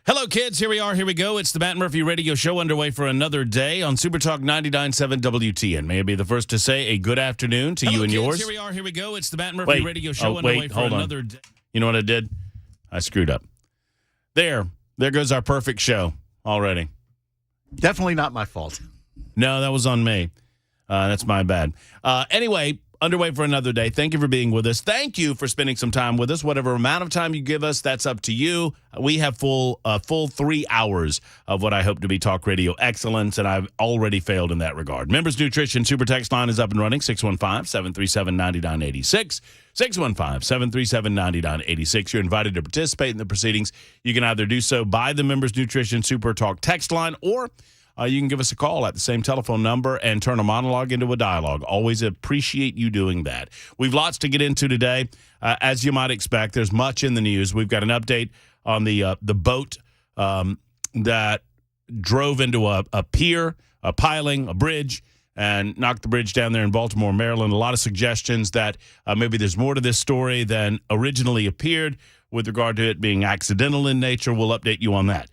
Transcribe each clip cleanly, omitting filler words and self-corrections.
Hello, kids. Here we are. Here we go. It's the Matt Murphy Radio Show underway for another day on Super Talk 99.7 WTN. May I be the first to say a good afternoon to you and kids. yours. Here we are. Here we go. It's the Matt Murphy Radio Show underway for hold another on. day. You know what I did? I screwed up. There goes our perfect show already. Definitely not my fault. No, that was on me. That's my bad. Anyway, underway for another day. Thank you for being with us. Thank you for spending some time with us. Whatever amount of time you give us, that's up to you. We have full 3 hours of what I hope to be talk radio excellence, and I've already failed in that regard. Members Nutrition Super Text line is up and running, 615-737-9986. 615-737-9986. You're invited to participate in the proceedings. You can either do so by the Members Nutrition Super Talk text line, or you can give us a call at the same telephone number and turn a monologue into a dialogue. Always appreciate you doing that. We've lots to get into today. As you might expect, there's much in the news. We've got an update on the boat that drove into a pier, a piling, a bridge, and knocked the bridge down there in Baltimore, Maryland. A lot of suggestions that maybe there's more to this story than originally appeared with regard to it being accidental in nature. We'll update you on that.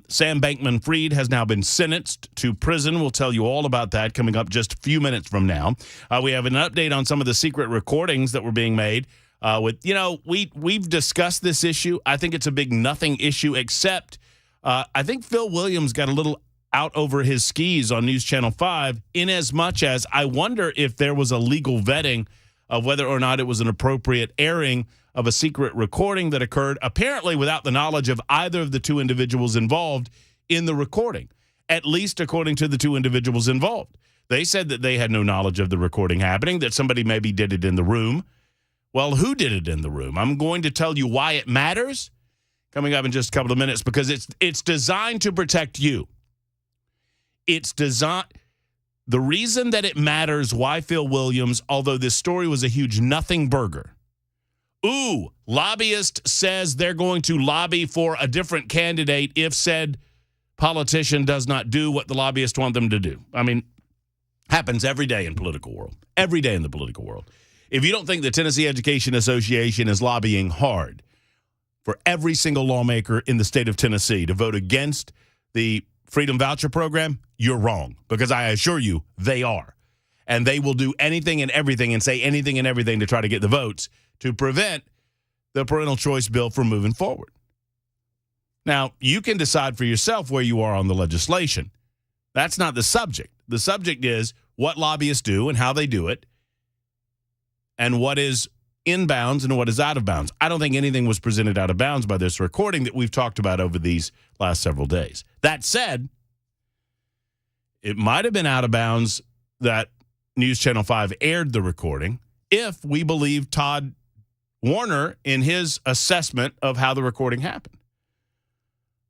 Sam Bankman-Fried has now been sentenced to prison. We'll tell you all about that coming up just a few minutes from now. We have an update on some of the secret recordings that were being made. We've discussed this issue. I think it's a big nothing issue, except I think Phil Williams got a little out over his skis on News Channel 5, in as much as I wonder if there was a legal vetting of whether or not it was an appropriate airing of a secret recording that occurred, apparently without the knowledge of either of the two individuals involved in the recording, at least according to the two individuals involved. They said that they had no knowledge of the recording happening, that somebody maybe did it in the room. Well, who did it in the room? I'm going to tell you why it matters coming up in just a couple of minutes, because it's designed to protect you. It's designed. The reason that it matters why Phil Williams, although this story was a huge nothing burger. Ooh, lobbyist says they're going to lobby for a different candidate if said politician does not do what the lobbyists want them to do. I mean, happens every day in political world. Every day in the political world. If you don't think the Tennessee Education Association is lobbying hard for every single lawmaker in the state of Tennessee to vote against the Freedom Voucher Program, you're wrong, because I assure you they are. And they will do anything and everything and say anything and everything to try to get the votes to prevent the parental choice bill from moving forward. Now, you can decide for yourself where you are on the legislation. That's not the subject. The subject is what lobbyists do and how they do it, and what is in bounds and what is out of bounds. I don't think anything was presented out of bounds by this recording that we've talked about over these last several days. That said, it might have been out of bounds that News Channel 5 aired the recording if we believe Todd Warner in his assessment of how the recording happened.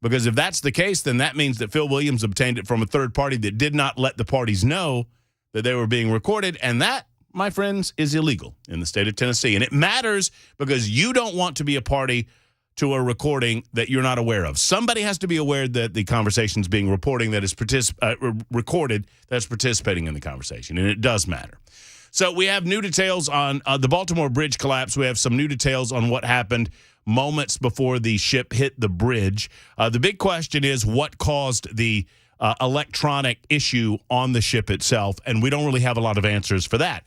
Because if that's the case, then that means that Phil Williams obtained it from a third party that did not let the parties know that they were being recorded, and that, my friends, is illegal in the state of Tennessee. And it matters because you don't want to be a party to a recording that you're not aware of. Somebody has to be aware that the conversation is being recorded that's participating in the conversation, and it does matter. So we have new details on the Baltimore bridge collapse. We have some new details on what happened moments before the ship hit the bridge. The big question is what caused the electronic issue on the ship itself, and we don't really have a lot of answers for that.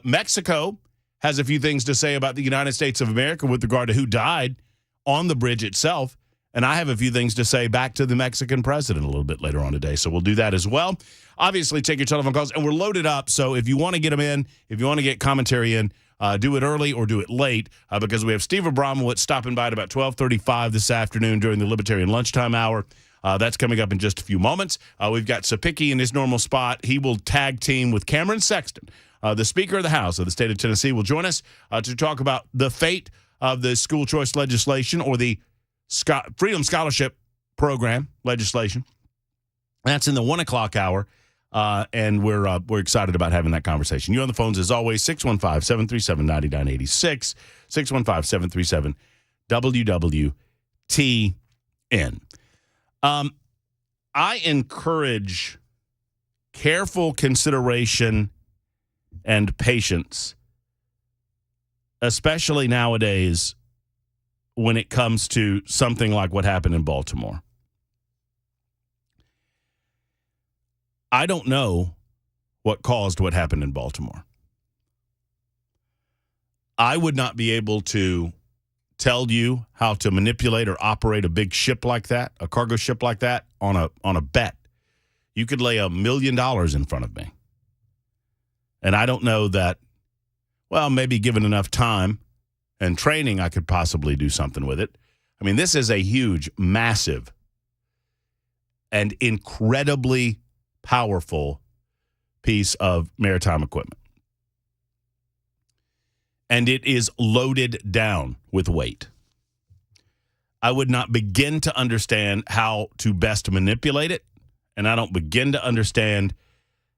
Mexico has a few things to say about the United States of America with regard to who died on the bridge itself, and I have a few things to say back to the Mexican president a little bit later on today, so we'll do that as well. Obviously, take your telephone calls, and we're loaded up, so if you want to get them in, if you want to get commentary in, do it early or do it late, because we have Steve Bramwood stopping by at about 12:35 this afternoon during the Libertarian lunchtime hour. That's coming up in just a few moments. We've got Sapicki in his normal spot. He will tag team with Cameron Sexton. The Speaker of the House of the state of Tennessee will join us to talk about the fate of the school choice legislation, or the Freedom Scholarship Program legislation. That's in the 1 o'clock hour, and we're excited about having that conversation. You on the phones, as always, 615-737-9986, 615-737-WWTN. I encourage careful consideration and patience, especially nowadays when it comes to something like what happened in Baltimore. I don't know what caused what happened in Baltimore. I would not be able to tell you how to manipulate or operate a big ship like that, a cargo ship like that, on a bet. You could lay $1 million in front of me. And I don't know that, well, maybe given enough time and training, I could possibly do something with it. I mean, this is a huge, massive, and incredibly powerful piece of maritime equipment. And it is loaded down with weight. I would not begin to understand how to best manipulate it, and I don't begin to understand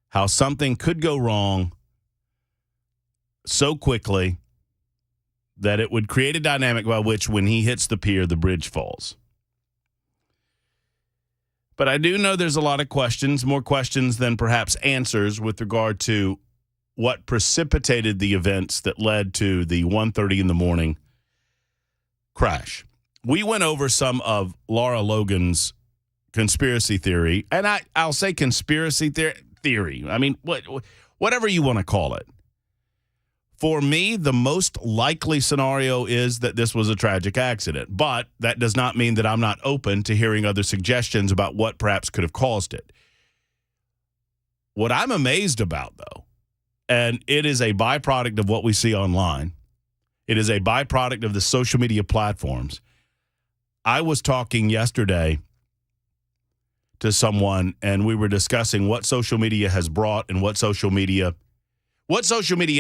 how something could go wrong so quickly that it would create a dynamic by which when he hits the pier, the bridge falls. But I do know there's a lot of questions, more questions than perhaps answers with regard to what precipitated the events that led to the 1:30 in the morning crash. We went over some of Laura Logan's conspiracy theory, and I'll say conspiracy theory. I mean, whatever you want to call it. For me, the most likely scenario is that this was a tragic accident, but that does not mean that I'm not open to hearing other suggestions about what perhaps could have caused it. What I'm amazed about, though, and it is a byproduct of what we see online, it is a byproduct of the social media platforms. I was talking yesterday to someone, and we were discussing what social media has brought and what social media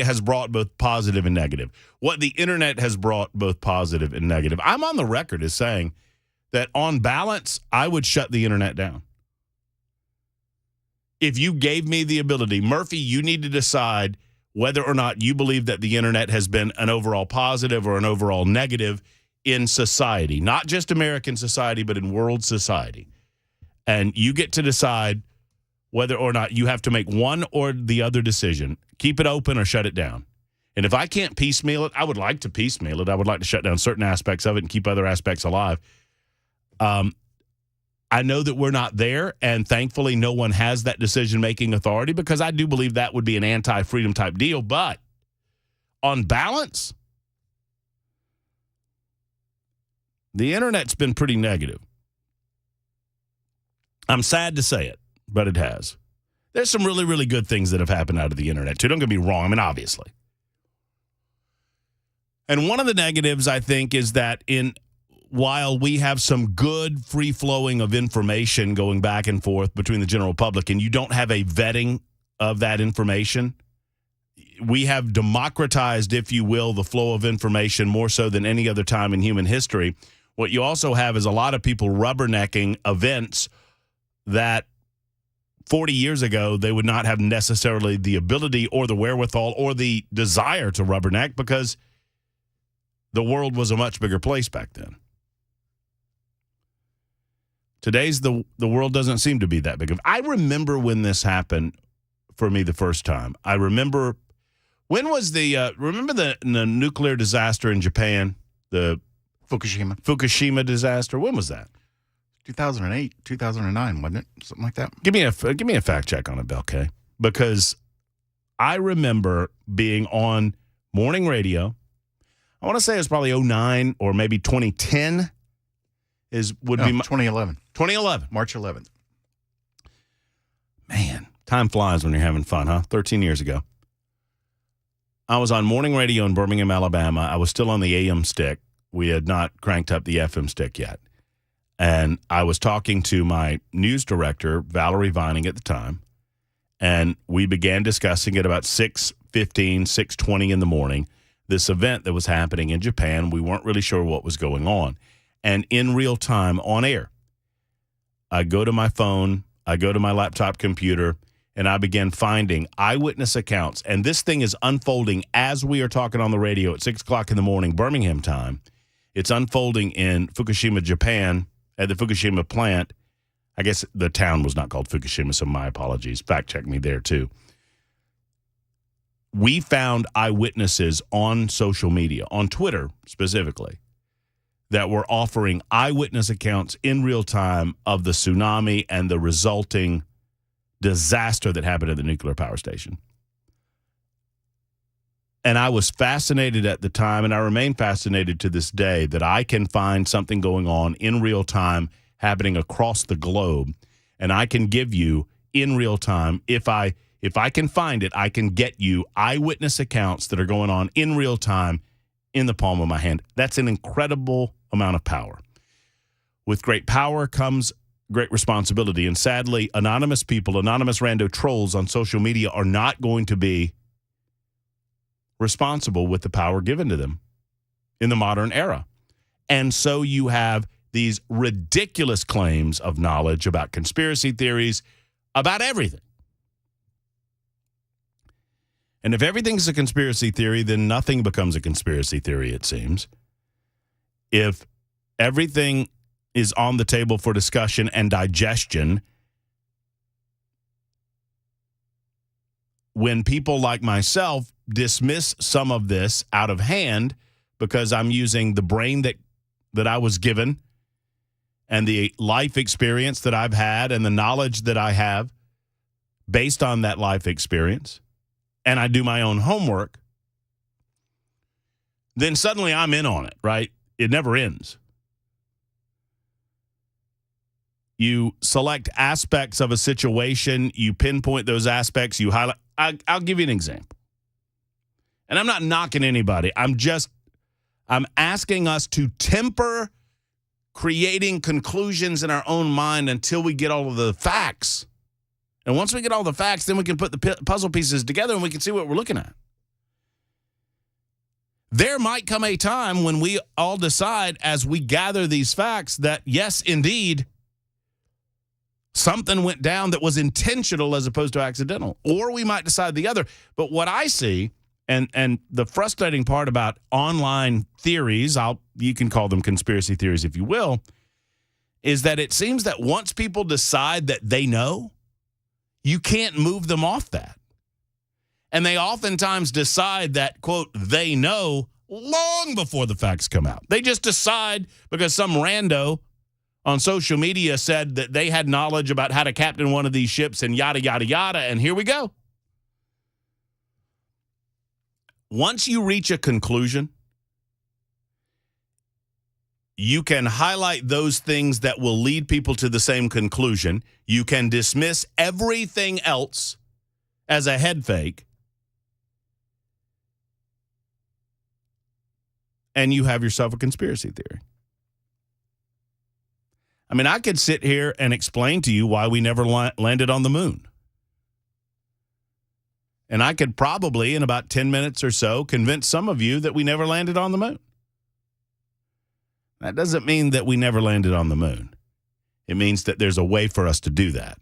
has brought both positive and negative, what the internet has brought both positive and negative. I'm on the record as saying that on balance, I would shut the internet down. If you gave me the ability, Murphy, you need to decide whether or not you believe that the internet has been an overall positive or an overall negative in society, not just American society, but in world society. And you get to decide whether or not you have to make one or the other decision, keep it open or shut it down. And if I can't piecemeal it, I would like to piecemeal it. I would like to shut down certain aspects of it and keep other aspects alive. I know that we're not there, and thankfully no one has that decision-making authority because I do believe that would be an anti-freedom type deal. But on balance, the internet's been pretty negative. I'm sad to say it, but it has. There's some really, really good things that have happened out of the internet, too. Don't get me wrong. I mean, obviously. And one of the negatives, I think, is that while we have some good free-flowing of information going back and forth between the general public, and you don't have a vetting of that information, we have democratized, if you will, the flow of information more so than any other time in human history. What you also have is a lot of people rubbernecking events that 40 years ago, they would not have necessarily the ability or the wherewithal or the desire to rubberneck because the world was a much bigger place back then. Today's the world doesn't seem to be that big. I remember when this happened for me the first time. I remember, when was remember the nuclear disaster in Japan? The Fukushima disaster. When was that? 2008, 2009, wasn't it? Something like that. Give me a fact check on it, Bill K. Because I remember being on morning radio. I want to say it was probably 2009 or maybe 2010 would be 2011. 2011. March 11th. Man, time flies when you're having fun, huh? 13 years ago. I was on morning radio in Birmingham, Alabama. I was still on the AM stick. We had not cranked up the FM stick yet. And I was talking to my news director, Valerie Vining, at the time, and we began discussing at about 6:15, 6:20 in the morning, this event that was happening in Japan. We weren't really sure what was going on. And in real time, on air, I go to my phone, I go to my laptop computer, and I began finding eyewitness accounts. And this thing is unfolding as we are talking on the radio at 6 o'clock in the morning, Birmingham time. It's unfolding in Fukushima, Japan, at the Fukushima plant. I guess the town was not called Fukushima, so my apologies. Fact check me there, too. We found eyewitnesses on social media, on Twitter specifically, that were offering eyewitness accounts in real time of the tsunami and the resulting disaster that happened at the nuclear power station. And I was fascinated at the time, and I remain fascinated to this day, that I can find something going on in real time happening across the globe, and I can give you in real time, if I can find it, I can get you eyewitness accounts that are going on in real time in the palm of my hand. That's an incredible amount of power. With great power comes great responsibility, and sadly, anonymous people, anonymous rando trolls on social media are not going to be responsible with the power given to them in the modern era. And so you have these ridiculous claims of knowledge about conspiracy theories, about everything. And if everything's a conspiracy theory, then nothing becomes a conspiracy theory, it seems. If everything is on the table for discussion and digestion, when people like myself dismiss some of this out of hand because I'm using the brain that I was given and the life experience that I've had and the knowledge that I have based on that life experience, and I do my own homework, then suddenly I'm in on it, right? It never ends. You select aspects of a situation, you pinpoint those aspects, you highlight. I'll give you an example. And I'm not knocking anybody. I'm asking us to temper creating conclusions in our own mind until we get all of the facts. And once we get all the facts, then we can put the puzzle pieces together and we can see what we're looking at. There might come a time when we all decide as we gather these facts that, yes, indeed, something went down that was intentional as opposed to accidental. Or we might decide the other. But what I see, and the frustrating part about online theories, you can call them conspiracy theories if you will, is that it seems that once people decide that they know, you can't move them off that. And they oftentimes decide that, quote, they know long before the facts come out. They just decide because some rando on social media said that they had knowledge about how to captain one of these ships and yada, yada, yada, and here we go. Once you reach a conclusion, you can highlight those things that will lead people to the same conclusion. You can dismiss everything else as a head fake, and you have yourself a conspiracy theory. I mean, I could sit here and explain to you why we never landed on the moon. And I could probably, in about 10 minutes or so, convince some of you that we never landed on the moon. That doesn't mean that we never landed on the moon. It means that there's a way for us to do that.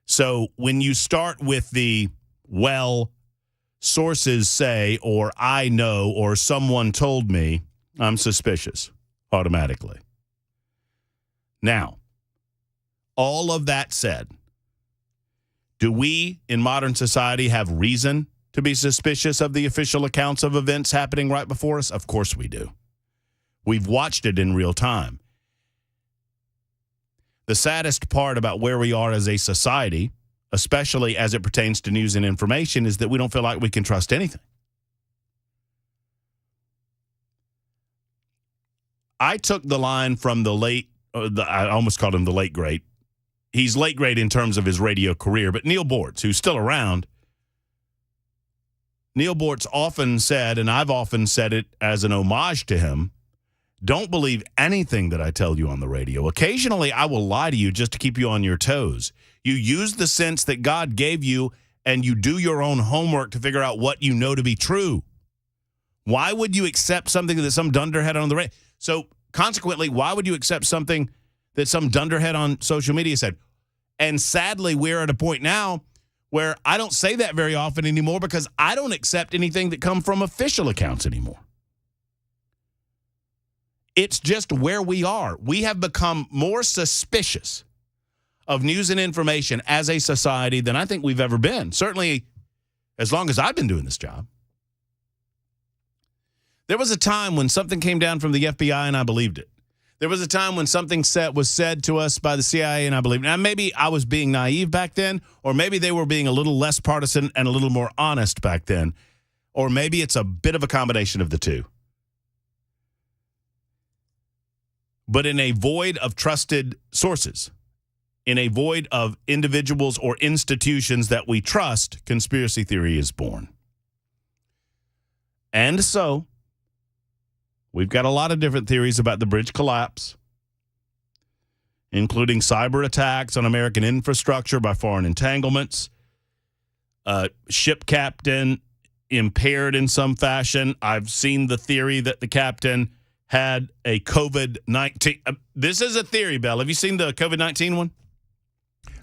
So when you start with the, well, sources say, or I know, or someone told me, I'm suspicious automatically. Now, all of that said, do we in modern society have reason to be suspicious of the official accounts of events happening right before us? Of course we do. We've watched it in real time. The saddest part about where we are as a society, especially as it pertains to news and information, is that we don't feel like we can trust anything. I took the line from the late, I almost called him the late great. He's late great in terms of his radio career, but Neil Bortz, who's still around, Neil Bortz often said, and I've often said it as an homage to him, don't believe anything that I tell you on the radio. Occasionally, I will lie to you just to keep you on your toes. You use the sense that God gave you, and you do your own homework to figure out what you know to be true. Why would you accept something that some dunderhead on the radio? So, consequently, why would you accept something that some dunderhead on social media said? And sadly, we're at a point now where I don't say that very often anymore because I don't accept anything that come from official accounts anymore. It's just where we are. We have become more suspicious of news and information as a society than I think we've ever been, certainly as long as I've been doing this job. There was a time when something came down from the FBI and I believed it. There was a time when something was said to us by the CIA and I believed it. Now, maybe I was being naive back then, or maybe they were being a little less partisan and a little more honest back then, or maybe it's a bit of a combination of the two. But in a void of trusted sources, in a void of individuals or institutions that we trust, conspiracy theory is born. And so, we've got a lot of different theories about the bridge collapse, including cyber attacks on American infrastructure by foreign entanglements, ship captain impaired in some fashion. I've seen the theory that the captain had a COVID-19. This is a theory, Bell. Have you seen the COVID-19 one?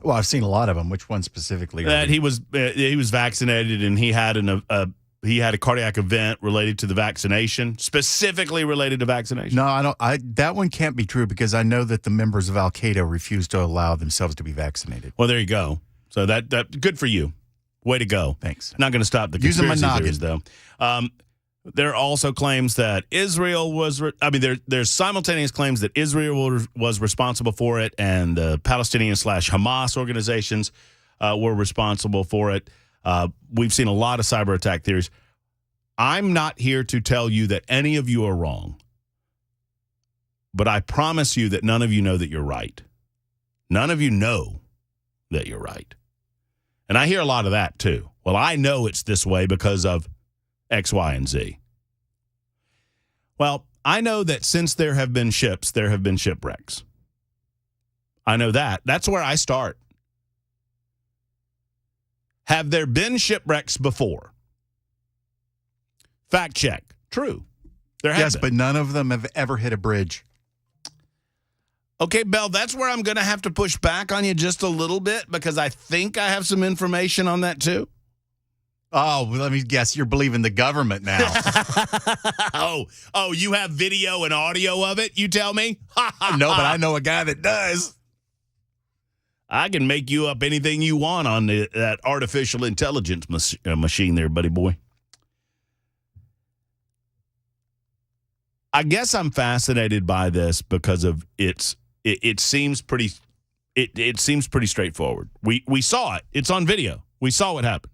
Well, I've seen a lot of them. Which one specifically? That he was vaccinated and he had a cardiac event related to the vaccination, specifically related to vaccination. No, I don't. That one can't be true because I know that the members of Al Qaeda refused to allow themselves to be vaccinated. Well, there you go. So that good for you. Way to go. Thanks. Not going to stop the conspiracy theories, though. There are also claims that Israel was. There's simultaneous claims that Israel was responsible for it, and the Palestinian/Hamas organizations were responsible for it. We've seen a lot of cyber attack theories. I'm not here to tell you that any of you are wrong, but I promise you that none of you know that you're right. None of you know that you're right. And I hear a lot of that, too. Well, I know it's this way because of X, Y, and Z. Well, I know that since there have been ships, there have been shipwrecks. I know that. That's where I start. Have there been shipwrecks before? Fact check. True. There have yes, been. But none of them have ever hit a bridge. Okay, Bell, that's where I'm going to have to push back on you just a little bit because I think I have some information on that too. Oh, well, let me guess. You're believing the government now. Oh, you have video and audio of it, you tell me? No, but I know a guy that does. I can make you up anything you want on that artificial intelligence machine there, buddy boy. I guess I'm fascinated by this because of it seems pretty straightforward. We saw it. It's on video. We saw what happened.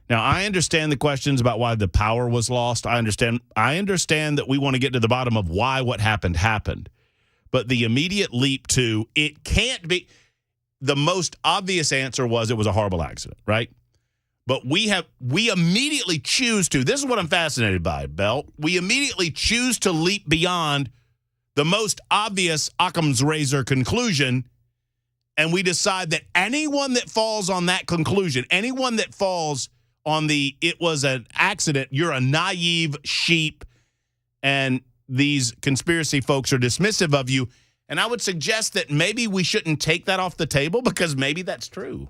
Now, I understand the questions about why the power was lost. I understand that we want to get to the bottom of why what happened. But the immediate leap to it can't be, the most obvious answer was it was a horrible accident, right? But we immediately choose to, this is what I'm fascinated by, Bell. We immediately choose to leap beyond the most obvious Occam's razor conclusion, and we decide that anyone that falls on that conclusion, anyone that falls on it was an accident, you're a naive sheep, and these conspiracy folks are dismissive of you. And I would suggest that maybe we shouldn't take that off the table because maybe that's true.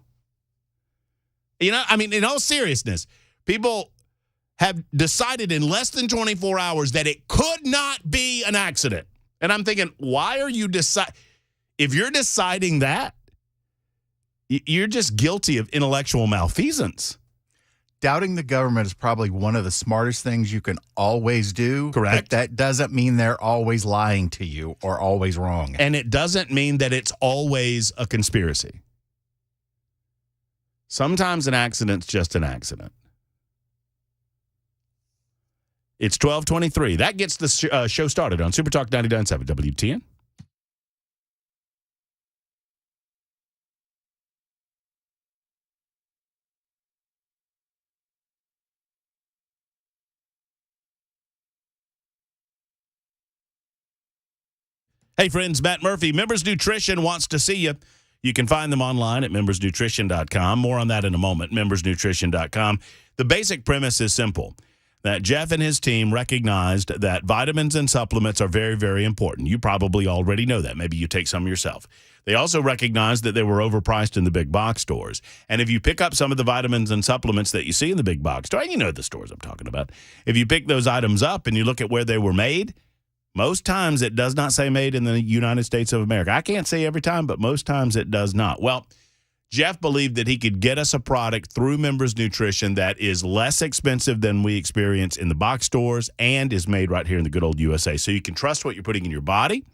You know, I mean, in all seriousness, people have decided in less than 24 hours that it could not be an accident. And I'm thinking, why are you if you're deciding that, you're just guilty of intellectual malfeasance. Doubting the government is probably one of the smartest things you can always do. Correct. But that doesn't mean they're always lying to you or always wrong. And it doesn't mean that it's always a conspiracy. Sometimes an accident's just an accident. It's 12:23. That gets the show started on Super Talk 99.7 WTN. Hey, friends, Matt Murphy, Members Nutrition wants to see you. You can find them online at membersnutrition.com. More on that in a moment, membersnutrition.com. The basic premise is simple, that Jeff and his team recognized that vitamins and supplements are very, very important. You probably already know that. Maybe you take some yourself. They also recognized that they were overpriced in the big box stores. And if you pick up some of the vitamins and supplements that you see in the big box store, and you know the stores I'm talking about, if you pick those items up and you look at where they were made, most times it does not say made in the United States of America. I can't say every time, but most times it does not. Well, Jeff believed that he could get us a product through Members Nutrition that is less expensive than we experience in the box stores and is made right here in the good old USA. So you can trust what you're putting in your body,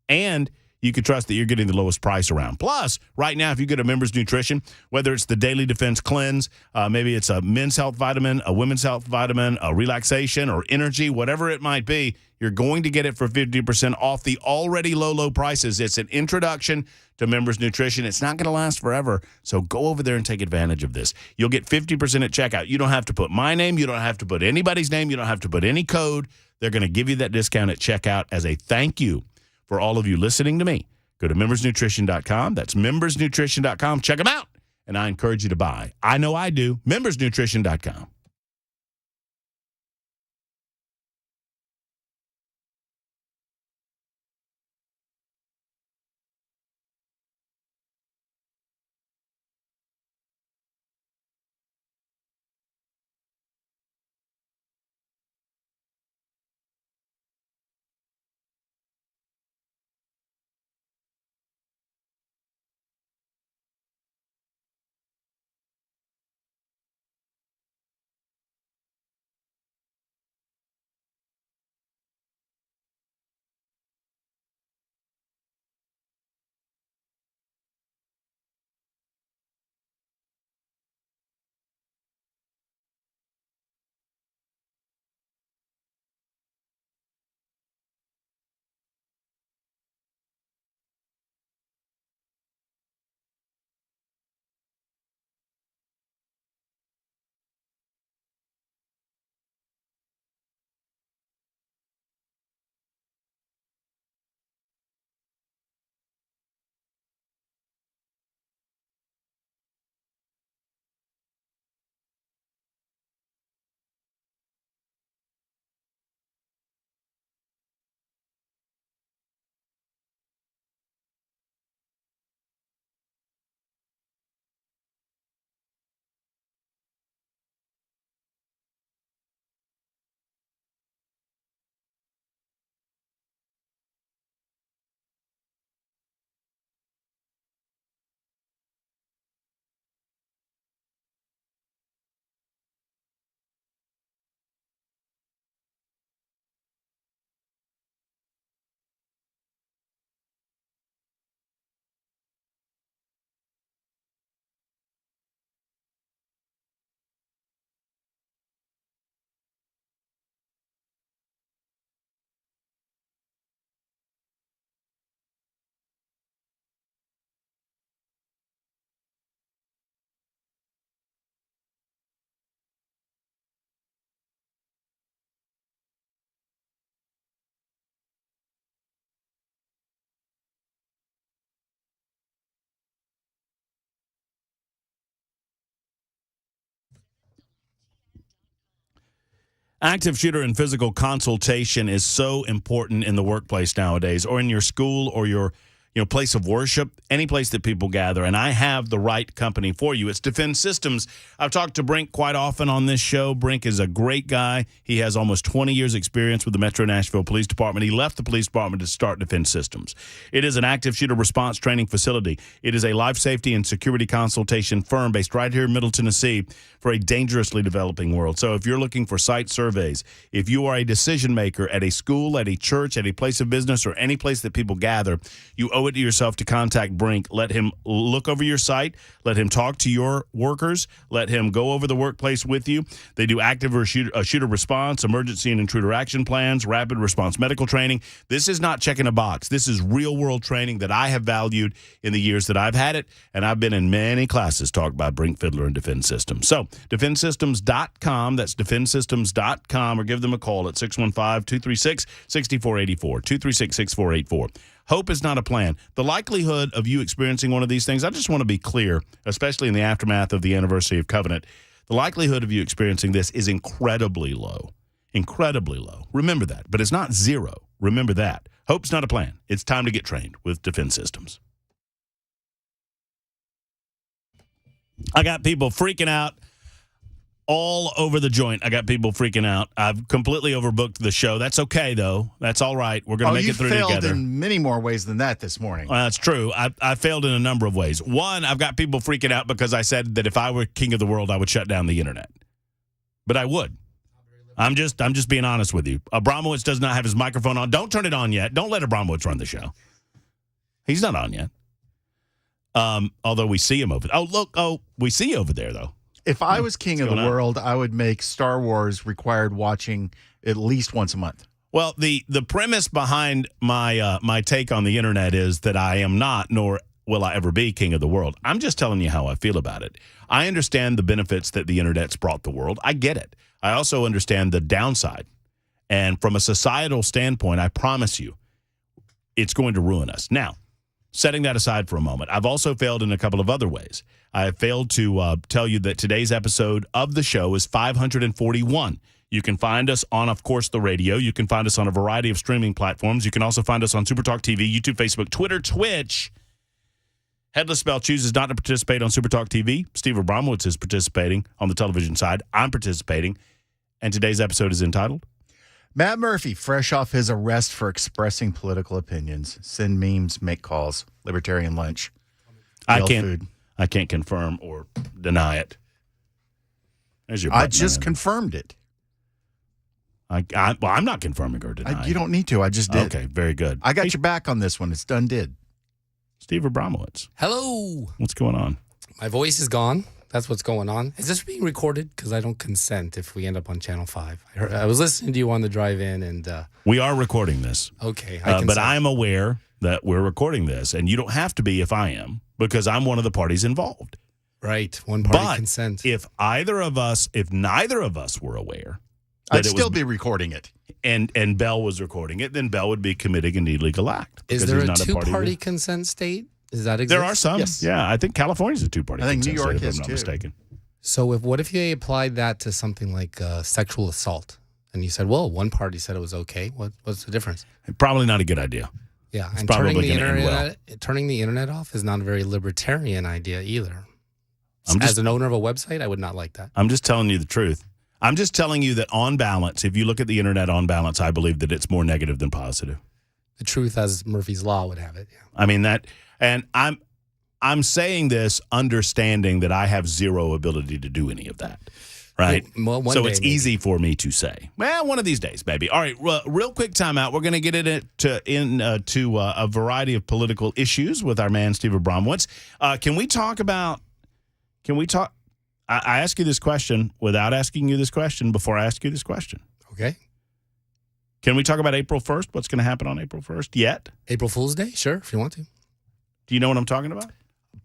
and you can trust that you're getting the lowest price around. Plus, right now, if you go to Members Nutrition, whether it's the Daily Defense Cleanse, maybe it's a men's health vitamin, a women's health vitamin, a relaxation or energy, whatever it might be, you're going to get it for 50% off the already low prices. It's an introduction to Members Nutrition. It's not going to last forever, so go over there and take advantage of this. You'll get 50% at checkout. You don't have to put my name. You don't have to put anybody's name. You don't have to put any code. They're going to give you that discount at checkout as a thank you for all of you listening to me. Go to membersnutrition.com. That's membersnutrition.com. Check them out, and I encourage you to buy. I know I do. Membersnutrition.com. Active shooter and physical consultation is so important in the workplace nowadays, or in your school or your place of worship, any place that people gather. And I have the right company for you. It's Defense Systems. I've talked to Brink quite often on this show. Brink is a great guy. He has almost 20 years experience with the Metro Nashville Police Department. He left the police department to start Defense Systems. It is an active shooter response training facility. It is a life safety and security consultation firm based right here in Middle Tennessee for a dangerously developing world. So if you're looking for site surveys, if you are a decision maker at a school, at a church, at a place of business, or any place that people gather, you owe it to yourself to contact Brink. Let him look over your site. Let him talk to your workers. Let him go over the workplace with you. They do active or shooter response, emergency and intruder action plans, rapid response medical training. This is not checking a box. This is real world training that I have valued in the years that I've had it, and I've been in many classes taught by Brink Fiddler and Defense Systems. So defensesystems.com. That's defensesystems.com, or give them a call at 615-236-6484, 236-6484. Hope is not a plan. The likelihood of you experiencing one of these things, I just want to be clear, especially in the aftermath of the anniversary of Covenant, the likelihood of you experiencing this is incredibly low. Incredibly low. Remember that. But it's not zero. Remember that. Hope's not a plan. It's time to get trained with Defense Systems. I got people freaking out all over the joint. I got people freaking out. I've completely overbooked the show. That's okay, though. That's all right. We're going to make it through together. You failed in many more ways than that this morning. Well, that's true. I failed in a number of ways. One, I've got people freaking out because I said that if I were king of the world, I would shut down the internet. But I would. I'm just being honest with you. Abramowitz does not have his microphone on. Don't turn it on yet. Don't let Abramowitz run the show. He's not on yet. Although we see him over there. Oh, look. Oh, we see you over there, though. If I was king of the world, I would make Star Wars required watching at least once a month. Well, the premise behind my take on the internet is that I am not, nor will I ever be king of the world. I'm just telling you how I feel about it. I understand the benefits that the internet's brought the world. I get it. I also understand the downside. And from a societal standpoint, I promise you, it's going to ruin us. Now, setting that aside for a moment, I've also failed in a couple of other ways. I have failed to tell you that today's episode of the show is 541. You can find us on, of course, the radio. You can find us on a variety of streaming platforms. You can also find us on Supertalk TV, YouTube, Facebook, Twitter, Twitch. Headless Bell chooses not to participate on Supertalk TV. Steve Bramwood is participating on the television side. I'm participating. And today's episode is entitled Matt Murphy, fresh off his arrest for expressing political opinions. Send memes, make calls. Libertarian lunch. I can't confirm or deny it. There's your I just confirmed it. Well, I'm not confirming or denying. You don't need to. I just did. Okay, very good. I got your back on this one. It's done did. Steve Bramwood. Hello. What's going on? My voice is gone. That's what's going on. Is this being recorded? Because I don't consent if we end up on Channel 5. I was listening to you on the drive-in, and we are recording this. Okay. But I'm aware that we're recording this, and you don't have to be if I am, because I'm one of the parties involved. Right. One party consent. If neither of us were aware, I'd still be recording it. And Bell was recording it, then Bell would be committing an illegal act. Is there a two-party consent state? Does that exist? There are some. Yes. Yeah, I think California's a two-party consent state. I think New York is, if I'm not mistaken. So what if they applied that to something like sexual assault? And you said, well, one party said it was okay. What's the difference? Probably not a good idea. Yeah, it's and probably turning the internet off is not a very libertarian idea either. As an owner of a website, I would not like that. I'm just telling you the truth. I'm just telling you that on balance, if you look at the internet on balance, I believe that it's more negative than positive. The truth, as Murphy's Law would have it. Yeah. I mean that, and I'm saying this understanding that I have zero ability to do any of that. Right? Well, so it's easy for me to say, well, one of these days, maybe. All right, real quick timeout. We're going to get into a variety of political issues with our man, Steve Bramwood. Can we talk? I ask you this question without asking you this question before I ask you this question. Okay. Can we talk about April 1st? What's going to happen on April 1st yet? April Fool's Day? Sure, if you want to. Do you know what I'm talking about?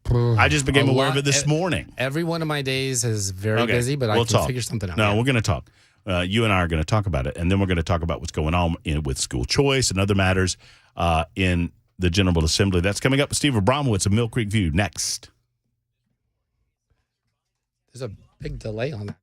I just became aware of it this morning. Every one of my days is very busy, but I can figure something out. No, we're going to talk. You and I are going to talk about it, and then we're going to talk about what's going on with school choice and other matters in the General Assembly. That's coming up with Steve Bramwood of Mill Creek View next. There's a big delay on that.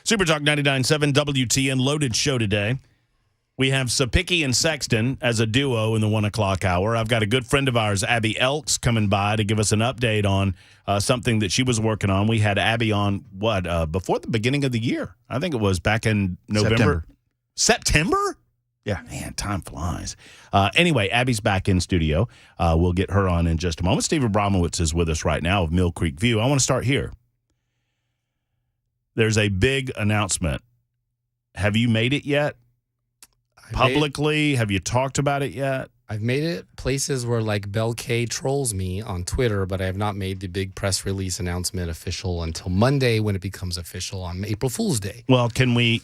Super Talk 99.7 WTN loaded show today. We have Sapicki and Sexton as a duo in the 1 o'clock hour. I've got a good friend of ours, Abby Elks, coming by to give us an update on something that she was working on. We had Abby on, before the beginning of the year. I think it was back in November. September? Yeah. Man, time flies. Anyway, Abby's back in studio. We'll get her on in just a moment. Steve Bramwood is with us right now of Mill Creek View. I want to start here. There's a big announcement. Have you made it yet? Publicly? Have you talked about it yet? I've made it places where like Bell K trolls me on Twitter, but I have not made the big press release announcement official until Monday when it becomes official on April Fool's Day. Well, can we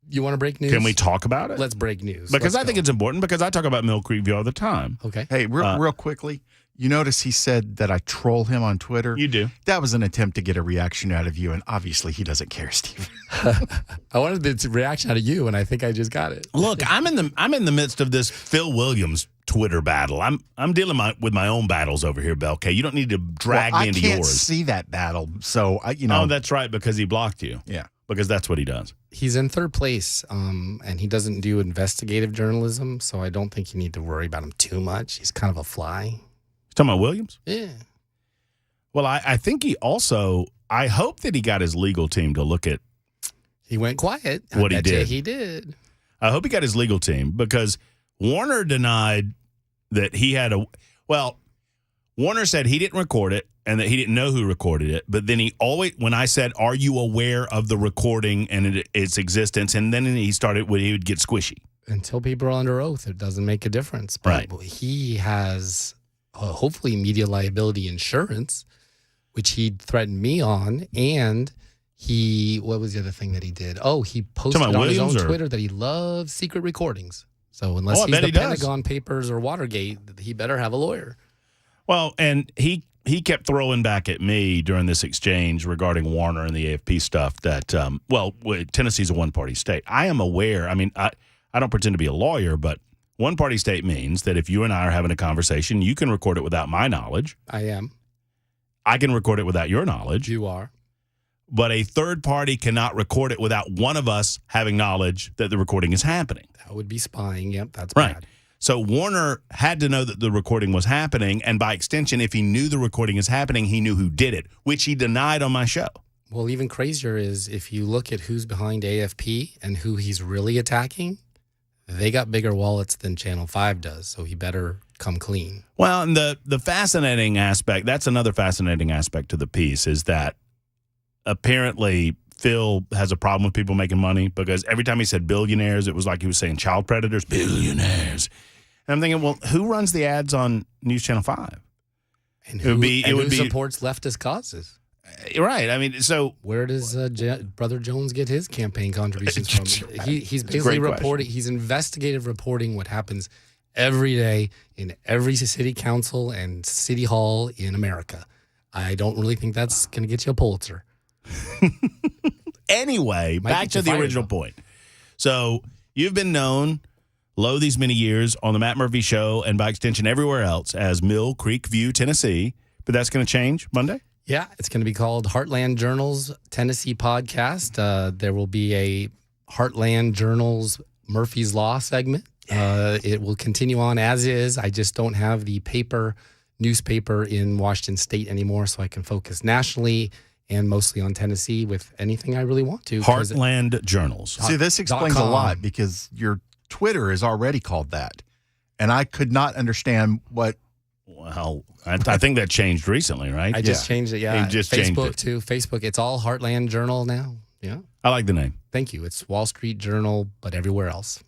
You want to break news? Can we talk about it? Let's break news. Because I think it's important because I talk about Mill Creek View all the time. Okay. Hey, real quickly, you notice he said that I troll him on Twitter? You do. That was an attempt to get a reaction out of you, and obviously he doesn't care, Steve. I wanted the reaction out of you, and I think I just got it. Look, I'm in the midst of this Phil Williams Twitter battle. I'm dealing with my own battles over here, Bell K. You don't need to drag me into I can't yours. see that battle, so Oh, that's right, because he blocked you. Yeah. Because that's what he does. He's in third place, and he doesn't do investigative journalism, so I don't think you need to worry about him too much. He's kind of a fly. Talking about Williams? Yeah. Well, I think he also, I hope that he got his legal team to look at He went quiet. What he did. He did. I hope he got his legal team because Warner denied that he had Warner said he didn't record it and that he didn't know who recorded it. But then when I said, are you aware of the recording and its existence? And then he would get squishy. Until people are under oath, it doesn't make a difference. But Right. he has hopefully media liability insurance, which he threatened me on. And what was the other thing that he did? Oh, he posted on his own Twitter that he loves secret recordings. So unless he's the Pentagon Papers or Watergate, he better have a lawyer. Well, and he kept throwing back at me during this exchange regarding Warner and the AFP stuff that, Tennessee's a one-party state. I am aware. I mean, I don't pretend to be a lawyer, but one-party state means that if you and I are having a conversation, you can record it without my knowledge. I am. I can record it without your knowledge. You are. But a third party cannot record it without one of us having knowledge that the recording is happening. That would be spying. Yep, that's right. bad. So Warner had to know that the recording was happening, and by extension, if he knew the recording is happening, he knew who did it, which he denied on my show. Well, even crazier is if you look at who's behind AFP and who he's really attacking, they got bigger wallets than Channel 5 does, so he better come clean. Well, and the fascinating aspect, that's another fascinating aspect to the piece, is that apparently Phil has a problem with people making money because every time he said billionaires, it was like he was saying child predators, billionaires. And I'm thinking, well, who runs the ads on News Channel 5? And who supports leftist causes? Right. I mean, so where does Brother Jones get his campaign contributions from? He's basically reporting. He's investigative reporting what happens every day in every city council and city hall in America. I don't really think that's going to get you a Pulitzer. Anyway, back to the original point. So you've been known these many years on the Matt Murphy Show and by extension everywhere else as Mill Creek View, Tennessee. But that's going to change Monday? Yeah, it's going to be called Heartland Journals Tennessee Podcast. There will be a Heartland Journals Murphy's Law segment. It will continue on as is. I just don't have the newspaper in Washington State anymore, so I can focus nationally and mostly on Tennessee with anything I really want to. Heartland Journals. See, this explains a lot because your Twitter is already called that. And I could not understand what. Well, I think that changed recently, right? I just changed it, yeah. You just Facebook changed it. too. Facebook, it's all Heartland Journal now. Yeah. I like the name. Thank you. It's Wall Street Journal, but everywhere else.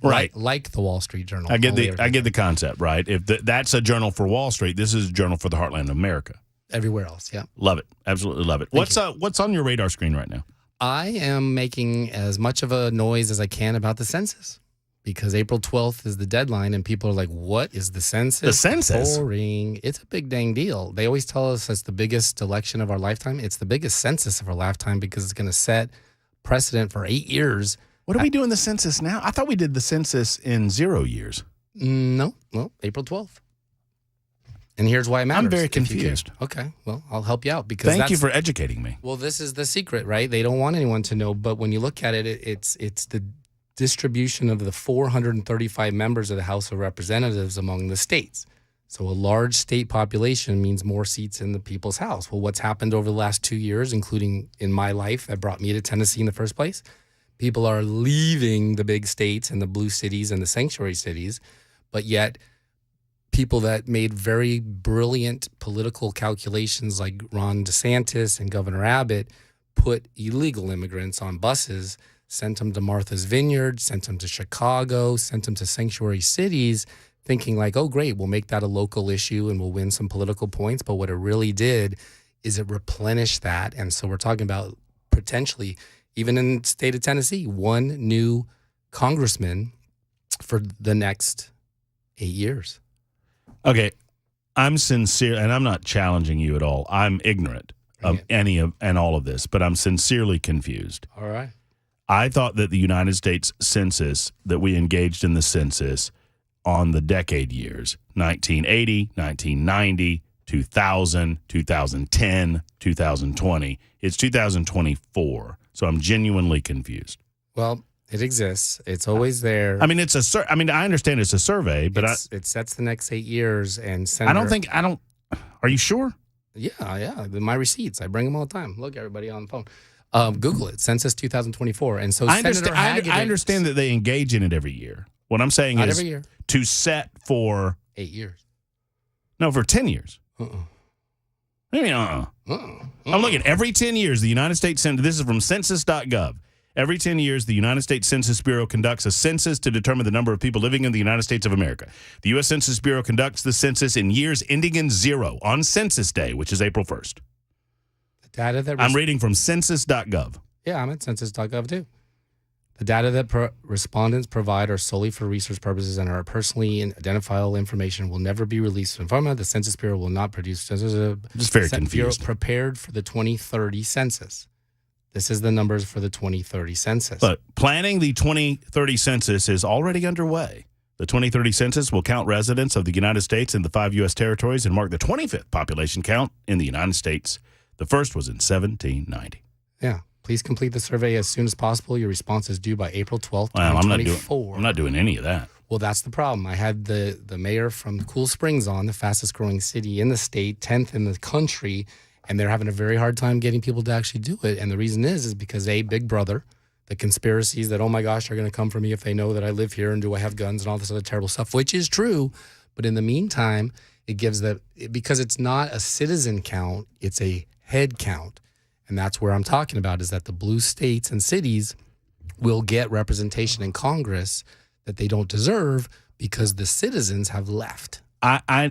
Right. Like the Wall Street Journal. I get the concept, right? If that's a journal for Wall Street, this is a journal for the heartland of America. Everywhere else, yeah. Love it. Absolutely love it. What's on your radar screen right now? I am making as much of a noise as I can about the census because April 12th is the deadline and people are like, what is the census? The census? Boring. It's a big dang deal. They always tell us it's the biggest election of our lifetime. It's the biggest census of our lifetime because it's going to set precedent for 8 years. What are we doing the census now? I thought we did the census in 0 years. No. Well, April 12th. And here's why it matters. I'm very if you care. confused. Okay, well, I'll help you out because Thank you for educating me. Well, this is the secret, right? They don't want anyone to know, but when you look at it, it's the distribution of the 435 members of the House of Representatives among the states. So a large state population means more seats in the people's house. Well, what's happened over the last 2 years, including in my life that brought me to Tennessee in the first place? People are leaving the big states and the blue cities and the sanctuary cities, but yet people that made very brilliant political calculations like Ron DeSantis and Governor Abbott put illegal immigrants on buses, sent them to Martha's Vineyard, sent them to Chicago, sent them to sanctuary cities, thinking like, oh, great, we'll make that a local issue and we'll win some political points. But what it really did is it replenished that. And so we're talking about potentially, even in the state of Tennessee, one new congressman for the next 8 years. Okay, I'm sincere, and I'm not challenging you at all. I'm ignorant of any of and all of this, but I'm sincerely confused. All right. I thought that the United States Census, that we engaged in the census on the decade years, 1980, 1990, 2000, 2010, 2020. It's 2024, so I'm genuinely confused. Well, it exists. It's always there. I mean, I understand it's a survey, but it sets the next 8 years. And Are you sure? Yeah. My receipts, I bring them all the time. Look, everybody on the phone. Google it, Census 2024. And so I understand that they engage in it every year. What I'm saying is every year. To set for 8 years. No, for 10 years. Maybe I'm looking every 10 years, the United States Census, this is from census.gov. Every 10 years, the United States Census Bureau conducts a census to determine the number of people living in the United States of America. The U.S. Census Bureau conducts the census in years ending in 0 on Census Day, which is April 1st. The data that I'm reading from census.gov. Yeah, I'm at census.gov too. The data that respondents provide are solely for research purposes and are personally identifiable information will never be released to informa. The Census Bureau will not produce. Just very confused. Bureau prepared for the 2030 census. This is the numbers for the 2030 census. But planning the 2030 census is already underway. The 2030 census will count residents of the United States in the 5 U.S. territories and mark the 25th population count in the United States. The first was in 1790. Yeah. Please complete the survey as soon as possible. Your response is due by April 12th, 2024. I'm not doing any of that. Well, that's the problem. I had the mayor from Cool Springs on, the fastest growing city in the state, 10th in the country, and they're having a very hard time getting people to actually do it. And the reason is because Big Brother, the conspiracies that, oh my gosh, they're going to come for me if they know that I live here and do I have guns and all this other terrible stuff, which is true. But in the meantime, because it's not a citizen count, it's a head count. And that's where I'm talking about is that the blue states and cities will get representation in Congress that they don't deserve because the citizens have left. I'm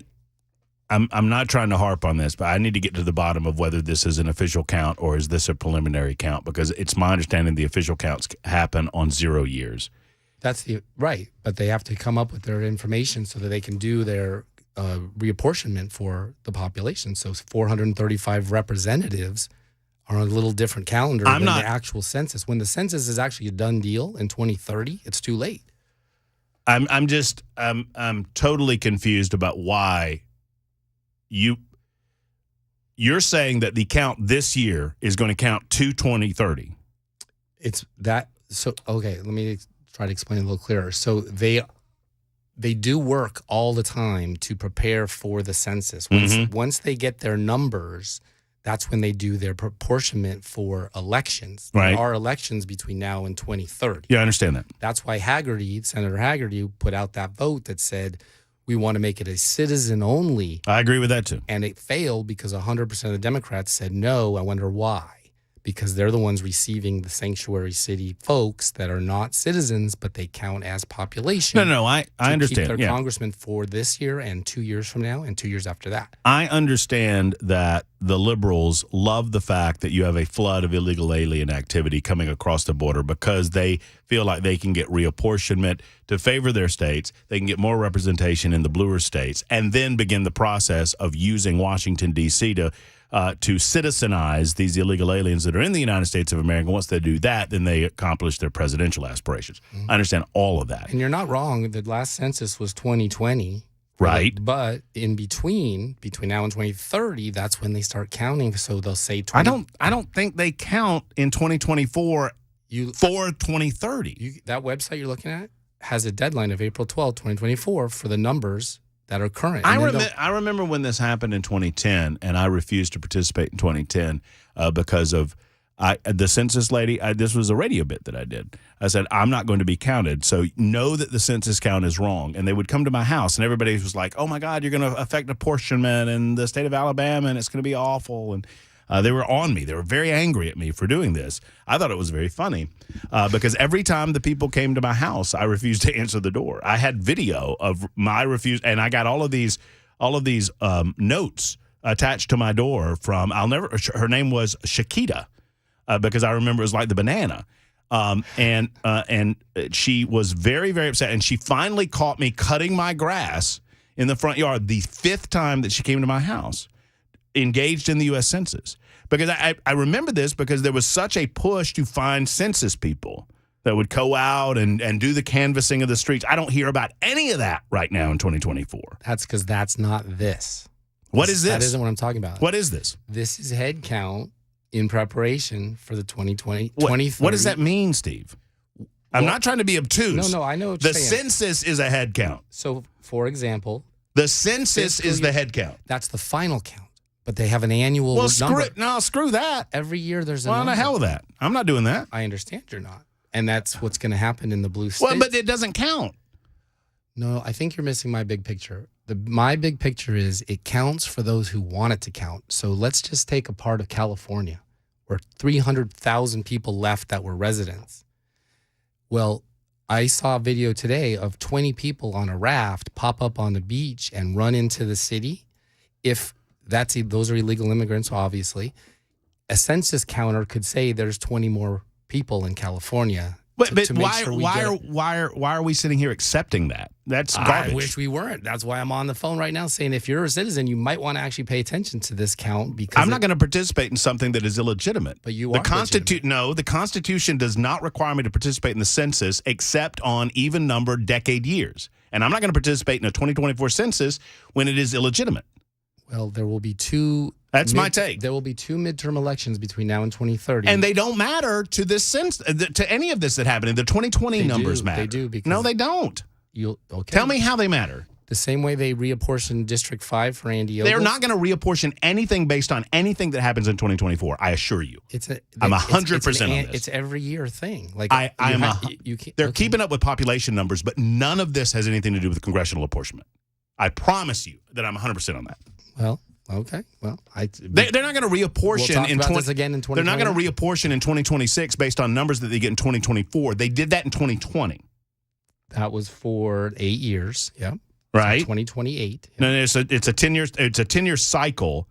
not trying to harp on this, but I need to get to the bottom of whether this is an official count or is this a preliminary count, because it's my understanding the official counts happen on 0 years. That's right, but they have to come up with their information so that they can do their reapportionment for the population. So 435 representatives are on a little different calendar than the actual census. When the census is actually a done deal in 2030, it's too late. I'm totally confused about why you're saying that the count this year is going to count to 2030. It's that. So, okay, let me try to explain a little clearer. So they do work all the time to prepare for the census. Once they get their numbers, that's when they do their proportionment for elections. Right. There are elections between now and 2030. Yeah, I understand that. That's why Senator Haggerty put out that vote that said, we want to make it a citizen only. I agree with that too. And it failed because 100% of the Democrats said no. I wonder why. Because they're the ones receiving the sanctuary city folks that are not citizens, but they count as population. No, I understand. Keep their congressman for this year and 2 years from now and 2 years after that. I understand that the liberals love the fact that you have a flood of illegal alien activity coming across the border because they feel like they can get reapportionment to favor their states. They can get more representation in the bluer states and then begin the process of using Washington, D.C. to citizenize these illegal aliens that are in the United States of America. Once they do that, then they accomplish their presidential aspirations. I understand all of that. And you're not wrong. The last census was 2020. Right. But in between now and 2030, that's when they start counting. So they'll say 20. I don't think they count in 2024 for 2030. That website you're looking at has a deadline of April 12, 2024 for the numbers that are current. I remember when this happened in 2010, and I refused to participate in 2010 because of the census lady. This was a radio bit that I did. I said, I'm not going to be counted, so know that the census count is wrong. And they would come to my house, and everybody was like, oh, my God, you're going to affect apportionment in the state of Alabama, and it's going to be awful. And they were on me. They were very angry at me for doing this. I thought it was very funny because every time the people came to my house, I refused to answer the door. I had video of my refuse, and I got all of these notes attached to my door from her name was Shakita. Because I remember it was like the banana. And she was very, very upset. And she finally caught me cutting my grass in the front yard the 5th time that she came to my house, engaged in the U.S. Census. Because I remember this because there was such a push to find census people that would go out and do the canvassing of the streets. I don't hear about any of that right now in 2024. That's because that's not this. What is this? That isn't what I'm talking about. What is this? This is head count in preparation for the 2020, what, 2030. What does that mean, Steve? I'm not trying to be obtuse. No, I know what you're saying. saying. The census is a head count. So, for example, the census is the head count. That's the final count, but they have an annual number. Screw that. Every year there's a number. number. Well, the hell with that. I'm not doing that. I understand you're not. And that's what's going to happen in the blue states. Well, but it doesn't count. No, I think you're missing my big picture. My big picture is it counts for those who want it to count. So let's just take a part of California where 300,000 people left that were residents. Well, I saw a video today of 20 people on a raft pop up on the beach and run into the city. If those are illegal immigrants, obviously, a census counter could say there's 20 more people in California. But why are we sitting here accepting that? That's garbage. I wish we weren't. That's why I'm on the phone right now saying if you're a citizen, you might want to actually pay attention to this count because I'm not going to participate in something that is illegitimate. But you are legitimate. No, the Constitution does not require me to participate in the census except on even-numbered decade years. And I'm not going to participate in a 2024 census when it is illegitimate. Well, there will be two. That's my take. There will be 2 midterm elections between now and 2030. And they don't matter to this to any of this that happened. The 2020 numbers matter. They do. Because no, they don't. Okay. Tell me how they matter. The same way they reapportioned District 5 for Andy Ogles. They're not going to reapportion anything based on anything that happens in 2024. I assure you. I'm 100% on this. It's every year thing. Like they're keeping up with population numbers, but none of this has anything to do with congressional apportionment. I promise you that I'm 100% on that. Well, okay. Well, they're not going to reapportion we'll talk about this again in 2020. They're not going to reapportion in 2026 based on numbers that they get in 2024. They did that in 2020. That was for 8 years. Yeah. Right. So 2028. Yeah. No, it's a 10-year cycle,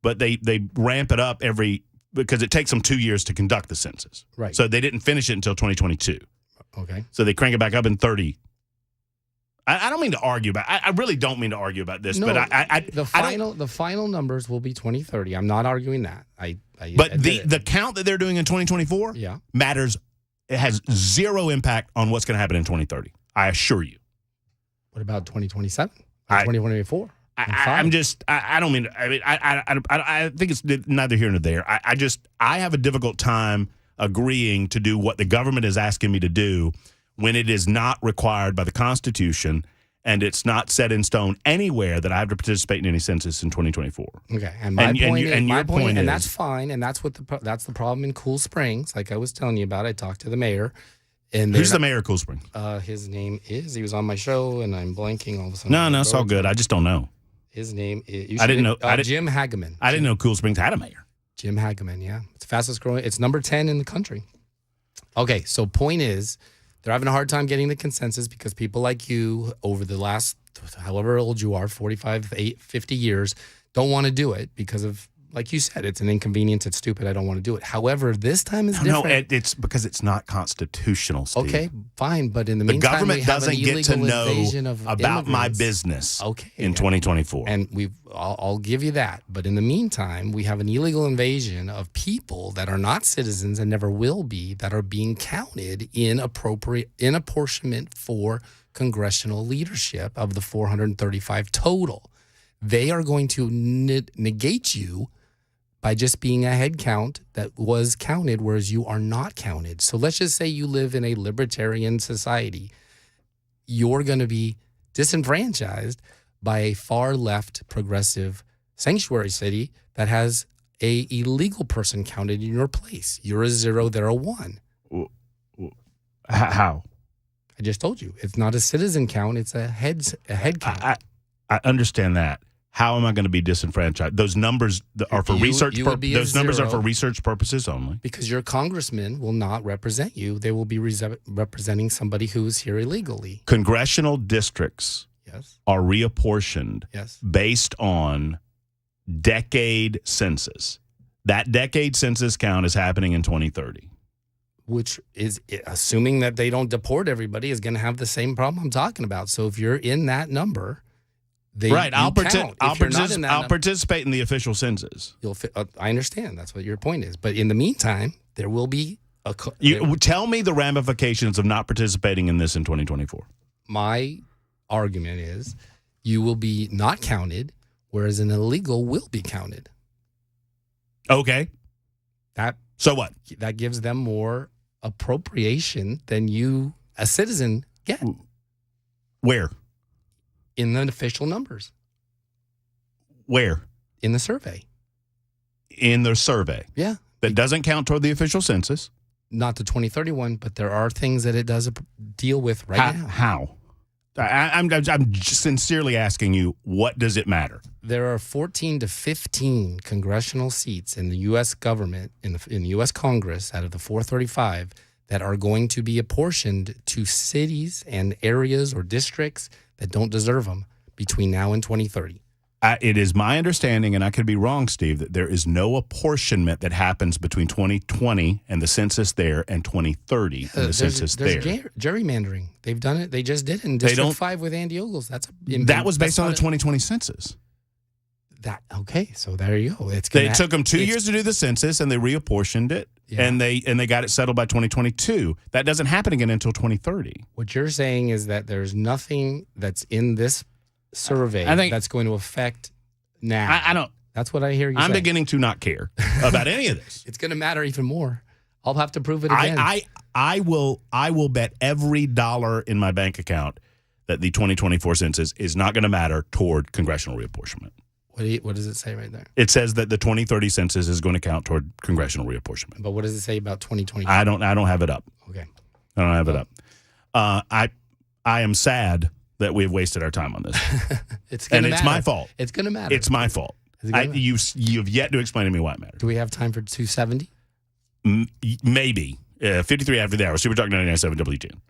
but they ramp it up because it takes them 2 years to conduct the census. Right. So they didn't finish it until 2022. Okay. So they crank it back up in 30. I don't mean to argue about. I really don't mean to argue about this. No, but the final numbers will be 2030. I'm not arguing that. But the count that they're doing in 2024 matters. It has zero impact on what's going to happen in 2030. I assure you. What about 2027? 2024? I don't mean. I think it's neither here nor there. I have a difficult time agreeing to do what the government is asking me to do when it is not required by the Constitution and it's not set in stone anywhere that I have to participate in any census in 2024. Okay, and your point is, that's fine, and that's the problem in Cool Springs, like I was telling you about. I talked to the mayor. And who's the mayor of Cool Springs? His name is. He was on my show, and I'm blanking all of a sudden. No, it's all good. I just don't know. His name is. I didn't know. Jim Hageman. I didn't know Cool Springs had a mayor. Jim Hageman. Yeah, it's the fastest growing. It's number 10 in the country. Okay, so point is, they're having a hard time getting the consensus because people like you over the last, however old you are, 45, 50 years, don't want to do it because of, like you said, it's an inconvenience. It's stupid. I don't want to do it. However, this time is different. No, it's because it's not constitutional, Steve. Okay, fine. But in the meantime, the government doesn't get to know about my business in 2024. And I'll give you that. But in the meantime, we have an illegal invasion of people that are not citizens and never will be that are being counted in apportionment for congressional leadership of the 435 total. They are going to negate you by just being a head count that was counted, whereas you are not counted. So let's just say you live in a libertarian society. You're going to be disenfranchised by a far left progressive sanctuary city that has a illegal person counted in your place. You're a 0, they're a 1. How? I just told you. It's not a citizen count, it's a head count. I understand that. How am I going to be disenfranchised? Those numbers are for research. Those numbers are for research purposes only. Because your congressman will not represent you. They will be representing somebody who is here illegally. Congressional districts are reapportioned based on decade census. That decade census count is happening in 2030. Which is, assuming that they don't deport everybody, is going to have the same problem I'm talking about. So if you're in that number, I'll participate in the official census. I understand. That's what your point is. But in the meantime, there will be tell me the ramifications of not participating in this in 2024. My argument is you will be not counted, whereas an illegal will be counted. Okay. So what? That gives them more appropriation than you, a citizen, get. Where? In the official numbers. Where? In the survey. In the survey? Yeah. That doesn't count toward the official census? Not the 2031, but there are things that it does deal with now. How? I'm sincerely asking you, what does it matter? There are 14 to 15 congressional seats in the U.S. government, in the U.S. Congress, out of the 435, that are going to be apportioned to cities and areas or districts that don't deserve them between now and 2030. It is my understanding, and I could be wrong, Steve, that there is no apportionment that happens between 2020 and the census there and 2030 and the census there. There's gerrymandering. They've done it. They just did it in District 5 with Andy Ogles. That was based on the 2020 census. Okay, so there you go. They took them 2 years to do the census, and they reapportioned it, and they got it settled by 2022. That doesn't happen again until 2030. What you're saying is that there's nothing that's in this survey that's going to affect now. I don't. That's what I hear you I'm saying. beginning to not care about any of this. It's going to matter even more. I'll have to prove it again. I will bet every dollar in my bank account that the 2024 census is not going to matter toward congressional reapportionment. What does it say right there? It says that the 2030 census is going to count toward congressional reapportionment. But what does it say about 2020? I don't have it up. Okay. I don't have it up. I am sad that we have wasted our time on this. It's my fault. It's going to matter. It's my fault. You have yet to explain to me why it matters. Do we have time for 270? Maybe. 53 after the hour. Super Talk 99.7 WTN.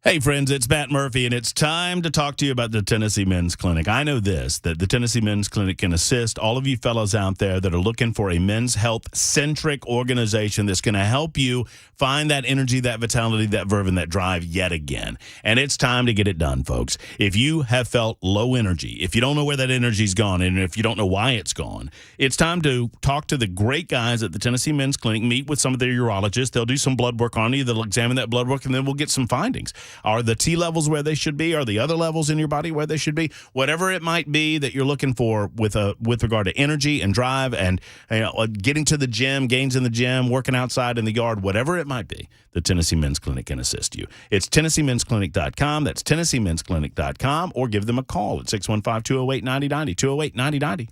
Hey, friends, it's Matt Murphy, and it's time to talk to you about the Tennessee Men's Clinic. I know that the Tennessee Men's Clinic can assist all of you fellows out there that are looking for a men's health-centric organization that's going to help you find that energy, that vitality, that verve, and that drive yet again. And it's time to get it done, folks. If you have felt low energy, if you don't know where that energy's gone, and if you don't know why it's gone, it's time to talk to the great guys at the Tennessee Men's Clinic, meet with some of their urologists. They'll do some blood work on you. They'll examine that blood work, and then we'll get some findings. Are the T levels where they should be? Are the other levels in your body where they should be? Whatever it might be that you're looking for with regard to energy and drive and getting to the gym, gains in the gym, working outside in the yard, whatever it might be, the Tennessee Men's Clinic can assist you. It's TennesseeMen'sClinic.com. That's TennesseeMen'sClinic.com, or give them a call at 615-208-9090, 208-9090.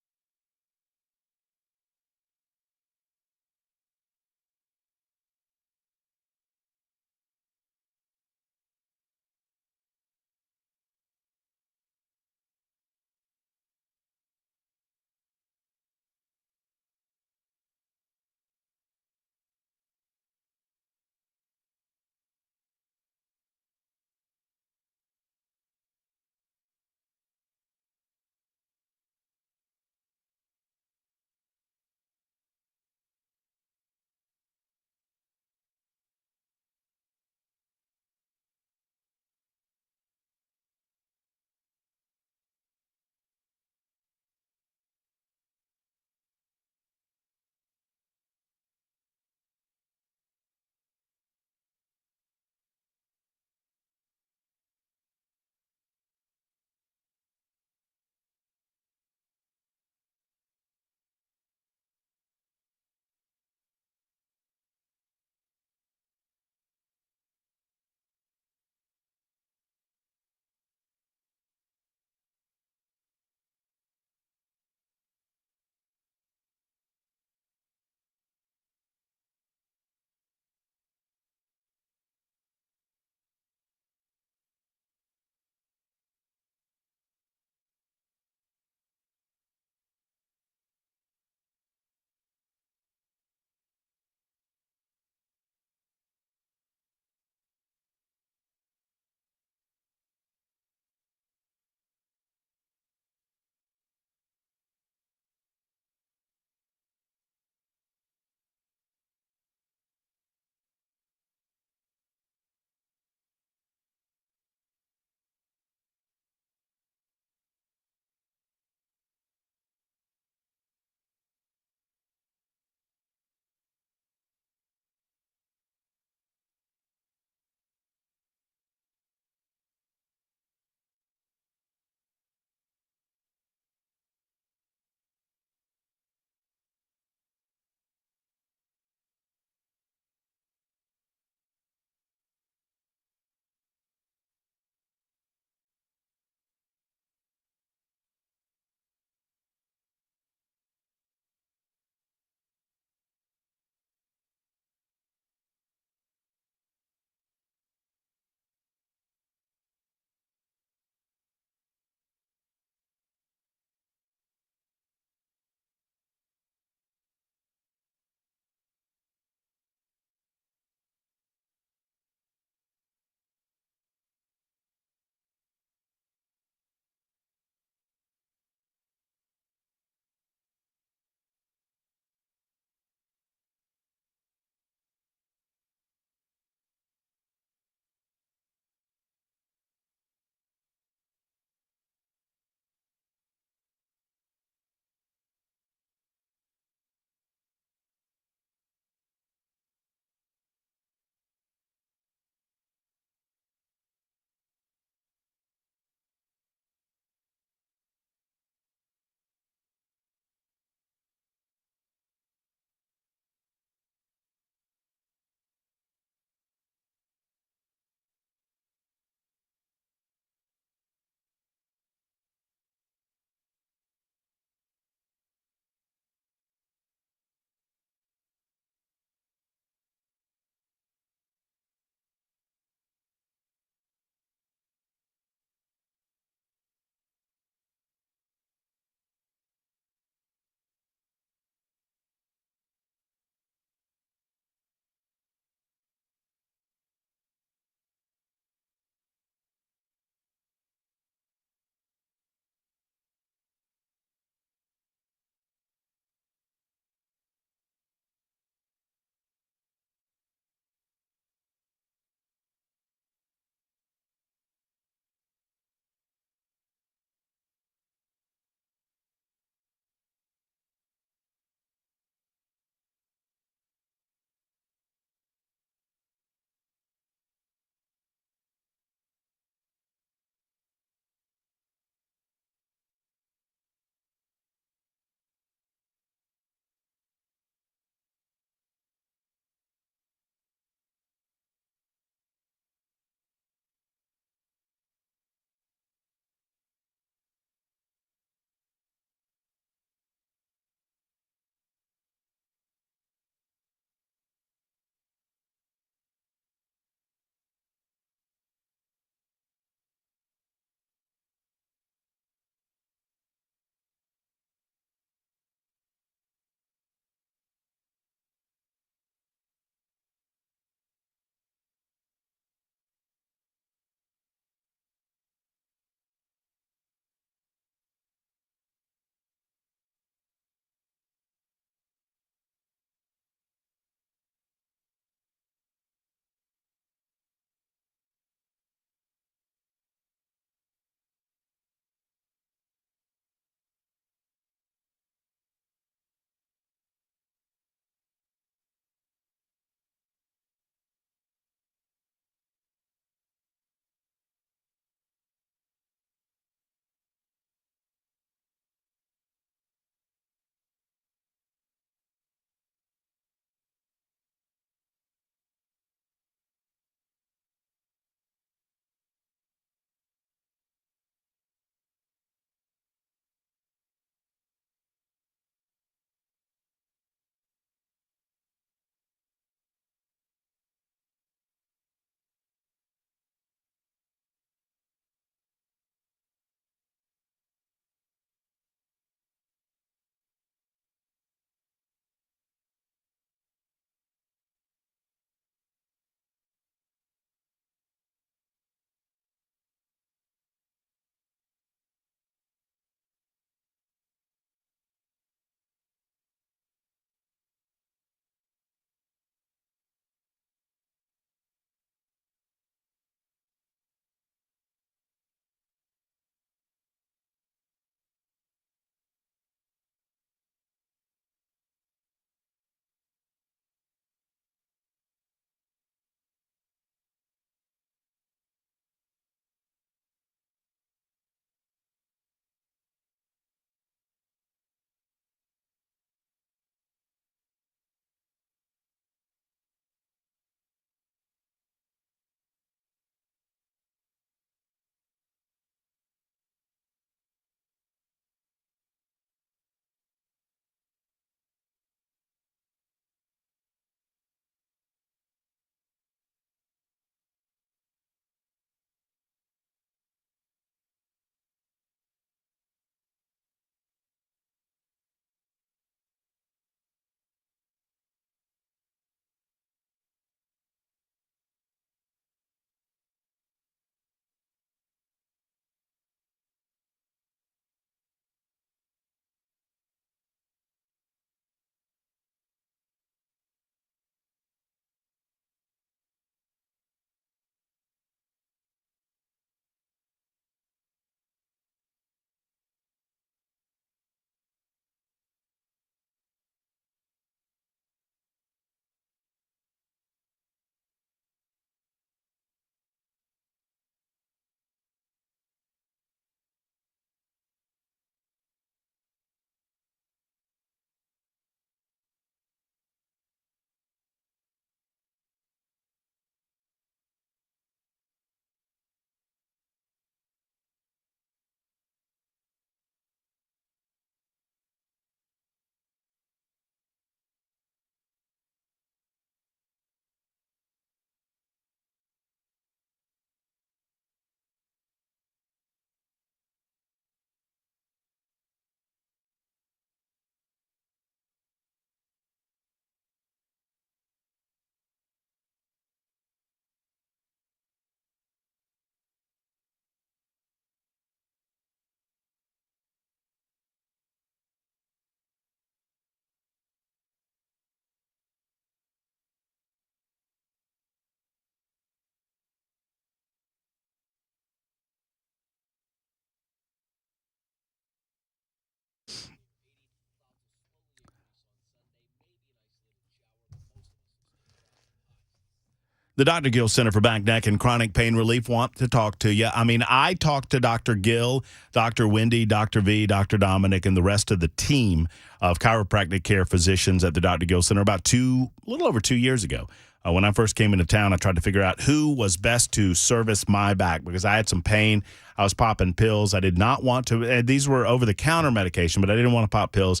The Dr. Gill Center for Back, Neck, and Chronic Pain Relief want to talk to you. I mean, I talked to Dr. Gill, Dr. Wendy, Dr. V, Dr. Dominic, and the rest of the team of chiropractic care physicians at the Dr. Gill Center about a little over 2 years ago. When I first came into town, I tried to figure out who was best to service my back because I had some pain. I was popping pills. I did not want to. These were over-the-counter medication, but I didn't want to pop pills.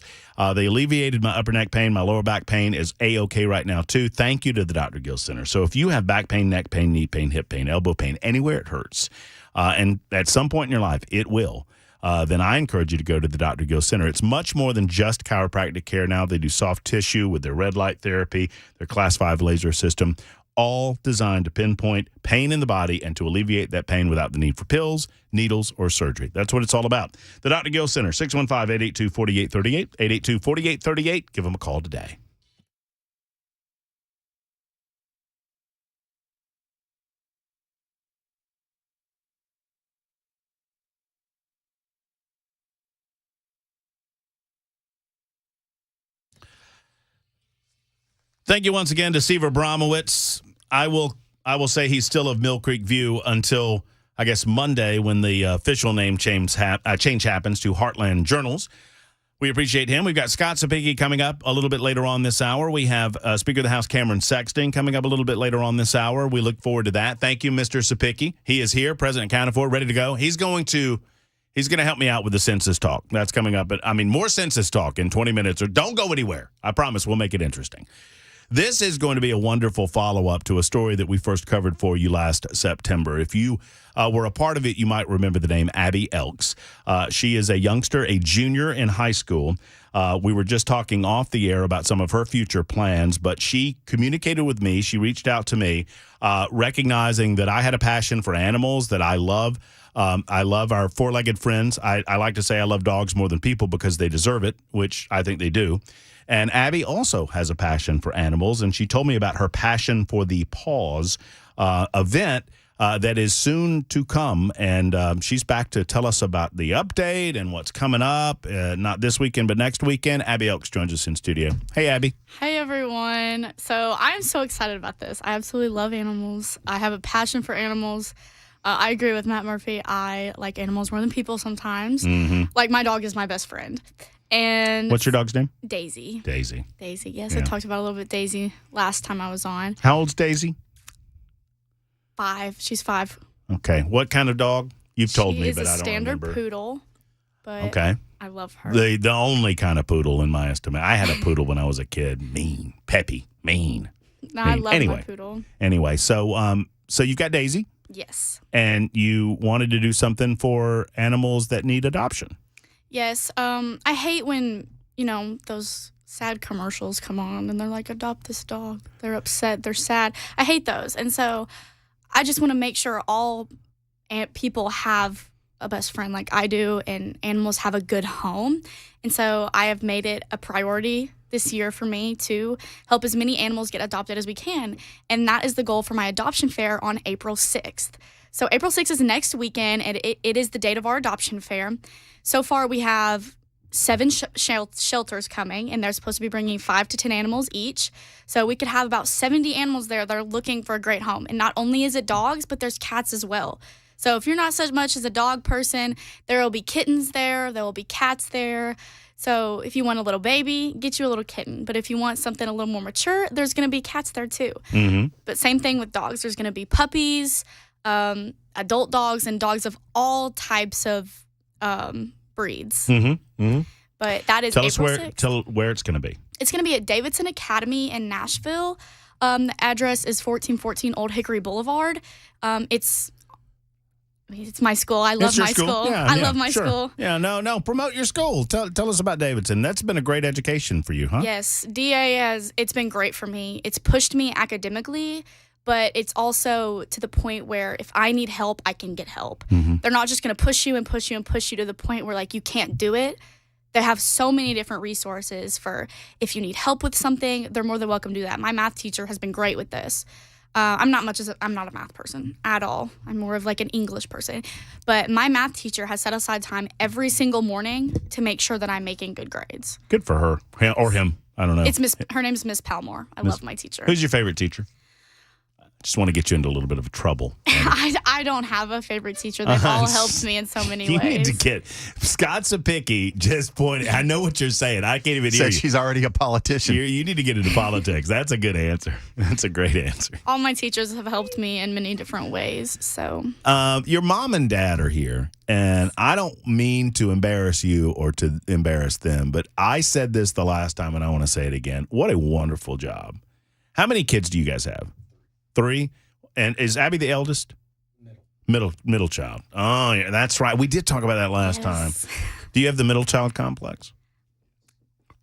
They alleviated my upper neck pain. My lower back pain is A-OK right now, too. Thank you to the Dr. Gill Center. So if you have back pain, neck pain, knee pain, hip pain, elbow pain, anywhere it hurts, and at some point in your life it will, then I encourage you to go to the Dr. Gill Center. It's much more than just chiropractic care now. They do soft tissue with their red light therapy, their Class 5 laser system, all designed to pinpoint pain in the body and to alleviate that pain without the need for pills, needles, or surgery. That's what it's all about. The Dr. Gill Center, 615-882-4838, 882-4838. Give them a call today. Thank you once again to Steve Bramwood. I will say he's still of Mill Creek View until, I guess, Monday when the official name change happens to Heartland Journals. We appreciate him. We've got Scott Sapicki coming up a little bit later on this hour. We have Speaker of the House Cameron Sexton coming up a little bit later on this hour. We look forward to that. Thank you, Mr. Sapicki. He is here, President accounted for, ready to go. He's going to help me out with the census talk. That's coming up. But more census talk in 20 minutes. Or don't go anywhere. I promise we'll make it interesting. This is going to be a wonderful follow-up to a story that we first covered for you last September. If you were a part of it, you might remember the name Abby Elks. She is a youngster, a junior in high school. We were just talking off the air about some of her future plans, but she communicated with me. She reached out to me, recognizing that I had a passion for animals, that I love. I love our four-legged friends. I like to say I love dogs more than people because they deserve it, which I think they do. And Abby also has a passion for animals, and she told me about her passion for the Paws event that is soon to come. And she's back to tell us about the update and what's coming up, not this weekend, but next weekend. Abby Elks joins us in studio. Hey, Abby. Hey, everyone. So I'm so excited about this. I absolutely love animals. I have a passion for animals. I agree with Matt Murphy. I like animals more than people sometimes. Mm-hmm. Like, my dog is my best friend. And what's your dog's name? Daisy. Daisy, yes. Yeah. I talked about a little bit Daisy last time I was on. How old's Daisy? 5. She's 5. Okay. What kind of dog? You've told me, but I don't remember. She's a standard poodle, but okay. I love her. The only kind of poodle in my estimate. I had a poodle when I was a kid. Mean. Peppy. Mean. No, I love my poodle. Anyway, so you've got Daisy. Yes. And you wanted to do something for animals that need adoption. Yes. I hate when, those sad commercials come on and they're like, adopt this dog. They're upset. They're sad. I hate those. And so I just want to make sure all people have a best friend like I do and animals have a good home. And so I have made it a priority this year for me to help as many animals get adopted as we can. And that is the goal for my adoption fair on April 6th. So April 6th is next weekend, and it is the date of our adoption fair. So far, we have 7 shelters coming, and they're supposed to be bringing 5 to 10 animals each. So we could have about 70 animals there that are looking for a great home. And not only is it dogs, but there's cats as well. So if you're not so much as a dog person, there will be kittens there. There will be cats there. So if you want a little baby, get you a little kitten. But if you want something a little more mature, there's going to be cats there too. Mm-hmm. But same thing with dogs. There's going to be puppies, adult dogs, and dogs of all types of breeds. Mm-hmm. Mm-hmm. But that is April 6th. Tell where it's going to be. It's going to be at Davidson Academy in Nashville. The address is 1414 Old Hickory Boulevard. It's my school. I love my school. Yeah, I love my school. Yeah, no. Promote your school. Tell us about Davidson. That's been a great education for you, huh? Yes. DA it's been great for me. It's pushed me academically, but it's also to the point where if I need help, I can get help. Mm-hmm. They're not just going to push you and push you and push you to the point where, like, you can't do it. They have so many different resources for if you need help with something, they're more than welcome to do that. My math teacher has been great with this. I'm not a math person at all. I'm more of like an English person. But my math teacher has set aside time every single morning to make sure that I'm making good grades. Good for her. Or him. I don't know. Her name's Miss Palmore. I love my teacher. Who's your favorite teacher? Just want to get you into a little bit of trouble. I don't have a favorite teacher. They've all helped me in so many You ways. need to get Scott Sapicki just pointed. I know what you're saying. I can't even hear Said you. she's already a politician. You need to get into politics. That's a good answer. That's a great answer. All my teachers have helped me in many different ways. So Your mom and dad are here, and I don't mean to embarrass you or to embarrass them, but I said this the last time, and I want to say it again. What a wonderful job. How many kids do you guys have? 3? And is Abby the eldest? Middle child. Oh, yeah, that's right. We did talk about that last time. Do you have the middle child complex?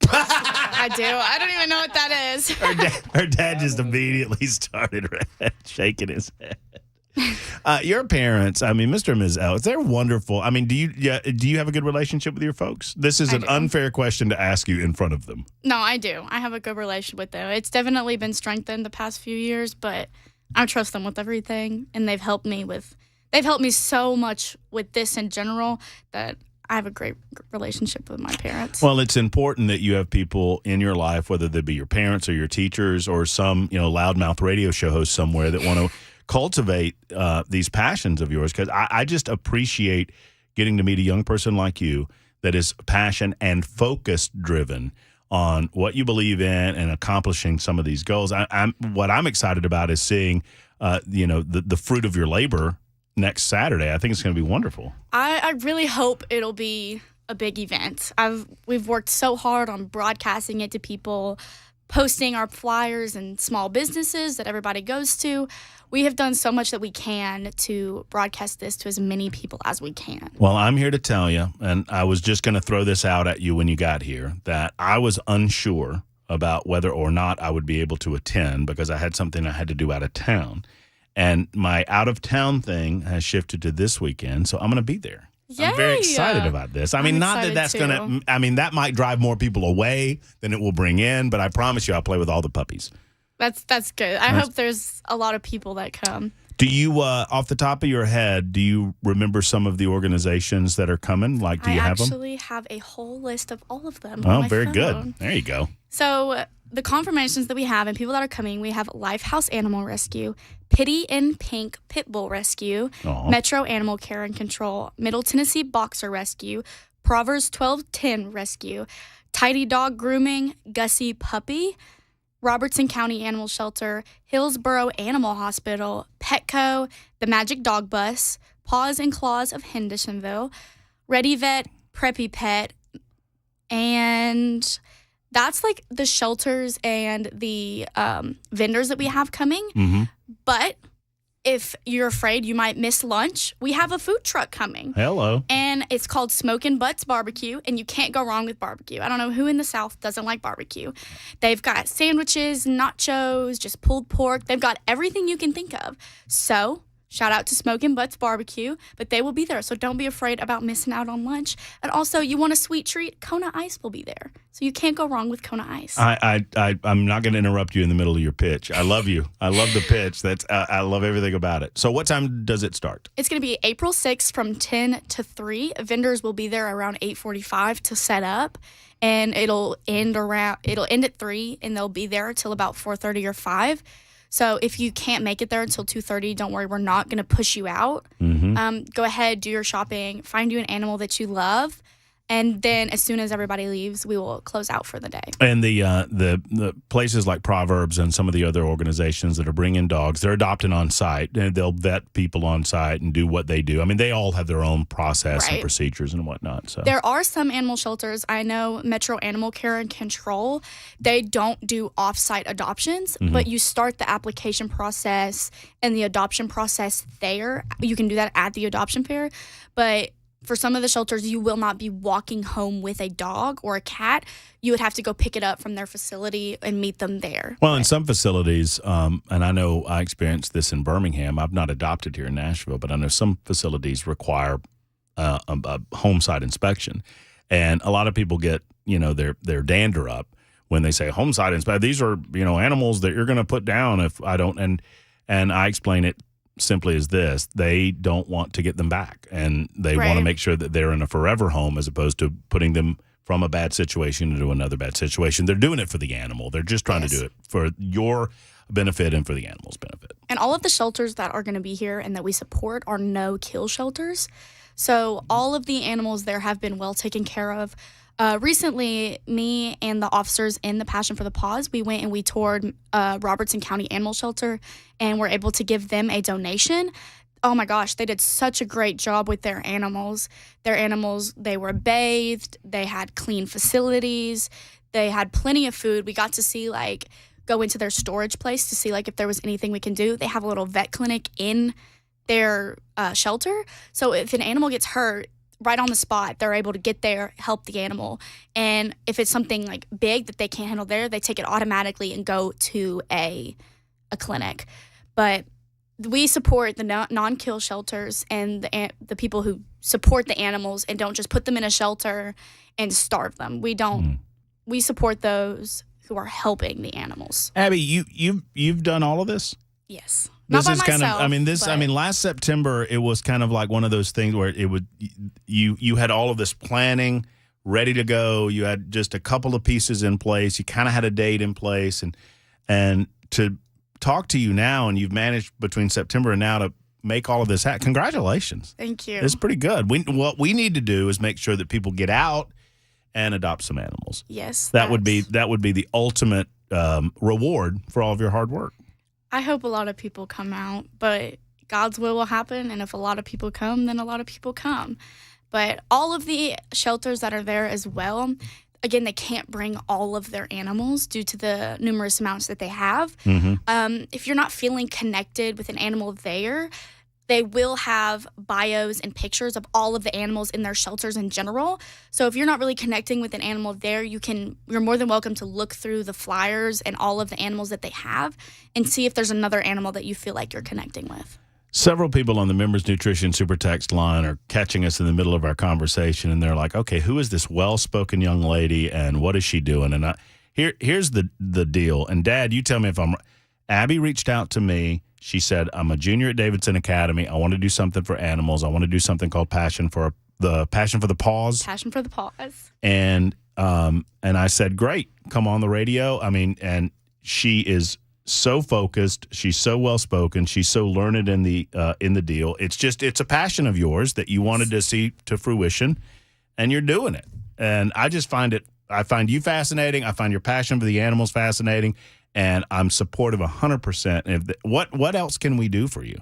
I do. I don't even know what that is. Her dad just immediately started shaking his head. Your parents, I mean, Mr. and Ms. Elks, they're wonderful. I mean, do you have a good relationship with your folks? This is an unfair question to ask you in front of them. No, I do. I have a good relationship with them. It's definitely been strengthened the past few years, but I trust them with everything, and they've helped me so much with this in general that I have a great relationship with my parents. Well, it's important that you have people in your life, whether they be your parents or your teachers or some, loudmouth radio show host somewhere that want to cultivate these passions of yours, because I just appreciate getting to meet a young person like you that is passion and focus driven on what you believe in and accomplishing some of these goals. What I'm excited about is seeing, the fruit of your labor next Saturday. I think it's going to be wonderful. I really hope it'll be a big event. We've worked so hard on broadcasting it to people, posting our flyers in small businesses that everybody goes to. We have done so much that we can to broadcast this to as many people as we can. Well, I'm here to tell you, and I was just going to throw this out at you when you got here, that I was unsure about whether or not I would be able to attend because I had something I had to do out of town. And my out-of-town thing has shifted to this weekend, so I'm going to be there. Yay. I'm very excited about this. I mean, not that that's going to – I mean, that might drive more people away than it will bring in, but I promise you I'll play with all the puppies. That's good. I hope there's a lot of people that come. Do you, off the top of your head, do you remember some of the organizations that are coming? Like, do you have them? I actually have a whole list of all of them. Oh, on my very phone. good. There you go. So the confirmations that we have and people that are coming, we have Lifehouse Animal Rescue, Pity in Pink Pit Bull Rescue, Aww. Metro Animal Care and Control, Middle Tennessee Boxer Rescue, Proverbs 1210 Rescue, Tidy Dog Grooming, Gussie Puppy, Robertson County Animal Shelter, Hillsboro Animal Hospital, Petco, the Magic Dog Bus, Paws and Claws of Hendersonville, Ready Vet, Preppy Pet, and that's like the shelters and the vendors that we have coming. Mm-hmm. But if you're afraid you might miss lunch, we have a food truck coming. Hello. And it's called Smokin' Butts Barbecue, and you can't go wrong with barbecue. I don't know who in the South doesn't like barbecue. They've got sandwiches, nachos, just pulled pork. They've got everything you can think of. So shout out to Smokin' Butts Barbecue, but they will be there, so don't be afraid about missing out on lunch. And also, you want a sweet treat? Kona Ice will be there, so you can't go wrong with Kona Ice. I'm not going to interrupt you in the middle of your pitch. I love you. I love the pitch. I love everything about it. So what time does it start? It's going to be April 6th from 10 to 3. Vendors will be there around 8:45 to set up, and it'll end at 3, and they'll be there till about 4:30 or 5. So if you can't make it there until 2:30, don't worry, we're not going to push you out. Mm-hmm. Go ahead, do your shopping, find you an animal that you love, and then as soon as everybody leaves, we will close out for the day. And the places like Proverbs and some of the other organizations that are bringing dogs, they're adopting on site, and they'll vet people on site and do what they do. I mean, they all have their own process and procedures and whatnot. So there are some animal shelters. I know Metro Animal Care and Control, they don't do off-site adoptions, but you start the application process and the adoption process there. You can do that at the adoption fair, but for some of the shelters, you will not be walking home with a dog or a cat. You would have to go pick it up from their facility and meet them there. Well, in some facilities, and I know I experienced this in Birmingham. I've not adopted here in Nashville, but I know some facilities require a home site inspection. And a lot of people get, their dander up when they say home site inspection. These are, animals that you're going to put down if I don't. And I explain it simply as this: they don't want to get them back, and they want to make sure that they're in a forever home as opposed to putting them from a bad situation into another bad situation. They're doing it for the animal. They're just trying to do it for your benefit and for the animal's benefit. And all of the shelters that are going to be here and that we support are no-kill shelters. So all of the animals there have been well taken care of. Recently, me and the officers in the Passion for the Paws, we went and we toured Robertson County Animal Shelter, and were able to give them a donation. Oh my gosh, they did such a great job with their animals. Their animals, they were bathed, they had clean facilities, they had plenty of food. We got to see, like, go into their storage place to see, like, if there was anything we can do. They have a little vet clinic in their shelter. So if an animal gets hurt, right on the spot, they're able to get there, help the animal. And if it's something, like, big that they can't handle there, they take it automatically and go to a clinic. But we support the non-kill shelters and the people who support the animals and don't just put them in a shelter and starve them. We don't. We support those who are helping the animals. Abby, you've done all of this? Yes. This Not by is myself, kind of, last September, it was kind of like one of those things where you had all of this planning ready to go. You had just a couple of pieces in place. You kind of had a date in place, and to talk to you now, and you've managed between September and now to make all of this happen. Congratulations. Thank you. It's pretty good. What we need to do is make sure that people get out and adopt some animals. Yes. That would be the ultimate reward for all of your hard work. I hope a lot of people come out, but God's will happen, and if a lot of people come, then a lot of people come. But all of the shelters that are there as well, again, they can't bring all of their animals due to the numerous amounts that they have. If you're not feeling connected with an animal there, they will have bios and pictures of all of the animals in their shelters in general. So if you're not really connecting with an animal there, you're more than welcome to look through the flyers and all of the animals that they have and see if there's another animal that you feel like you're connecting with. Several people on the Members Nutrition Super Text line are catching us in the middle of our conversation, and they're like, okay, who is this well-spoken young lady, and what is she doing? And here's the deal. And, Dad, you tell me if I'm – Abby reached out to me. She said, I'm a junior at Davidson Academy. I want to do something for animals. I want to do something called Passion for the Paws. Passion for the Paws. And I said, great, come on the radio. I mean, and she is so focused. She's so well-spoken. She's so learned in the deal. It's a passion of yours that you wanted to see to fruition, and you're doing it. And I find you fascinating. I find your passion for the animals fascinating. And I'm supportive 100%. What else can we do for you?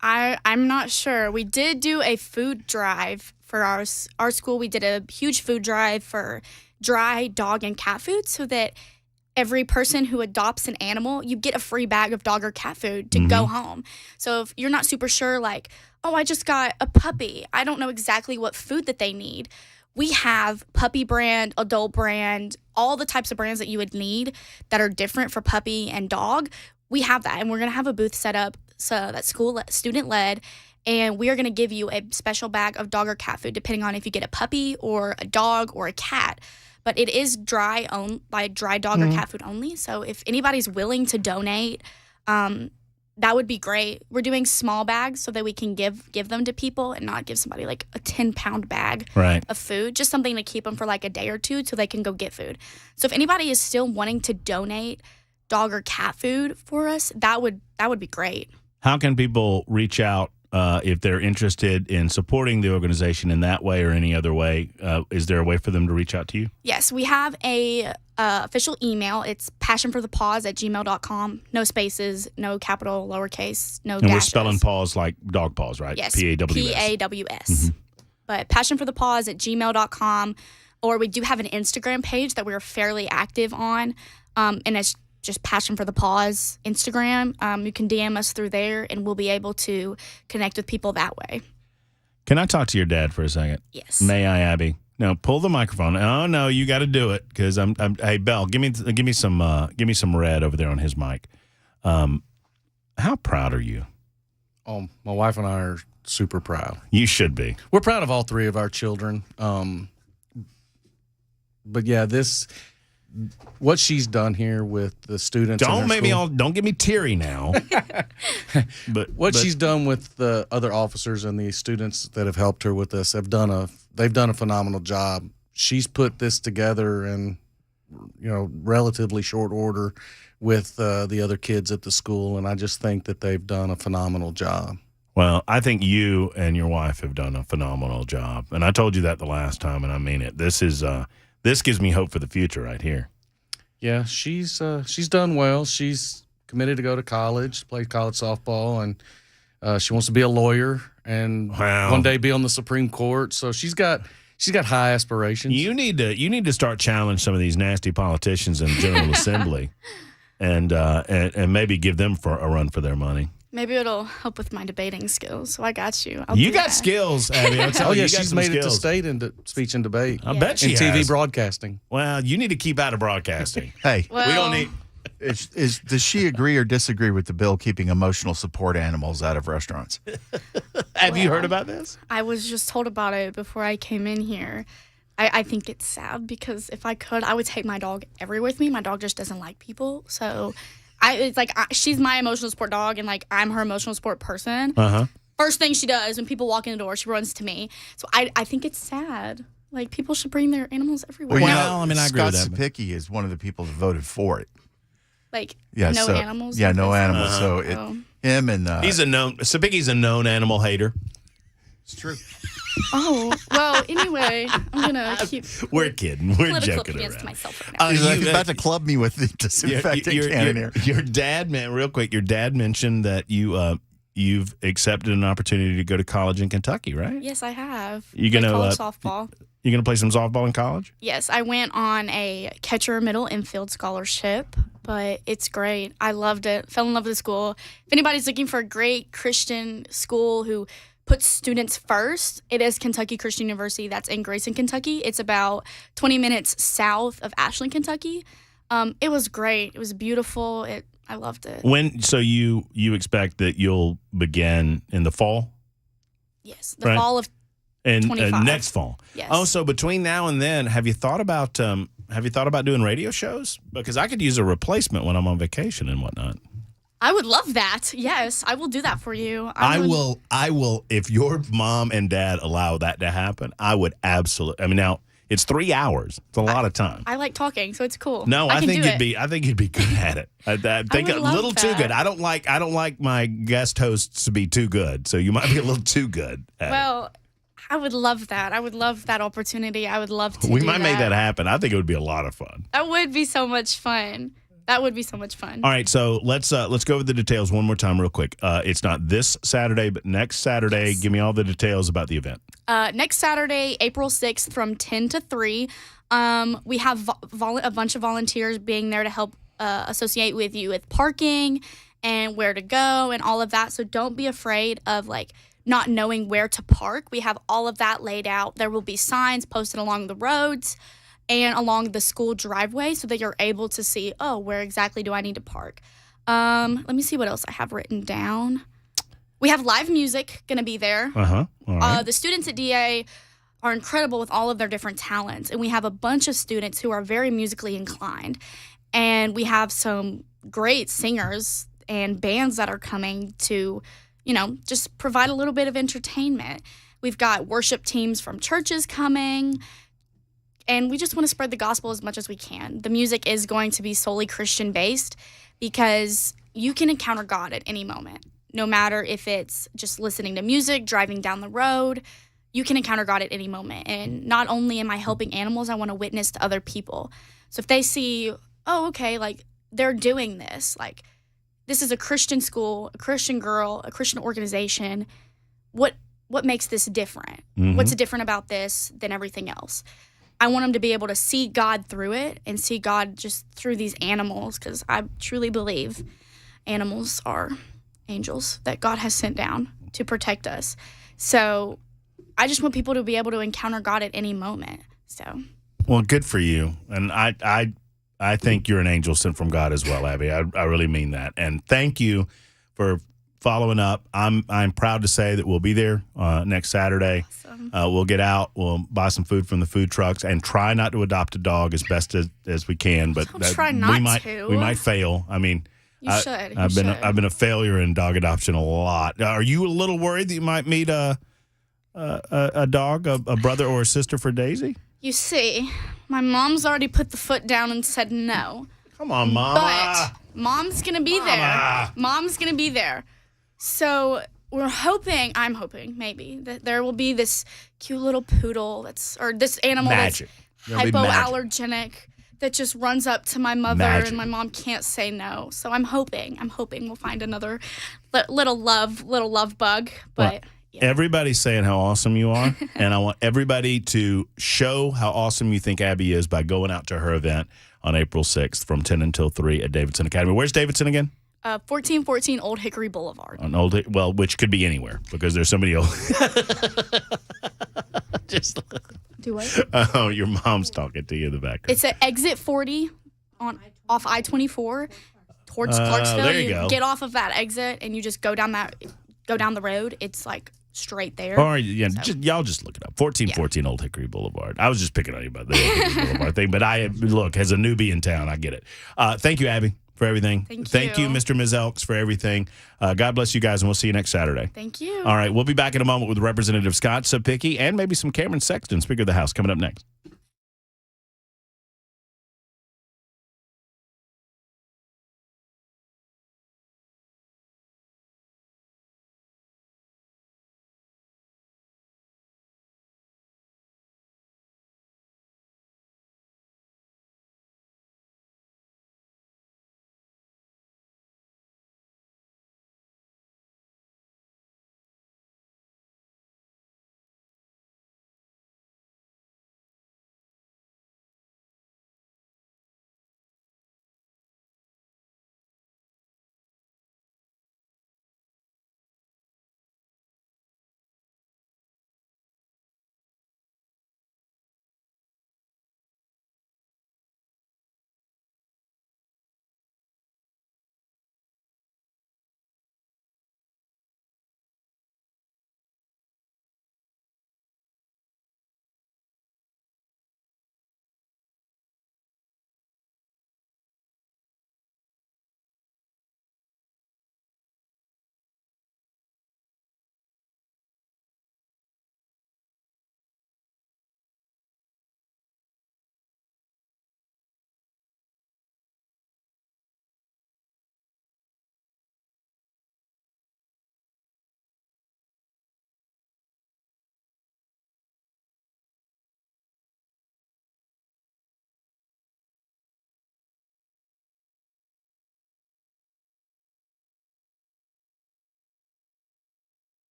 I'm not sure. We did do a food drive for our school. We did a huge food drive for dry dog and cat food so that every person who adopts an animal, you get a free bag of dog or cat food to go home. So if you're not super sure, like, oh, I just got a puppy, I don't know exactly what food that they need. We have puppy brand, adult brand, all the types of brands that you would need that are different for puppy and dog. We have that, and we're going to have a booth set up so that's student-led, and we are going to give you a special bag of dog or cat food depending on if you get a puppy or a dog or a cat. But it is dry dog or cat food only, so if anybody's willing to donate, that would be great. We're doing small bags so that we can give them to people and not give somebody like a 10-pound bag of food, just something to keep them for like a day or two so they can go get food. So if anybody is still wanting to donate dog or cat food for us, that would be great. How can people reach out if they're interested in supporting the organization in that way or any other way? Is there a way for them to reach out to you? Yes, we have a official email. It's passionforthepaws@gmail.com. No spaces, no capital, lowercase, no dashes. And we're spelling paws like dog paws, right? Yes, P-A-W-S. P-A-W-S. But passionforthepaws@gmail.com. Or we do have an Instagram page that we're fairly active on, and it's just Passion for the Paws Instagram. You can DM us through there, and we'll be able to connect with people that way. Can I talk to your dad for a second? Yes. May I, Abby? No, pull the microphone. Oh no, you got to do it because I'm. Hey, Belle, give me some red over there on his mic. How proud are you? Oh, my wife and I are super proud. You should be. We're proud of all three of our children. But yeah, what she's done here with the students. Don't get me teary now. but what she's done with the other officers and the students that have helped her with this they've done a phenomenal job. She's put this together in relatively short order with the other kids at the school, and I just think that they've done a phenomenal job. Well, I think you and your wife have done a phenomenal job, and I told you that the last time, and I mean it. This gives me hope for the future right here. Yeah, she's done well. She's committed to go to college, play college softball, and she wants to be a lawyer and one day be on the Supreme Court. So she's got high aspirations. You need to start challenge some of these nasty politicians in the General Assembly, and maybe give them a run for their money. Maybe it'll help with my debating skills. So I got you. You got skills, Abby. Oh yeah, she's made it to state in speech and debate. I bet she and has. TV broadcasting. Well, you need to keep out of broadcasting. Hey, Well, We don't need. does she agree or disagree with the bill keeping emotional support animals out of restaurants? Have you heard about this? I was just told about it before I came in here. I think it's sad because if I could, I would take my dog everywhere with me. My dog just doesn't like people. So she's my emotional support dog, and like I'm her emotional support person. First thing she does when people walk in the door, she runs to me. So I think it's sad. Like, people should bring their animals everywhere. Well, I mean, I agree with Scott that. Sapicki is one of the people that voted for it. Like, Yeah, no so, animals? Yeah, no animals. Uh-huh. So him and Sapicki's a known animal hater. it's true. Oh, well, anyway, I'm going to keep We're kidding. We're political joking against around. myself right now. He's like, he's about to club me with the disinfectant can in here. Your dad, man, real quick. Your dad mentioned that you've accepted an opportunity to go to college in Kentucky, right? Yes, I have. You gonna college softball? You gonna play some softball in college? Yes, I went on a catcher middle infield scholarship, but it's great. I loved it. Fell in love with the school. If anybody's looking for a great Christian school who puts students first, it is Kentucky Christian University. That's in Grayson, Kentucky. It's about 20 minutes south of Ashland, Kentucky. It was great. It was beautiful. I loved it. So you expect that you'll begin in the fall? Yes, the fall of and 25. Next fall. Yes. Oh, so between now and then, have you thought about doing radio shows? Because I could use a replacement when I'm on vacation and whatnot. I would love that. Yes, I will do that for you. I will. If your mom and dad allow that to happen, I would absolutely. I mean, now it's 3 hours. It's a lot of time. I like talking, so it's cool. No, I can think do you'd it. be. I think you'd be good at it. I think would a love little too that. good. I don't like my guest hosts to be too good. So you might be a little too good. At Well, I would love that. I would love that opportunity. I would love to. we do might make that happen. I think it would be a lot of fun. That would be so much fun. That would be so much fun. All right, so let's go over the details one more time real quick. It's not this Saturday, but next Saturday. Yes. Give me all the details about the event. Next Saturday, April 6th from 10 to 3. We have a bunch of volunteers being there to help associate with you with parking and where to go and all of that. So don't be afraid of not knowing where to park. We have all of that laid out. There will be signs posted along the roads and along the school driveway so that you're able to see, where exactly do I need to park? Let me see what else I have written down. We have live music going to be there. All right. The students at DA are incredible with all of their different talents, and we have a bunch of students who are very musically inclined. And we have some great singers and bands that are coming to, just provide a little bit of entertainment. We've got worship teams from churches coming, and we just want to spread the gospel as much as we can. The music is going to be solely Christian-based because you can encounter God at any moment. No matter if it's just listening to music, driving down the road, you can encounter God at any moment. And not only am I helping animals, I want to witness to other people. So if they see, they're doing this, this is a Christian school, a Christian girl, a Christian organization, what makes this different? Mm-hmm. What's different about this than everything else? I want them to be able to see God through it and see God just through these animals, because I truly believe animals are angels that God has sent down to protect us. So I just want people to be able to encounter God at any moment. So, Well, good for you. And I think you're an angel sent from God as well, Abby. I really mean that. And thank you for following up. I'm proud to say that we'll be there next Saturday. awesome. We'll get out. We'll buy some food from the food trucks and try not to adopt a dog as best as we can. But Don't try not we might fail. I mean, You should. I've been a failure in dog adoption a lot. Are you a little worried that you might meet a dog, a brother or a sister for Daisy? You see, my mom's already put the foot down and said no. Come on, Mama. But Mom's going to be there. Mom's going to be there. So I'm hoping maybe that there will be this cute little poodle or this animal Magic. that's hypoallergenic that just runs up to my mother and my mom can't say no. So I'm hoping we'll find another little love bug. But everybody's saying how awesome you are, and I want everybody to show how awesome you think Abby is by going out to her event on April 6th from 10 until 3 at Davidson Academy. Where's Davidson again? 1414 Old Hickory Boulevard. Which could be anywhere because there's so many old. Do what? Oh, your mom's talking to you in the back. It's at exit 40 off I-24 towards Clarksville. There you go. Get off of that exit and you just go down the road. It's like straight there. Or y'all just look it up. 1414 Old Hickory Boulevard. I was just picking on you about the Old Hickory Boulevard thing, but as a newbie in town, I get it. Thank you, Abby, for everything. Thank you, Mr. and Ms. Elks, for everything. God bless you guys, and we'll see you next Saturday. Thank you. All right, we'll be back in a moment with Representative Scott Sapicki and maybe some Cameron Sexton, Speaker of the House, coming up next.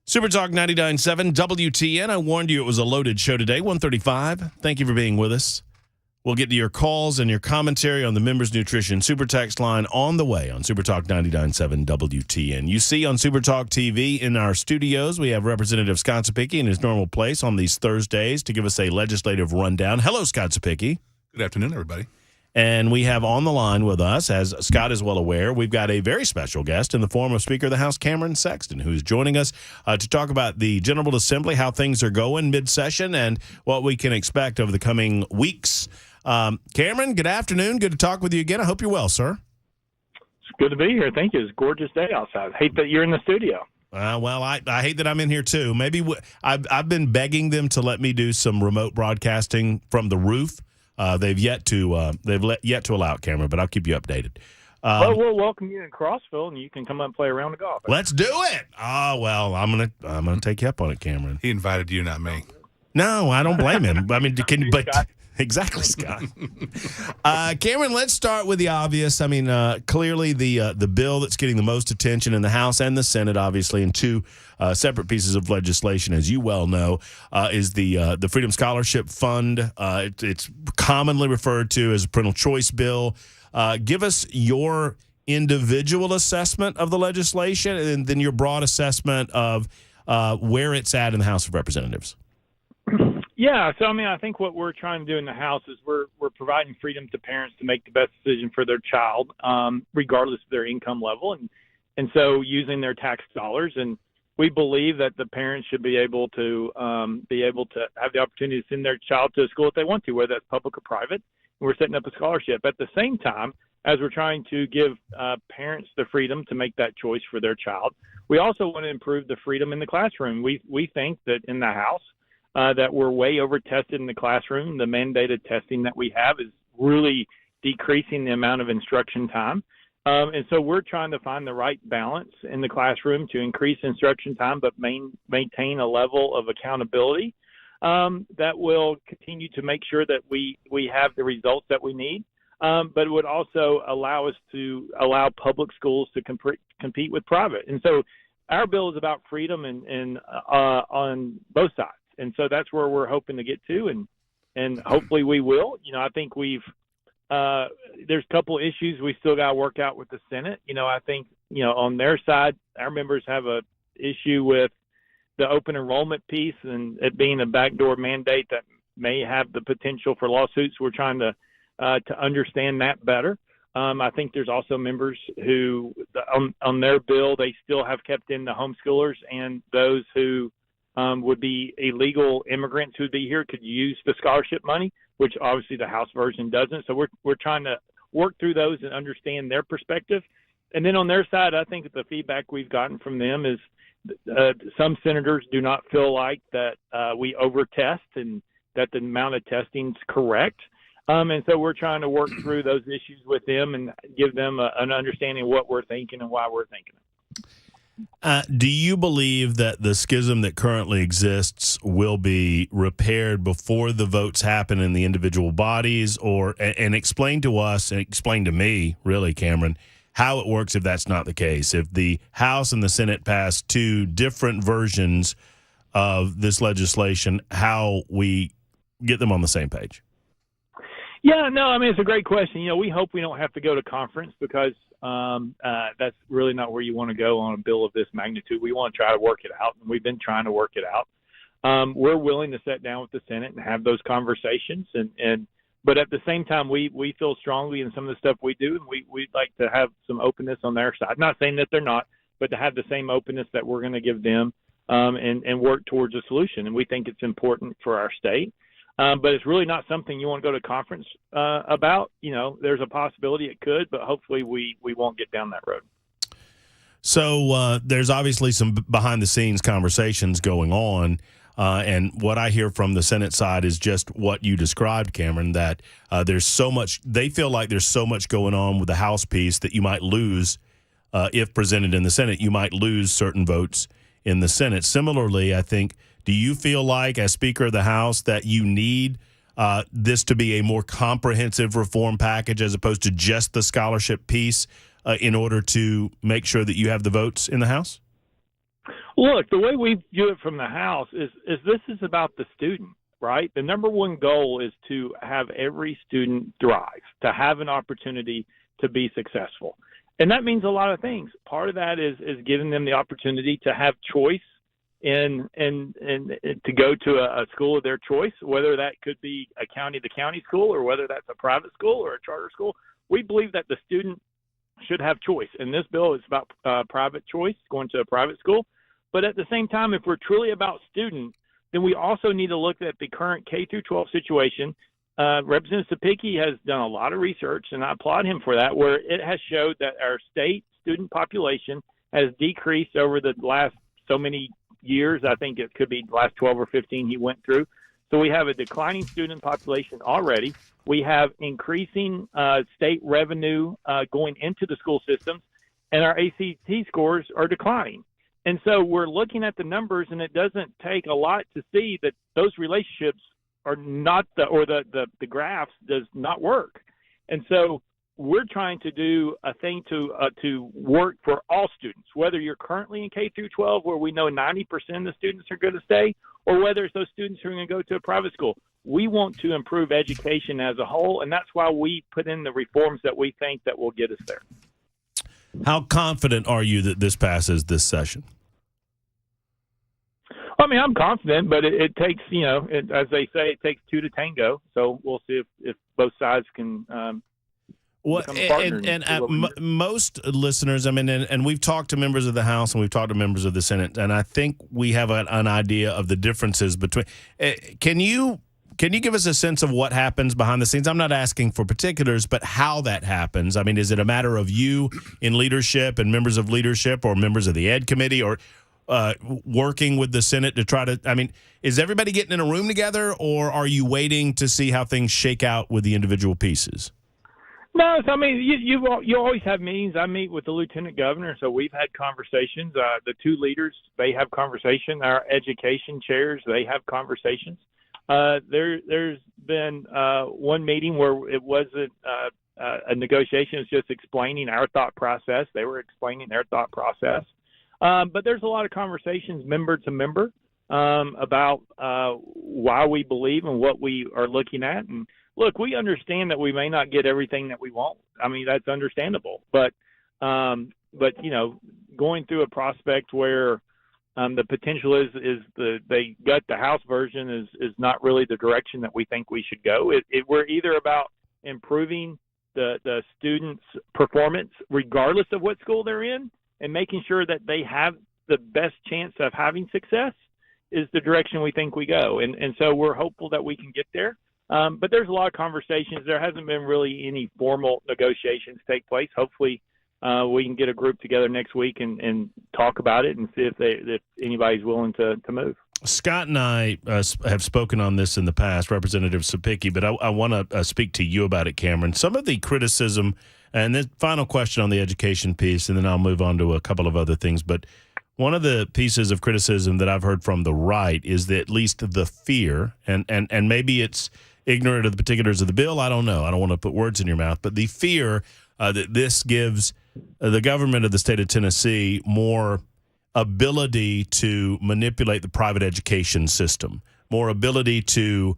Super Talk 99.7 WTN. I warned you it was a loaded show today, 1:35. Thank you for being with us. We'll get to your calls and your commentary on the Members Nutrition Super Text line on the way on Super Talk 99.7 WTN. You see on Super Talk TV in our studios, we have Representative Scott Sapicki in his normal place on these Thursdays to give us a legislative rundown. Hello, Scott Sapicki. Good afternoon, everybody. And we have on the line with us, as Scott is well aware, we've got a very special guest in the form of Speaker of the House, Cameron Sexton, who's joining us to talk about the General Assembly, how things are going mid-session, and what we can expect over the coming weeks. Cameron, good afternoon. Good to talk with you again. I hope you're well, sir. It's good to be here. Thank you. It's a gorgeous day outside. Hate that you're in the studio. Well, I hate that I'm in here too. Maybe I've been begging them to let me do some remote broadcasting from the roof. They've yet to allow it, Cameron, but I'll keep you updated. Well, we'll welcome you in Crossville, and you can come up and play around the golf. Let's do it. Oh well, I'm gonna take you up on it, Cameron. He invited you, not me. No, I don't blame him. I mean, exactly, Scott. Cameron, let's start with the obvious. I mean, clearly the bill that's getting the most attention in the House and the Senate, obviously, in two separate pieces of legislation, as you well know, is the Freedom Scholarship Fund. It's commonly referred to as a parental choice bill. Give us your individual assessment of the legislation, and then your broad assessment of where it's at in the House of Representatives. Yeah, so I mean, I think what we're trying to do in the House is we're providing freedom to parents to make the best decision for their child, regardless of their income level, and so using their tax dollars. And we believe that the parents should be able to have the opportunity to send their child to a school if they want to, whether that's public or private. And we're setting up a scholarship at the same time as we're trying to give parents the freedom to make that choice for their child. We also want to improve the freedom in the classroom. We think that in the House, that we're way over tested in the classroom. The mandated testing that we have is really decreasing the amount of instruction time. And so we're trying to find the right balance in the classroom to increase instruction time, but maintain a level of accountability that will continue to make sure that we have the results that we need. But it would also allow us to allow public schools to compete with private. And so our bill is about freedom and on both sides. And so that's where we're hoping to get to, and hopefully we will. You know, I think there's a couple issues we still got to work out with the Senate. You know, I think, on their side, our members have a issue with the open enrollment piece and it being a backdoor mandate that may have the potential for lawsuits. We're trying to understand that better. I think there's also members who, on their bill, they still have kept in the homeschoolers and those who would be illegal immigrants who'd be here could use the scholarship money, which obviously the House version doesn't. So we're trying to work through those and understand their perspective. And then on their side, I think the feedback we've gotten from them is some senators do not feel like that we over-test and that the amount of testing is correct. And so we're trying to work through those issues with them and give them an understanding of what we're thinking and why we're thinking it. Do you believe that the schism that currently exists will be repaired before the votes happen in the individual bodies? And explain to us, and explain to me, really, Cameron, how it works if that's not the case. If the House and the Senate pass two different versions of this legislation, how we get them on the same page? Yeah, no, I mean, it's a great question. We hope we don't have to go to conference because that's really not where you want to go on a bill of this magnitude. We want to try to work it out, and we've been trying to work it out. We're willing to sit down with the Senate and have those conversations, but at the same time, we feel strongly in some of the stuff we do, and we'd like to have some openness on their side. Not saying that they're not, but to have the same openness that we're going to give them and work towards a solution. And we think it's important for our state. But it's really not something you want to go to conference about. There's a possibility it could, but hopefully we won't get down that road. So there's obviously some behind-the-scenes conversations going on, and what I hear from the Senate side is just what you described, Cameron, that there's so much – they feel like there's so much going on with the House piece that you might lose if presented in the Senate. You might lose certain votes in the Senate. Similarly, I think – do you feel like, as Speaker of the House, that you need this to be a more comprehensive reform package as opposed to just the scholarship piece in order to make sure that you have the votes in the House? Look, the way we view it from the House is this is about the student, right? The number one goal is to have every student thrive, to have an opportunity to be successful. And that means a lot of things. Part of that is giving them the opportunity to have choice and to go to a school of their choice, whether that could be a county-to-county school or whether that's a private school or a charter school. We believe that the student should have choice. And this bill is about private choice, going to a private school. But at the same time, if we're truly about student, then we also need to look at the current K-12 situation. Representative Sapicki has done a lot of research, and I applaud him for that, where it has showed that our state student population has decreased over the last so many years. I think it could be the last 12 or 15 he went through. So we have a declining student population already. We have increasing state revenue going into the school systems, and our ACT scores are declining. And so we're looking at the numbers, and it doesn't take a lot to see that those relationships are not the graphs does not work. And so we're trying to do a thing to work for all students, whether you're currently in K through 12, where we know 90% of the students are going to stay, or whether it's those students who are going to go to a private school. We want to improve education as a whole, and that's why we put in the reforms that we think that will get us there. How confident are you that this passes this session? I mean, I'm confident, but it takes, as they say, it takes two to tango. So we'll see if both sides can become a partner. Most listeners, I mean, and we've talked to members of the House and we've talked to members of the Senate, and I think we have an idea of the differences between. Can you give us a sense of what happens behind the scenes? I'm not asking for particulars, but how that happens. I mean, is it a matter of you in leadership and members of leadership or members of the Ed Committee or working with the Senate to try to, I mean, is everybody getting in a room together, or are you waiting to see how things shake out with the individual pieces? No, I mean, you always have meetings. I meet with the lieutenant governor, so we've had conversations. The two leaders, they have conversation. Our education chairs, they have conversations. There's been one meeting where it wasn't a negotiation. It's just explaining our thought process. They were explaining their thought process. But there's a lot of conversations member to member about why we believe and what we are looking at. And look, we understand that we may not get everything that we want. I mean, that's understandable. But going through a prospect where the potential is they got the House version is not really the direction that we think we should go. We're either about improving the students' performance regardless of what school they're in, and making sure that they have the best chance of having success is the direction we think we go. And so we're hopeful that we can get there. But there's a lot of conversations. There hasn't been really any formal negotiations take place. Hopefully we can get a group together next week and talk about it and see if anybody's willing to move. Scott and I have spoken on this in the past, Representative Sapicki, but I want to speak to you about it, Cameron. Some of the criticism, and the final question on the education piece, and then I'll move on to a couple of other things. But one of the pieces of criticism that I've heard from the right is that at least the fear, and maybe it's ignorant of the particulars of the bill, I don't know. I don't want to put words in your mouth, but the fear that this gives the government of the state of Tennessee more ability to manipulate the private education system, more ability to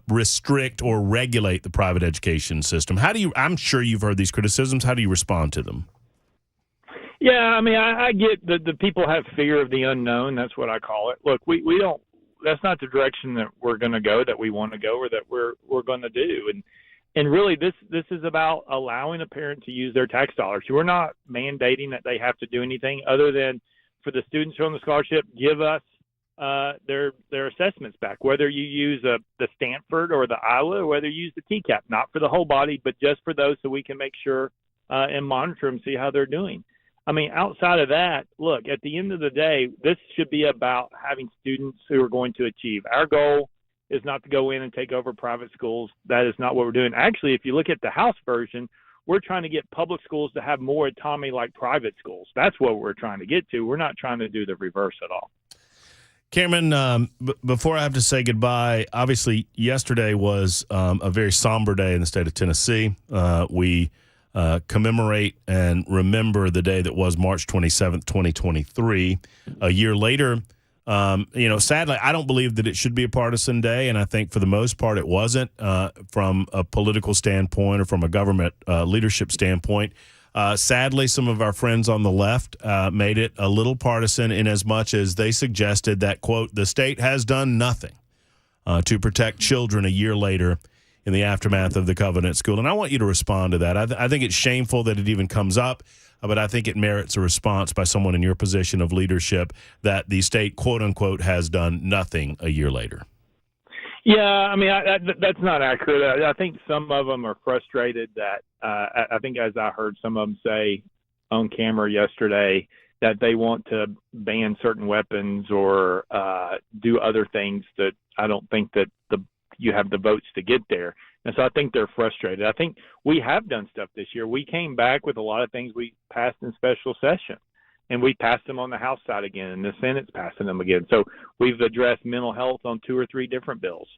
restrict or regulate the private education system. I'm sure you've heard these criticisms. How do you respond to them? Yeah, I mean, I get the people have fear of the unknown. That's what I call it. Look, we don't, that's not the direction that we're going to go, that we want to go, or that we're going to do. And really this is about allowing a parent to use their tax dollars. We're not mandating that they have to do anything other than for the students who are on the scholarship, give us their assessments back, whether you use the Stanford or the Iowa, or whether you use the TCAP, not for the whole body, but just for those, so we can make sure and monitor them, see how they're doing. I mean, outside of that, look, at the end of the day, this should be about having students who are going to achieve. Our goal is not to go in and take over private schools. That is not what we're doing. Actually, if you look at the House version, we're trying to get public schools to have more autonomy like private schools. That's what we're trying to get to. We're not trying to do the reverse at all. Cameron, before I have to say goodbye, obviously yesterday was a very somber day in the state of Tennessee. We commemorate and remember the day that was March 27th, 2023. A year later, sadly, I don't believe that it should be a partisan day, and I think for the most part it wasn't from a political standpoint or from a government leadership standpoint. Sadly, some of our friends on the left made it a little partisan in as much as they suggested that, quote, the state has done nothing to protect children a year later in the aftermath of the Covenant School. And I want you to respond to that. I think it's shameful that it even comes up, but I think it merits a response by someone in your position of leadership that the state, quote unquote, has done nothing a year later. Yeah, I mean, that's not accurate. I think some of them are frustrated that I think, as I heard some of them say on camera yesterday, that they want to ban certain weapons or do other things that I don't think that you have the votes to get there. And so I think they're frustrated. I think we have done stuff this year. We came back with a lot of things we passed in special session, and we passed them on the House side again, and the Senate's passing them again. So we've addressed mental health on 2 or 3 different bills.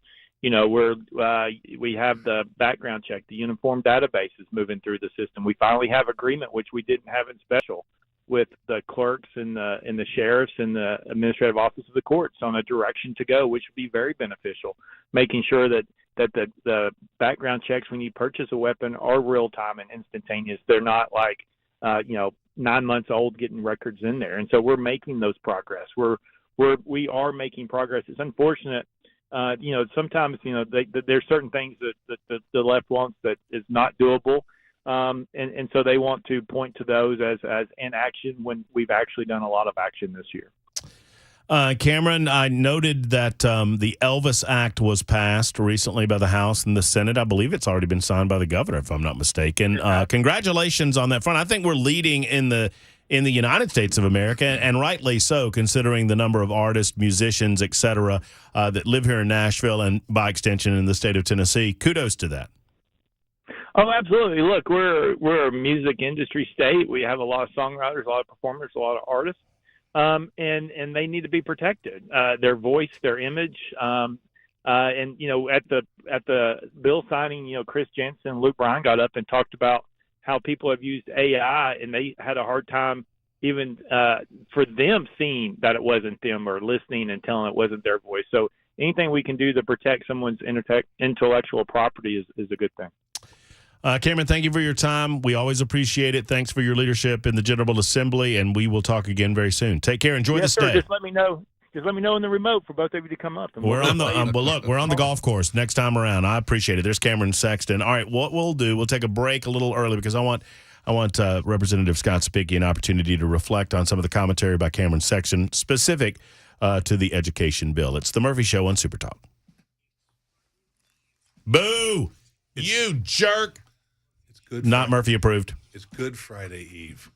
We have the background check, the uniform databases moving through the system. We finally have agreement, which we didn't have in special, with the clerks and the sheriffs and the administrative office of the courts on a direction to go, which would be very beneficial, making sure that the background checks when you purchase a weapon are real time and instantaneous. They're not like 9 months old getting records in there. And so we're making those progress. We are making progress. It's unfortunate. Sometimes there's certain things that the left wants that is not doable. And so they want to point to those as inaction when we've actually done a lot of action this year. Cameron, I noted that the Elvis Act was passed recently by the House and the Senate. I believe it's already been signed by the governor, if I'm not mistaken. Congratulations on that front. I think we're leading in the United States of America, and rightly so, considering the number of artists, musicians, et cetera, that live here in Nashville and, by extension, in the state of Tennessee. Kudos to that. Oh, absolutely. Look, we're a music industry state. We have a lot of songwriters, a lot of performers, a lot of artists, and they need to be protected. Their voice, their image, and at the bill signing, Chris Jensen and Luke Bryan got up and talked about how people have used AI, and they had a hard time even for them seeing that it wasn't them or listening and telling it wasn't their voice. So anything we can do to protect someone's intellectual property is a good thing. Cameron, thank you for your time. We always appreciate it. Thanks for your leadership in the General Assembly, and we will talk again very soon. Take care. Enjoy the stay. Just let me know. Just let me know in the remote for both of you to come up. We're on the golf course next time around. I appreciate it. There's Cameron Sexton. All right, what we'll do, we'll take a break a little early because I want Representative Scott Spickey an opportunity to reflect on some of the commentary by Cameron Sexton specific to the education bill. It's the Murphy Show on Super Talk. Boo! You jerk! It's good. Not Murphy approved. It's Good Friday Eve.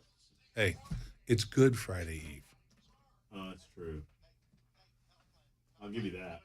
Hey, it's Good Friday Eve. Oh, that's true. I'll give you that.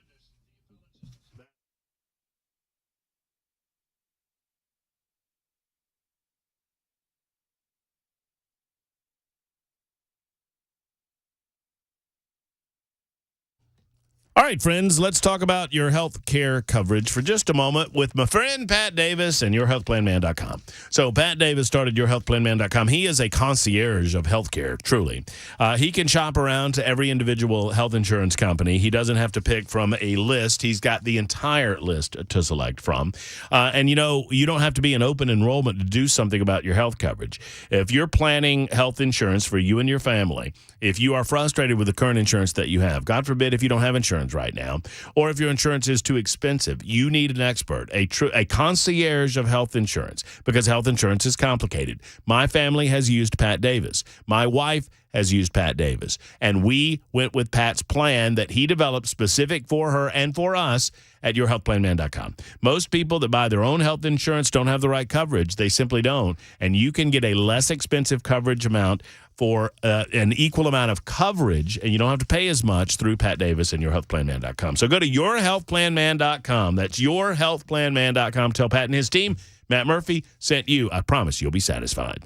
All right, friends, let's talk about your health care coverage for just a moment with my friend Pat Davis and YourHealthPlanMan.com. So Pat Davis started YourHealthPlanMan.com. He is a concierge of healthcare, truly. He can shop around to every individual health insurance company. He doesn't have to pick from a list. He's got the entire list to select from. And, you don't have to be in open enrollment to do something about your health coverage. If you're planning health insurance for you and your family, if you are frustrated with the current insurance that you have, God forbid if you don't have insurance right now, or if your insurance is too expensive, you need an expert, a concierge of health insurance, because health insurance is complicated. My family has used Pat Davis. My wife has used Pat Davis, and we went with Pat's plan that he developed specific for her and for us at YourHealthPlanMan.com. Most people that buy their own health insurance don't have the right coverage. They simply don't, and you can get a less expensive coverage amount for an equal amount of coverage, and you don't have to pay as much through Pat Davis and YourHealthPlanMan.com. So go to YourHealthPlanMan.com. That's YourHealthPlanMan.com. Tell Pat and his team, Matt Murphy sent you. I promise you'll be satisfied.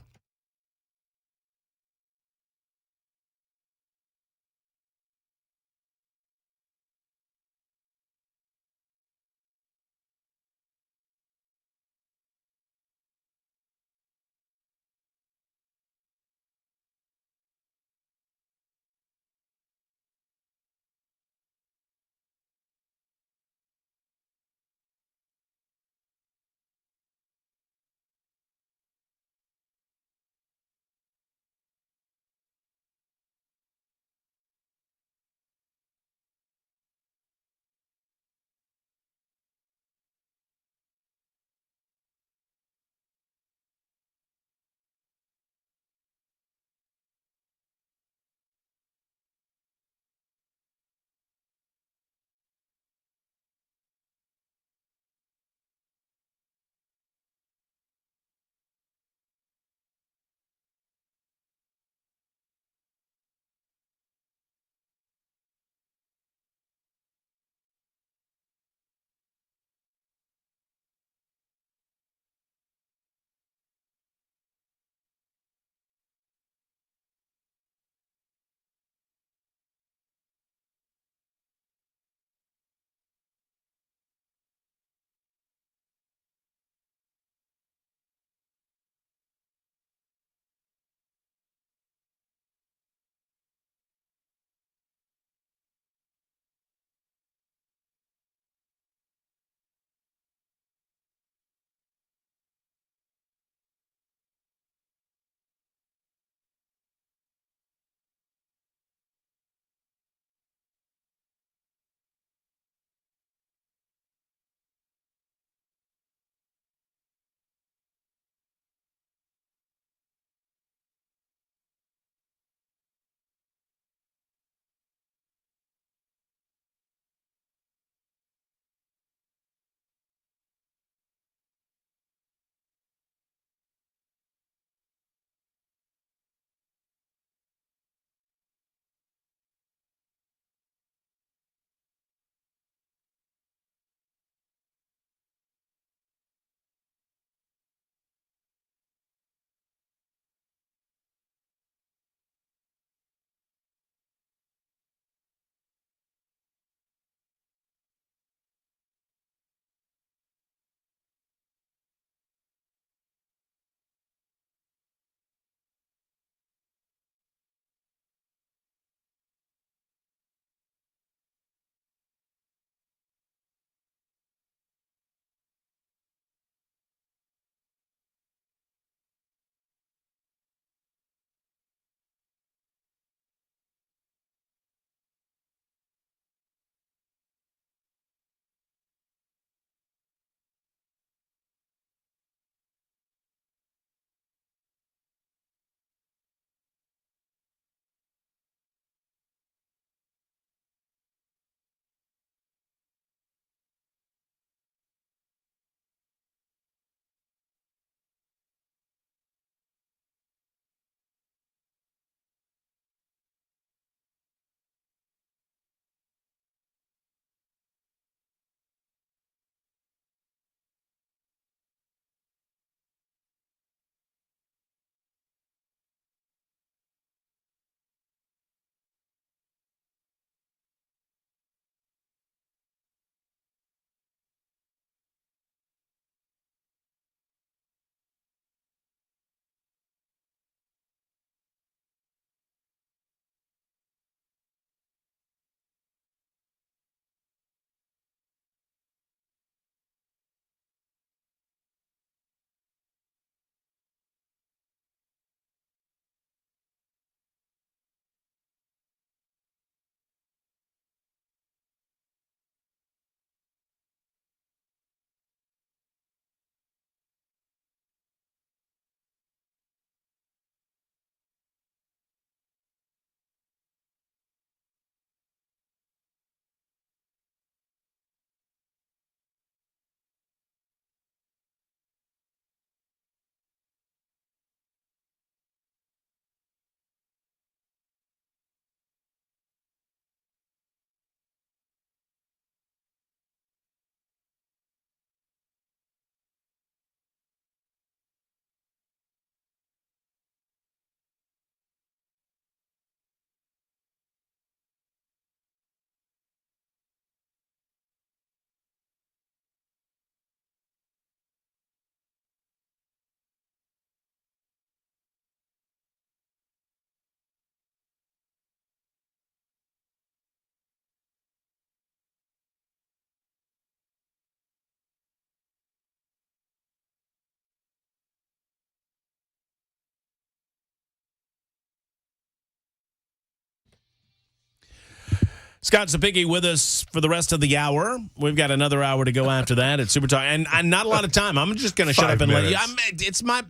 Scott Zapicki with us for the rest of the hour. We've got another hour to go after that at Super Talk, and not a lot of time. I'm just going to shut up and let you. It's my,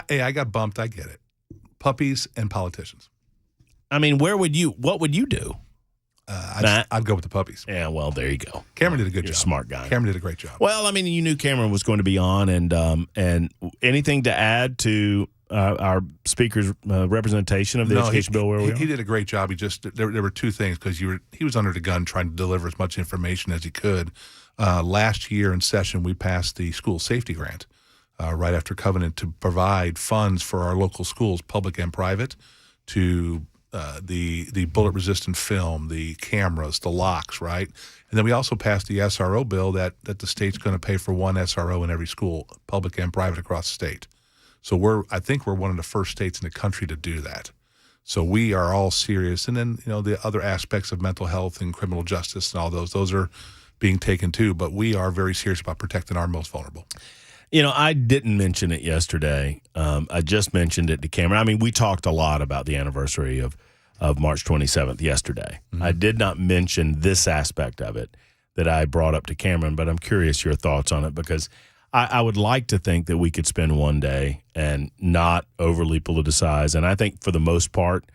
Hey, I got bumped. I get it. Puppies and politicians. I mean, what would you do? I'd go with the puppies. Yeah, well, there you go. Cameron did a good You're job. a smart guy. Cameron did a great job. Well, I mean, you knew Cameron was going to be on, and anything to add to our speaker's representation of the education bill where we are? He did a great job. He just there were two things because he was under the gun trying to deliver as much information as he could. Last year in session, we passed the school safety grant right after Covenant to provide funds for our local schools, public and private, to the bullet-resistant film, the cameras, the locks, right? And then we also passed the SRO bill that the state's going to pay for one SRO in every school, public and private, across the state. So I think we're one of the first states in the country to do that. So we are all serious. And then, the other aspects of mental health and criminal justice and all those are being taken too. But we are very serious about protecting our most vulnerable. I didn't mention it yesterday. I just mentioned it to Cameron. I mean, we talked a lot about the anniversary of March 27th yesterday. Mm-hmm. I did not mention this aspect of it that I brought up to Cameron, but I'm curious your thoughts on it because I would like to think that we could spend one day and not overly politicize. And I think for the most part,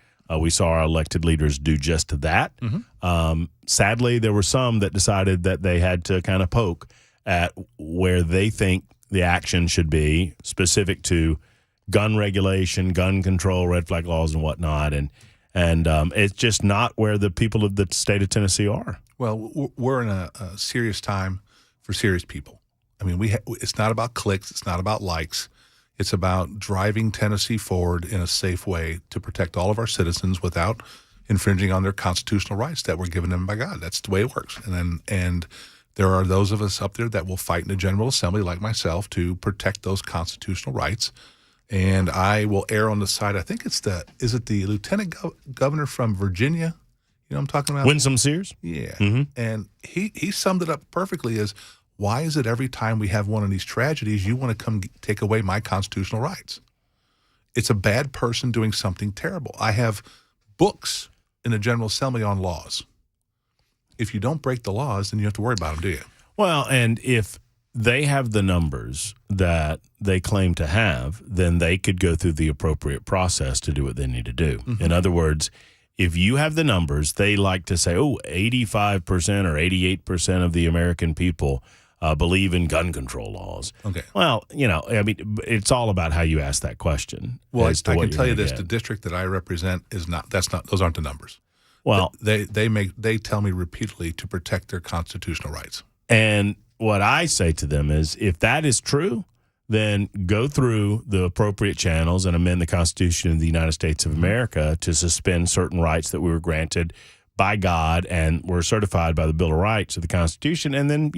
we saw our elected leaders do just that. Mm-hmm. Sadly, there were some that decided that they had to kind of poke at where they think the action should be specific to gun regulation, gun control, red flag laws and whatnot. And it's just not where the people of the state of Tennessee are. Well, we're in a serious time for serious people. I mean, it's not about clicks. It's not about likes. It's about driving Tennessee forward in a safe way to protect all of our citizens without infringing on their constitutional rights that were given them by God. That's the way it works. And there are those of us up there that will fight in the General Assembly, like myself, to protect those constitutional rights. And I will err on the side. I think is it the Lieutenant Governor from Virginia? You know what I'm talking about? Winsome Sears? Yeah. Mm-hmm. And he summed it up perfectly as, why is it every time we have one of these tragedies, you want to come take away my constitutional rights? It's a bad person doing something terrible. I have books in the General Assembly on laws. If you don't break the laws, then you have to worry about them, do you? Well, and if they have the numbers that they claim to have, then they could go through the appropriate process to do what they need to do. Mm-hmm. In other words, if you have the numbers, they like to say, 85% or 88% of the American people believe in gun control laws. Okay. Well, I mean, it's all about how you ask that question. Well, I can tell you this: the district that I represent is not. That's not. Those aren't the numbers. Well, they tell me repeatedly to protect their constitutional rights. And what I say to them is, if that is true, then go through the appropriate channels and amend the Constitution of the United States of America to suspend certain rights that we were granted by God and were certified by the Bill of Rights of the Constitution, and then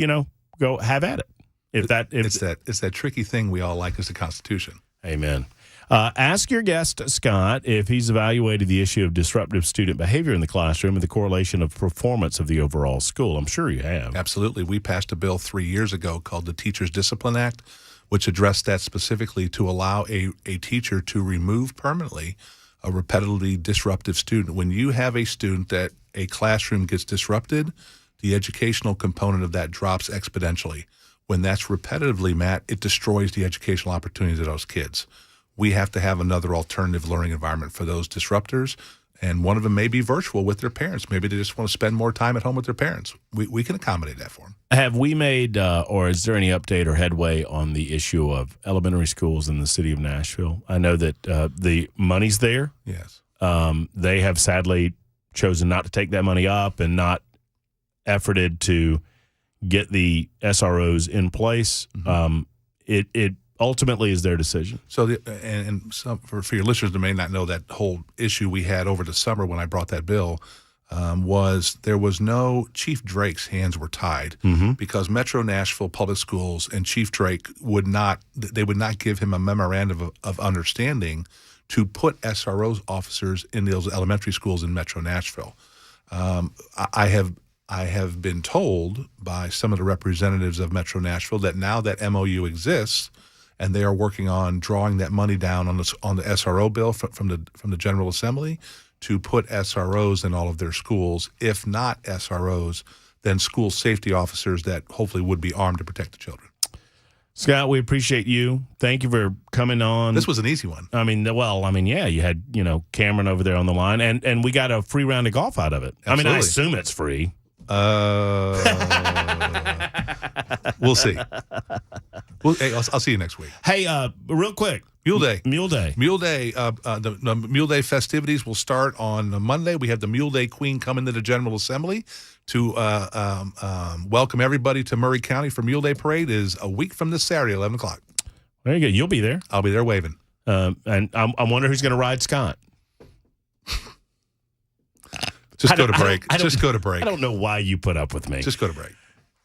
go have at it. It's that tricky thing we all like is the Constitution. Amen. Ask your guest, Scott, if he's evaluated the issue of disruptive student behavior in the classroom and the correlation of performance of the overall school. I'm sure you have. Absolutely. We passed a bill 3 years ago called the Teachers Discipline Act, which addressed that specifically to allow a teacher to remove permanently a repetitively disruptive student. When you have a student that a classroom gets disrupted, the educational component of that drops exponentially. When that's repetitively, Matt, it destroys the educational opportunities of those kids. We have to have another alternative learning environment for those disruptors, and one of them may be virtual with their parents. Maybe they just want to spend more time at home with their parents. We can accommodate that for them. Have we made, or is there any update or headway on the issue of elementary schools in the city of Nashville? I know that the money's there. Yes. They have sadly chosen not to take that money up and not efforted to get the SROs in place. Mm-hmm. It ultimately is their decision. So, for your listeners that may not know, that whole issue we had over the summer when I brought that bill was there was no Chief Drake's hands were tied because Metro Nashville Public Schools and Chief Drake would not give him a memorandum of understanding to put SROs officers in those elementary schools in Metro Nashville. I have been told by some of the representatives of Metro Nashville that now that MOU exists, and they are working on drawing that money down on the SRO bill from the General Assembly to put SROs in all of their schools. If not SROs, then school safety officers that hopefully would be armed to protect the children. Scott, we appreciate you. Thank you for coming on. This was an easy one. Yeah, you had, Cameron over there on the line, and we got a free round of golf out of it. Absolutely. I assume it's free. We'll see. Hey, I'll see you next week. Hey, real quick. Mule Day. The Mule Day festivities will start on Monday. We have the Mule Day Queen coming to the General Assembly to welcome everybody to Murray County for Mule Day Parade. Is a week from this Saturday, 11 o'clock. Very good. You'll be there. I'll be there waving. And I wonder who's going to ride Scott. Just go to break. Just go to break. I don't know why you put up with me. Just go to break.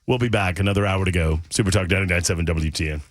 We'll be back. Another hour to go. Super Talk 99.7 WTN.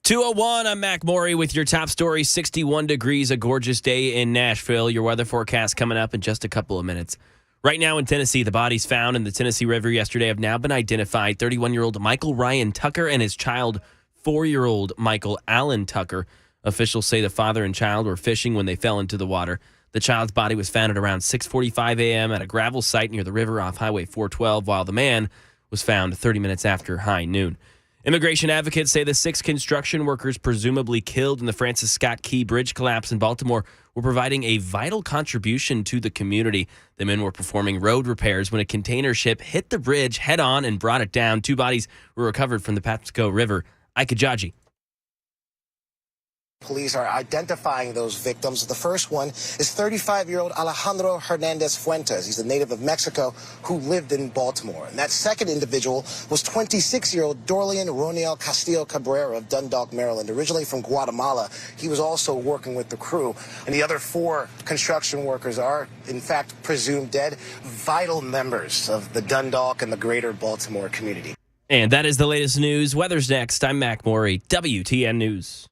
.201, I'm Mac Morey with your top story. 61 degrees, a gorgeous day in Nashville. Your weather forecast coming up in just a couple of minutes. Right now in Tennessee, the bodies found in the Tennessee River yesterday have now been identified. 31-year-old Michael Ryan Tucker and his child, 4-year-old Michael Allen Tucker. Officials say the father and child were fishing when they fell into the water. The child's body was found at around 6:45 a.m. at a gravel site near the river off Highway 412, while the man was found 30 minutes after high noon. Immigration advocates say the 6 construction workers presumably killed in the Francis Scott Key Bridge collapse in Baltimore were providing a vital contribution to the community. The men were performing road repairs when a container ship hit the bridge head-on and brought it down. 2 bodies were recovered from the Patapsco River. Ike Jaji. Police are identifying those victims. The first one is 35-year-old Alejandro Hernandez Fuentes. He's a native of Mexico who lived in Baltimore. And that second individual was 26-year-old Dorlian Roniel Castillo Cabrera of Dundalk, Maryland, originally from Guatemala. He was also working with the crew. And the other 4 construction workers are, in fact, presumed dead, vital members of the Dundalk and the greater Baltimore community. And that is the latest news. Weather's next. I'm Mac Morey, WTN News.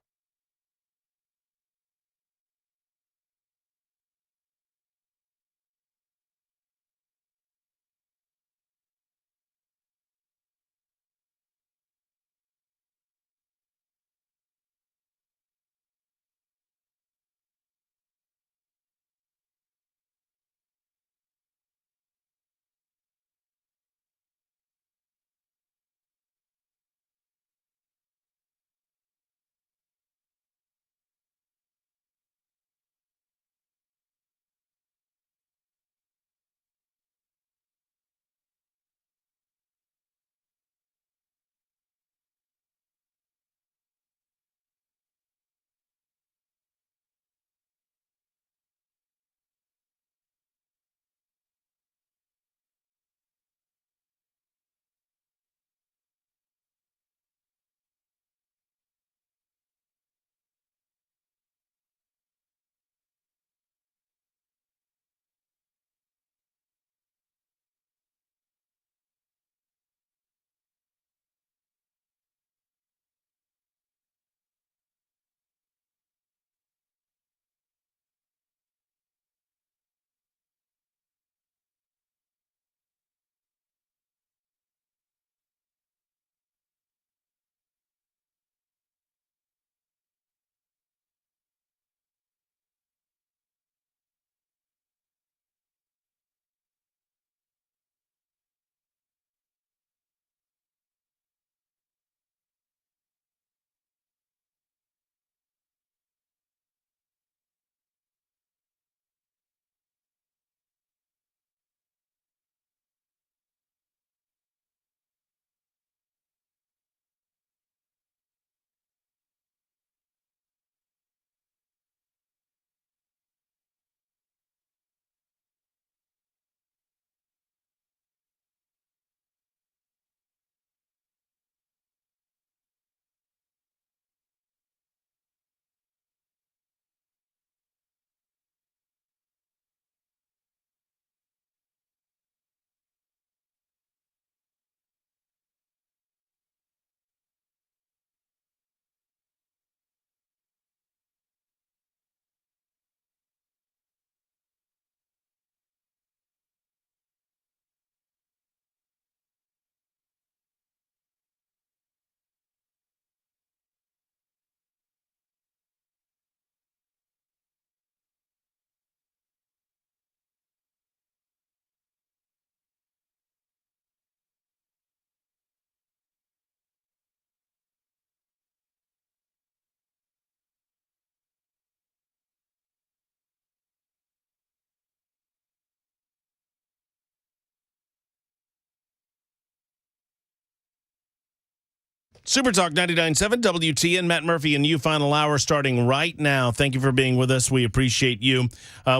Super Talk 99.7 WTN, Matt Murphy and you, final hour starting right now. Thank you for being with us. We appreciate you.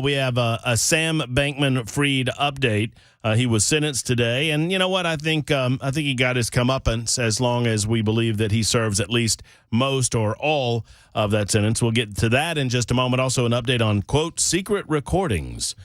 We have a Sam Bankman-Fried update. He was sentenced today, and you know what? I think he got his comeuppance as long as we believe that he serves at least most or all of that sentence. We'll get to that in just a moment. Also, an update on, quote, secret recordings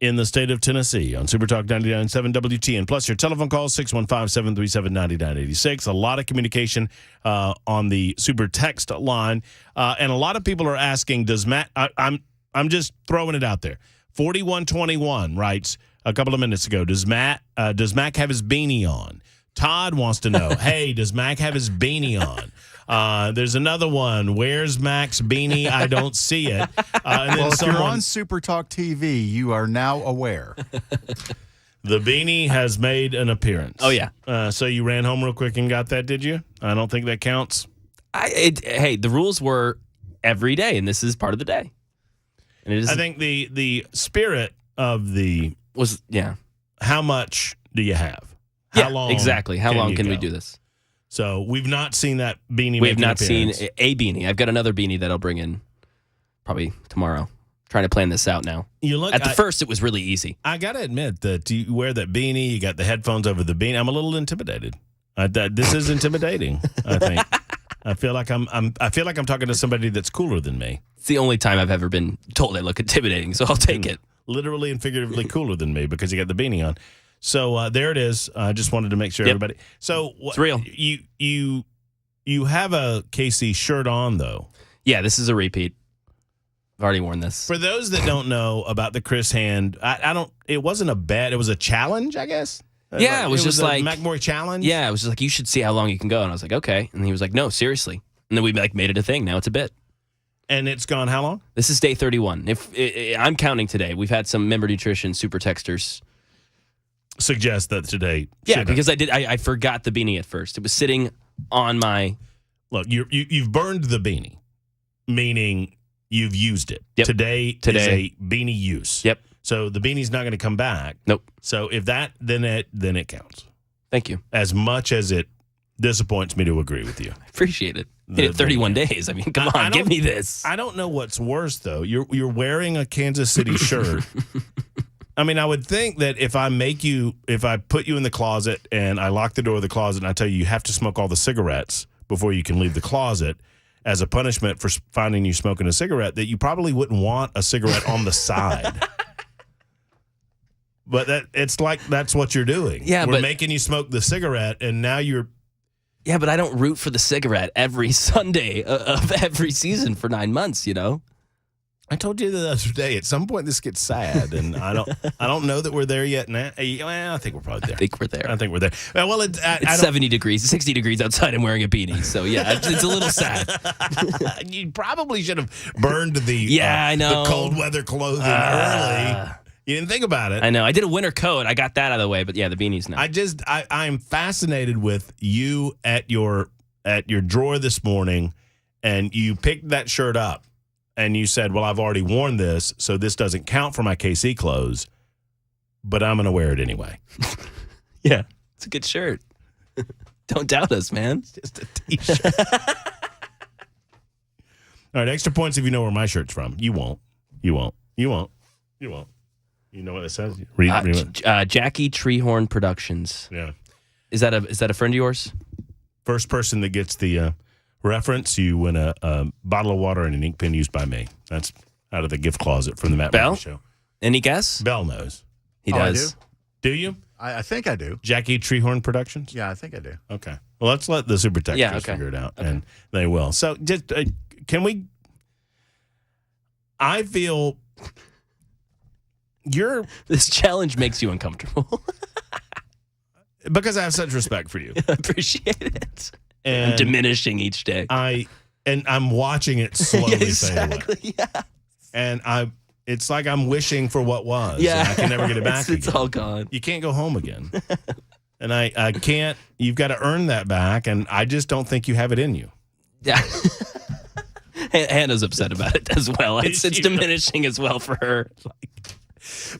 in the state of Tennessee on Super Talk 99.7 WTN. Plus your telephone calls, 615-737-9986. A lot of communication on the Super Text line. And a lot of people are asking, does Matt, I'm just throwing it out there. 4121 writes a couple of minutes ago, does Mac have his beanie on? Todd wants to know, hey, does Mac have his beanie on? There's another one. Where's Mac's beanie? I don't see it. And well, if you're on Super Talk TV, you are now aware. The beanie has made an appearance. Oh, yeah. So you ran home real quick and got that, did you? I don't think that counts. Hey, the rules were every day, and this is part of the day. And it is. I think the spirit of the was, yeah. How much do you have? How long? Exactly. How long can we do this? So we've not seen that beanie. We have not seen a beanie. I've got another beanie that I'll bring in probably tomorrow. Trying to plan this out now. At first, it was really easy. I got to admit that you wear that beanie, you got the headphones over the beanie. I'm a little intimidated. This is intimidating. I think. I feel like I'm talking to somebody that's cooler than me. It's the only time I've ever been told I look intimidating, so I'll take it. Literally and figuratively cooler than me because you got the beanie on. So there it is. I just wanted to make sure everybody. So it's real. You have a KC shirt on though. Yeah, this is a repeat. I've already worn this. For those that don't know about the Chris Hand, I don't. It wasn't a bet. It was a challenge, I guess. Yeah, it was just like McMurray challenge. Yeah, it was just like you should see how long you can go, and I was like, okay. And he was like, no, seriously. And then we made it a thing. Now it's a bit. And it's gone how long? This is day 31. I'm counting today. We've had some member nutrition super texters suggest that today. Yeah, because I forgot the beanie at first. It was sitting on my. Look, you've burned the beanie, meaning you've used it. Yep. Today is a beanie use. Yep. So the beanie's not going to come back. Nope. So if that, then it counts. Thank you. As much as it disappoints me to agree with you. I appreciate it. In 31 days. I mean, come on, give me this. I don't know what's worse though. You're wearing a Kansas City shirt. I mean, I would think that if I put you in the closet and I lock the door of the closet and I tell you have to smoke all the cigarettes before you can leave the closet as a punishment for finding you smoking a cigarette, that you probably wouldn't want a cigarette on the side. But it's like that's what you're doing. Yeah, we're making you smoke the cigarette, and now you're. Yeah, but I don't root for the cigarette every Sunday of every season for 9 months. You know. I told you the other day. At some point, this gets sad, and I don't know that we're there yet. Now, well, I think we're probably there. I think we're there. Well, it's 70 degrees, 60 degrees outside. I'm wearing a beanie, so yeah, it's a little sad. You probably should have burned the I know the cold weather clothing early. You didn't think about it. I know. I did a winter coat. I got that out of the way, but yeah, the beanie's not. I'm fascinated with you at your drawer this morning, and you picked that shirt up, and you said, "Well, I've already worn this, so this doesn't count for my KC clothes, but I'm going to wear it anyway." Yeah, it's a good shirt. Don't doubt us, man. It's just a T-shirt. All right, extra points if you know where my shirt's from. You won't. You know what it says? Read Jackie Treehorn Productions. Yeah. Is that a friend of yours? First person that gets the reference, you win a bottle of water and an ink pen used by me. That's out of the gift closet from the Matt Murphy Show. Any guess? Bell knows. He does. Do you? I think I do. Jackie Treehorn Productions? Yeah, I think I do. Okay. Well, let's let the super texters figure it out, and they will. So, just can we? I feel this challenge makes you uncomfortable because I have such respect for you. I appreciate it. And I'm diminishing each day. I'm watching it slowly fade away. Yeah. And it's like I'm wishing for what was. Yeah. And I can never get it back again. It's all gone. You can't go home again. And I can't. You've got to earn that back, and I just don't think you have it in you. Yeah. Hannah's upset about it as well. It's diminishing as well for her.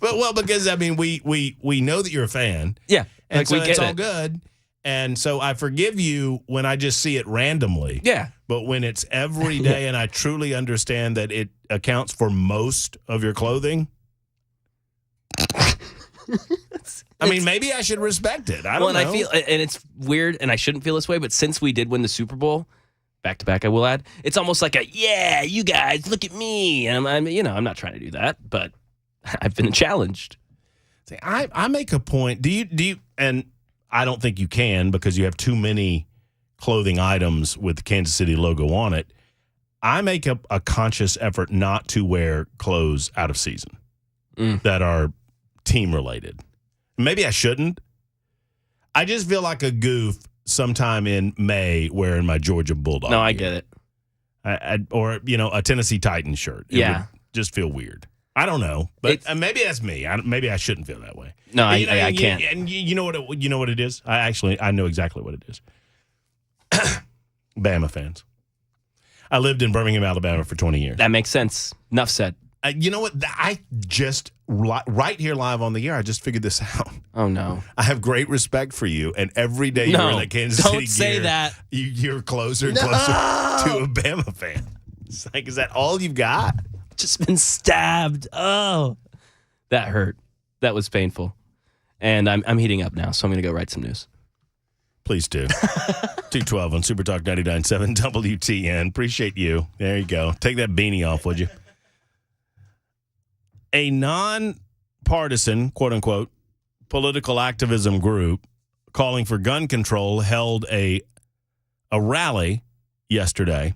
But because I mean we know that you're a fan. Yeah. And so it's all good. And so I forgive you when I just see it randomly. Yeah. But when it's every day and I truly understand that it accounts for most of your clothing, I mean, maybe I should respect it. I don't know. I feel, and it's weird, and I shouldn't feel this way, but since we did win the Super Bowl, back to back, I will add, it's almost like yeah, you guys, look at me. And I'm not trying to do that, but I've been challenged. See, I make a point. Do you, and I don't think you can because you have too many clothing items with the Kansas City logo on it. I make a conscious effort not to wear clothes out of season that are team related. Maybe I shouldn't. I just feel like a goof sometime in May wearing my Georgia Bulldog. No, I get it. Or a Tennessee Titans shirt. It would just feel weird. I don't know, but maybe that's me. Maybe I shouldn't feel that way. No, I can't. And you know what it is? I know exactly what it is. Bama fans. I lived in Birmingham, Alabama for 20 years. That makes sense. Enough said. You know what? I just, right here live on the air, I just figured this out. Oh, no. I have great respect for you, and every day you're in that Kansas City gear, don't say that. You're closer and closer to a Bama fan. It's like, is that all you've got? Just been stabbed. Oh, that hurt. That was painful. And I'm heating up now, so I'm going to go write some news. Please do. 212 on Super Talk 99.7 WTN. Appreciate you. There you go. Take that beanie off, would you? A nonpartisan, quote unquote, political activism group calling for gun control held a rally yesterday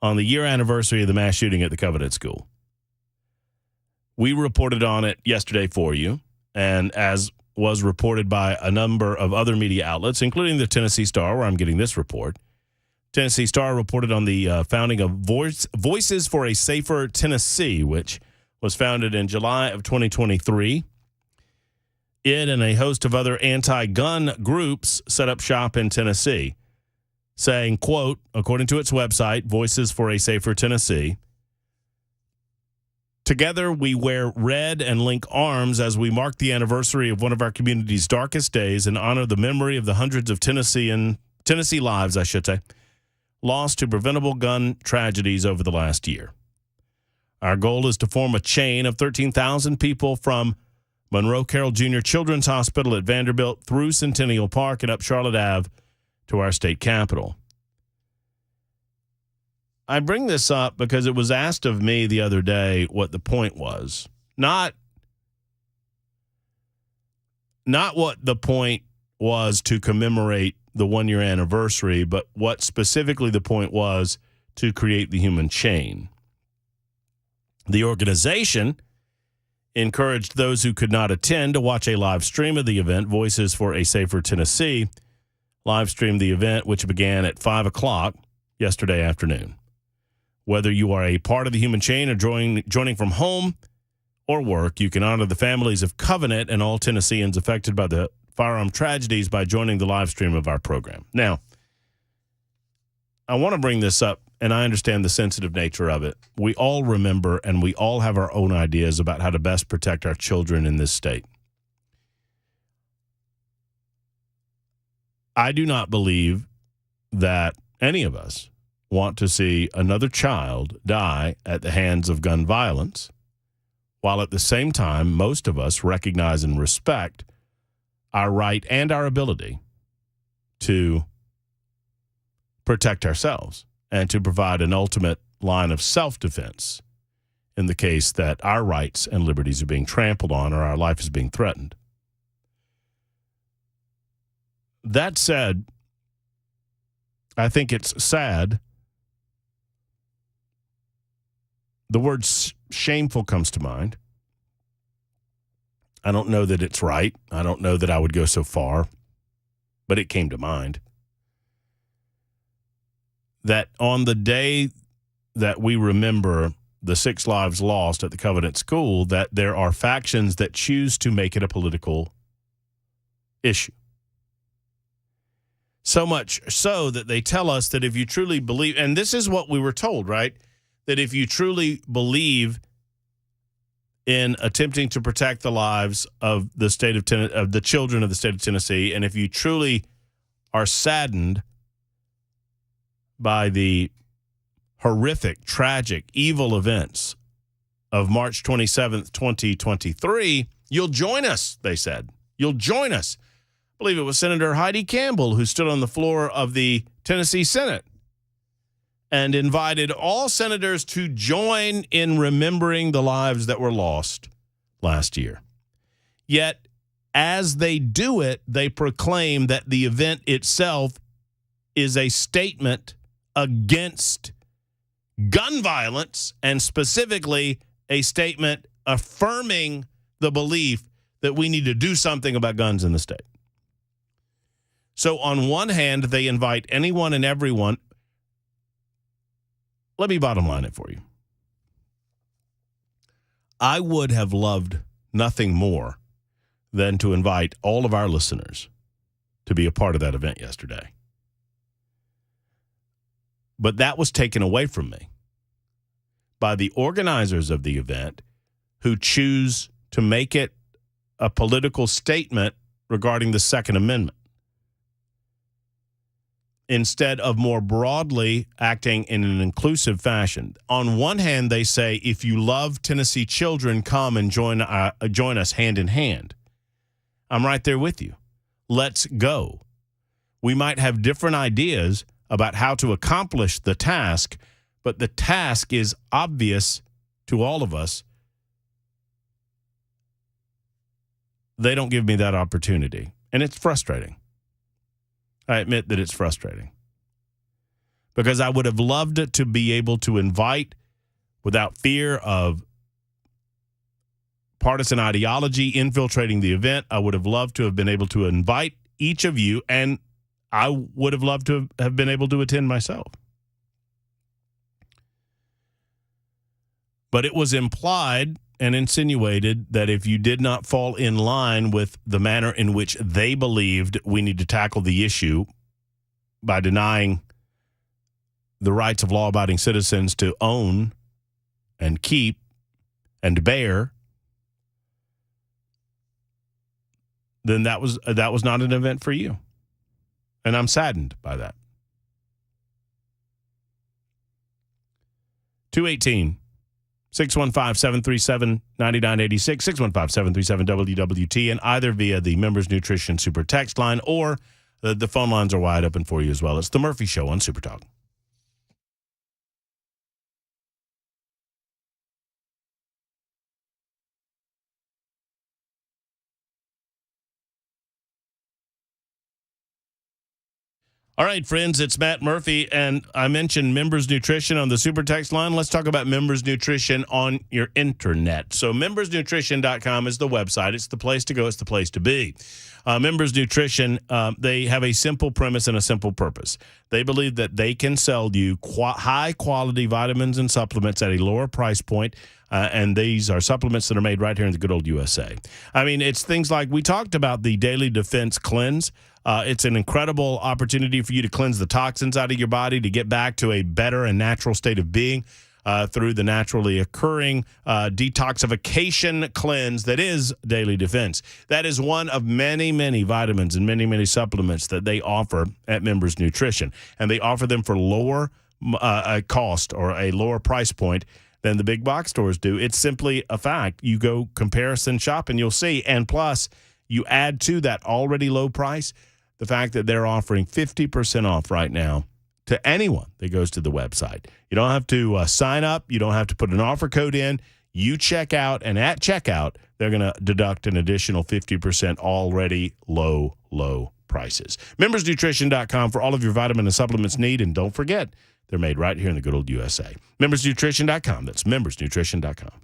on the year anniversary of the mass shooting at the Covenant School. We reported on it yesterday for you, and as was reported by a number of other media outlets, including the Tennessee Star, where I'm getting this report. Tennessee Star reported on the founding of Voices for a Safer Tennessee, which was founded in July of 2023. It and a host of other anti-gun groups set up shop in Tennessee, saying, quote, according to its website, Voices for a Safer Tennessee, together we wear red and link arms as we mark the anniversary of one of our community's darkest days and honor the memory of the hundreds of Tennessee lives, lost to preventable gun tragedies over the last year. Our goal is to form a chain of 13,000 people from Monroe Carroll Jr. Children's Hospital at Vanderbilt through Centennial Park and up Charlotte Ave to our state capitol. I bring this up because it was asked of me the other day what the point was. Not what the point was to commemorate the 1-year anniversary, but what specifically the point was to create the human chain. The organization encouraged those who could not attend to watch a live stream of the event. Voices for a Safer Tennessee live streamed the event, which began at 5 o'clock yesterday afternoon. Whether you are a part of the human chain or joining from home or work, you can honor the families of Covenant and all Tennesseans affected by the firearm tragedies by joining the live stream of our program. Now, I want to bring this up, and I understand the sensitive nature of it. We all remember and we all have our own ideas about how to best protect our children in this state. I do not believe that any of us want to see another child die at the hands of gun violence, while at the same time, most of us recognize and respect our right and our ability to protect ourselves and to provide an ultimate line of self-defense in the case that our rights and liberties are being trampled on or our life is being threatened. That said, I think it's sad. The word shameful comes to mind. I don't know that it's right. I don't know that I would go so far, but it came to mind. That on the day that we remember the 6 lives lost at the Covenant School, that there are factions that choose to make it a political issue. So much so that they tell us that if you truly believe, and this is what we were told, right? That if you truly believe in attempting to protect the lives of the state of the children of the state of Tennessee, and if you truly are saddened by the horrific, tragic, evil events of March 27th, 2023, you'll join us, they said. You'll join us. I believe it was Senator Heidi Campbell who stood on the floor of the Tennessee Senate and invited all senators to join in remembering the lives that were lost last year. Yet, as they do it, they proclaim that the event itself is a statement against gun violence, and specifically a statement affirming the belief that we need to do something about guns in the state. So on one hand, they invite anyone and everyone. Let me bottom line it for you. I would have loved nothing more than to invite all of our listeners to be a part of that event yesterday. But that was taken away from me by the organizers of the event, who choose to make it a political statement regarding the Second Amendment, instead of more broadly acting in an inclusive fashion. On one hand, they say, if you love Tennessee children, come and join us hand in hand. I'm right there with you. Let's go. We might have different ideas about how to accomplish the task, but the task is obvious to all of us. They don't give me that opportunity, and it's frustrating. I admit that it's frustrating, because I would have loved to be able to invite, without fear of partisan ideology infiltrating the event, I would have loved to have been able to invite each of you, and I would have loved to have been able to attend myself. But it was implied and insinuated that if you did not fall in line with the manner in which they believed we need to tackle the issue by denying the rights of law-abiding citizens to own and keep and bear, then that was not an event for you. And I'm saddened by that. 218 615-737-9986, 615-737-WWT, and either via the Members Nutrition Super Text line, or the phone lines are wide open for you as well. It's The Murphy Show on Super Talk. All right, friends, it's Matt Murphy, and I mentioned Members Nutrition on the Super Text line. Let's talk about Members Nutrition on your internet. So membersnutrition.com is the website. It's the place to go. It's the place to be. Members Nutrition, they have a simple premise and a simple purpose. They believe that they can sell you high-quality vitamins and supplements at a lower price point, and these are supplements that are made right here in the good old USA. I mean, it's things like we talked about the Daily Defense Cleanse. It's an incredible opportunity for you to cleanse the toxins out of your body, to get back to a better and natural state of being through the naturally occurring detoxification cleanse that is Daily Defense. That is one of many, many vitamins and many, many supplements that they offer at Members Nutrition. And they offer them for lower cost, or a lower price point, than the big box stores do. It's simply a fact. You go comparison shop and you'll see. And plus, you add to that already low price the fact that they're offering 50% off right now to anyone that goes to the website. You don't have to sign up. You don't have to put an offer code in. You check out, and at checkout, they're going to deduct an additional 50% already low prices. Membersnutrition.com for all of your vitamin and supplements need. And don't forget, they're made right here in the good old USA. Membersnutrition.com. That's membersnutrition.com.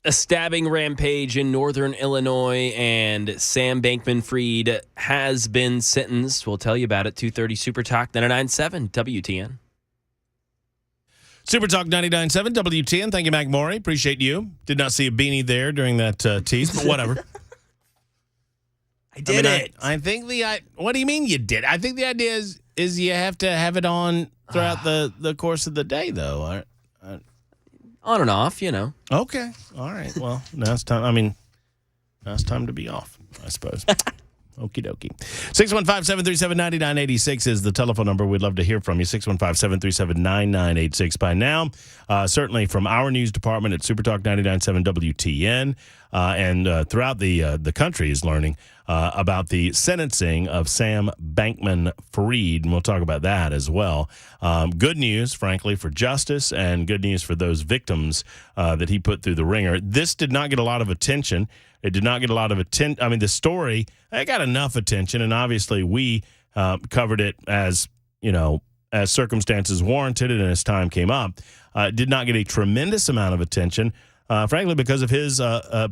A stabbing rampage in northern Illinois, and Sam Bankman-Fried has been sentenced. We'll tell you about it. 2:30 Super Talk 99.7 WTN. Super Talk 99.7 WTN. Thank you, Mac Maury. Appreciate you. Did not see a beanie there during that tease, but whatever. I did it. I think what do you mean you did? I think the idea is you have to have it on throughout the course of the day, though. On and off, Okay. All right. Well, now it's time. Now it's time to be off, I suppose. Okie dokie. 615-737-9986 is the telephone number. We'd love to hear from you. 615-737-9986 by now. Certainly from our news department at Supertalk 99.7 WTN and throughout the country is learning about the sentencing of Sam Bankman-Fried, and we'll talk about that as well. Good news, frankly, for justice, and good news for those victims that he put through the ringer. This did not get a lot of attention. It did not get a lot of attention. The story, it got enough attention, and obviously we covered it as circumstances warranted and as time came up. It did not get a tremendous amount of attention, frankly, because of his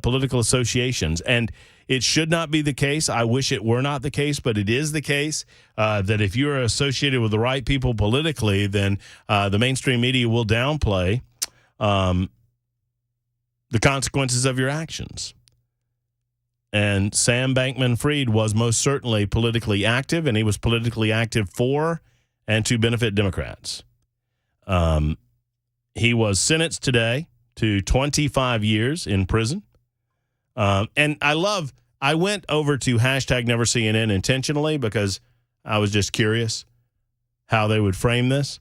political associations. And it should not be the case. I wish it were not the case, but it is the case that if you're associated with the right people politically, then the mainstream media will downplay the consequences of your actions. And Sam Bankman-Fried was most certainly politically active, and he was politically active for and to benefit Democrats. He was sentenced today to 25 years in prison. And I went over to #NeverCNN intentionally because I was just curious how they would frame this.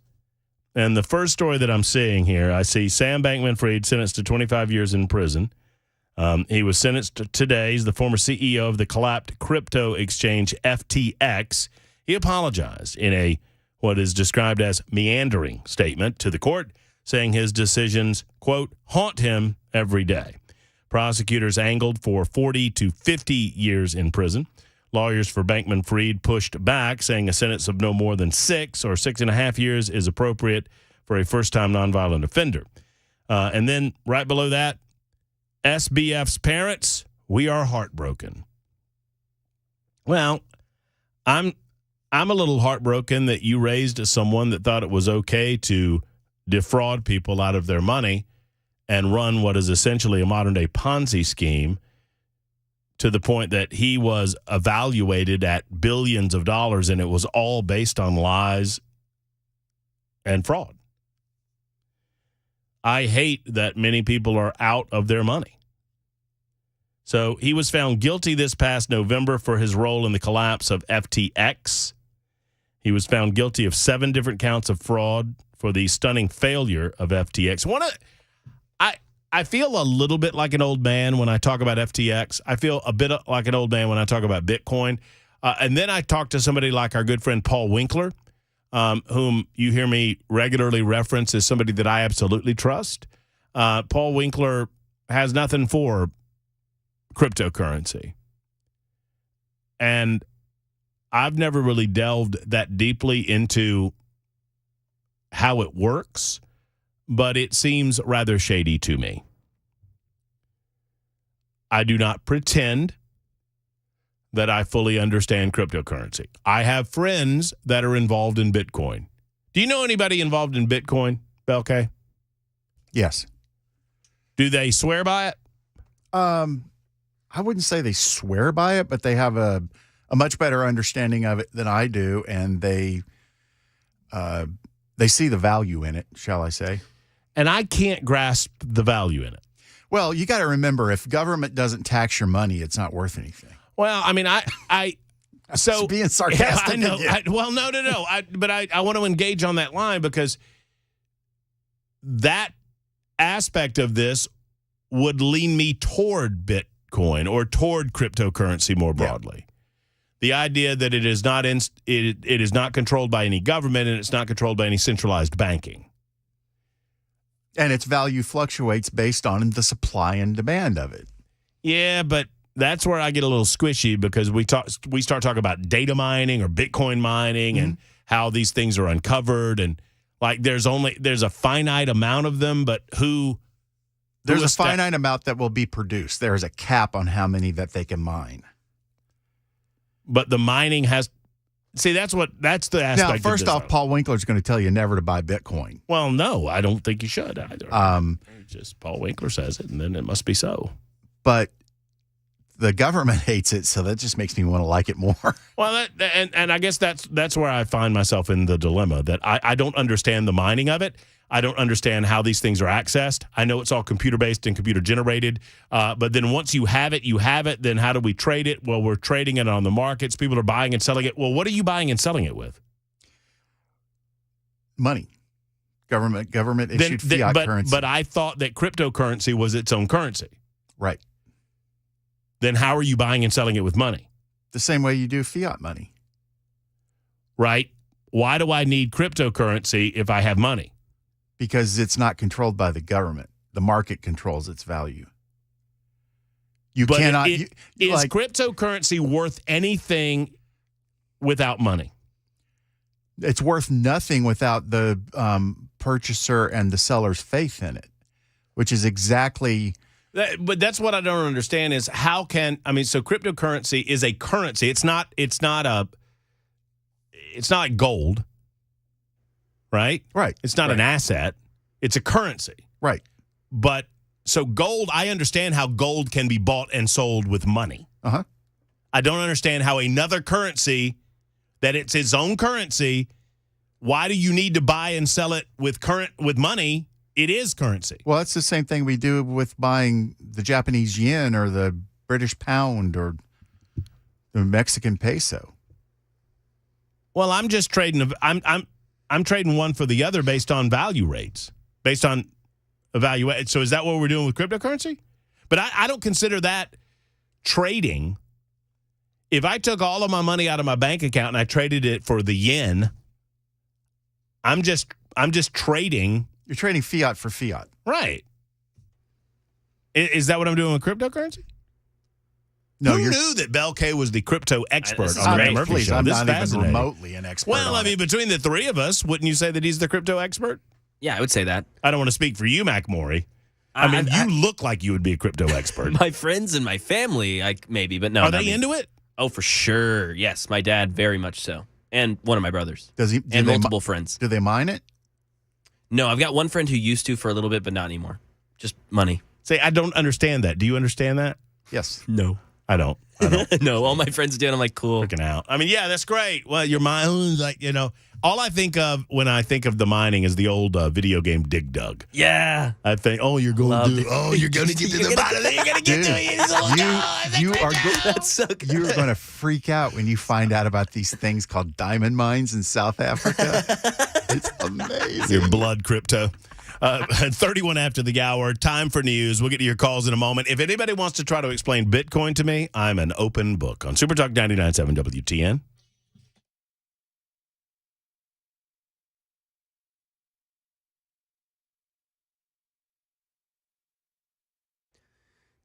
And the first story that I'm seeing here, I see Sam Bankman-Fried sentenced to 25 years in prison. He was sentenced today. He's the former CEO of the collapsed crypto exchange FTX. He apologized in what is described as meandering statement to the court, saying his decisions, quote, haunt him every day. Prosecutors angled for 40 to 50 years in prison. Lawyers for Bankman-Fried pushed back, saying a sentence of no more than 6 or 6.5 years is appropriate for a first-time nonviolent offender. And then right below that, SBF's parents, we are heartbroken. Well, I'm a little heartbroken that you raised someone that thought it was okay to defraud people out of their money and run what is essentially a modern-day Ponzi scheme to the point that he was evaluated at billions of dollars, and it was all based on lies and fraud. I hate that many people are out of their money. So he was found guilty this past November for his role in the collapse of FTX. He was found guilty of 7 different counts of fraud for the stunning failure of FTX. I feel a little bit like an old man when I talk about FTX. I feel a bit like an old man when I talk about Bitcoin. And then I talk to somebody like our good friend Paul Winkler, whom you hear me regularly reference as somebody that I absolutely trust. Paul Winkler has nothing for cryptocurrency. And I've never really delved that deeply into how it works, but it seems rather shady to me. I do not pretend that I fully understand cryptocurrency. I have friends that are involved in Bitcoin. Do you know anybody involved in Bitcoin, Belkay? Yes. Do they swear by it? I wouldn't say they swear by it, but they have a much better understanding of it than I do, and they see the value in it, shall I say. And I can't grasp the value in it. Well, you got to remember, if government doesn't tax your money, it's not worth anything. Well, I mean, so being sarcastic. Yeah, I know. No. But I want to engage on that line because that aspect of this would lean me toward Bitcoin or toward cryptocurrency more broadly. Yeah. The idea that it is not it is not controlled by any government and it's not controlled by any centralized banking. And its value fluctuates based on the supply and demand of it. Yeah, but that's where I get a little squishy because we start talking about data mining or Bitcoin mining and how these things are uncovered and like there's a finite amount of them, but who There's a finite amount that will be produced. There is a cap on how many that they can mine. But the mining has. See, that's the aspect. Now, first off, Paul Winkler's going to tell you never to buy Bitcoin. Well, no, I don't think you should either. Just Paul Winkler says it, and then it must be so. But the government hates it, so that just makes me want to like it more. Well, and I guess that's where I find myself in the dilemma that I don't understand the mining of it. I don't understand how these things are accessed. I know it's all computer-based and computer-generated, but then once you have it, Then how do we trade it? Well, we're trading it on the markets. People are buying and selling it. Well, what are you buying and selling it with? Money. Government-issued fiat currency. But I thought that cryptocurrency was its own currency. Right. Then how are you buying and selling it with money? The same way you do fiat money. Right. Why do I need cryptocurrency if I have money? Because it's not controlled by the government. The market controls its value. Is cryptocurrency worth anything without money? It's worth nothing without the purchaser and the seller's faith in it, which is exactly... But that's what I don't understand is so cryptocurrency is a currency. It's not like gold. Right? Right. It's not an asset. It's a currency. Right. But so gold, I understand how gold can be bought and sold with money. Uh-huh. I don't understand how another currency, that it's its own currency, why do you need to buy and sell it with money? It is currency. Well, it's the same thing we do with buying the Japanese yen or the British pound or the Mexican peso. Well, I'm just trading I'm trading one for the other based on value rates, based on evaluation. So is that what we're doing with cryptocurrency? But I don't consider that trading. If I took all of my money out of my bank account and I traded it for the yen, I'm just trading. You're trading fiat for fiat. Right. Is that what I'm doing with cryptocurrency? No, Who knew that Bel K was the crypto expert on the great. Murphy Show? I'm This not is even fascinating. remotely an expert. Well, I mean, between the three of us, wouldn't you say that he's the crypto expert? Yeah, I would say that. I don't want to speak for you, Mac Maury. I mean, you look like you would be a crypto expert. My friends and my family, maybe, but no. Are they into it? Oh, for sure. Yes, my dad, very much so. And one of my brothers. And multiple friends. Do they mine it? No, I've got one friend who used to for a little bit, but not anymore. Just money. Say, I don't understand that. Do you understand that? Yes. No, I don't. No, all my friends do, and I'm like, cool. Freaking out. I mean, yeah, that's great. Well, your mind, all I think of when I think of the mining is the old video game Dig Dug. Yeah. I think, you're going to get to the bottom. You're going to get to it. You are going to freak out when you find out about these things called diamond mines in South Africa. It's amazing. Your blood crypto. 31 after the hour. Time for news. We'll get to your calls in a moment. If anybody wants to try to explain Bitcoin to me, I'm an open book on Super Talk 99.7 WTN.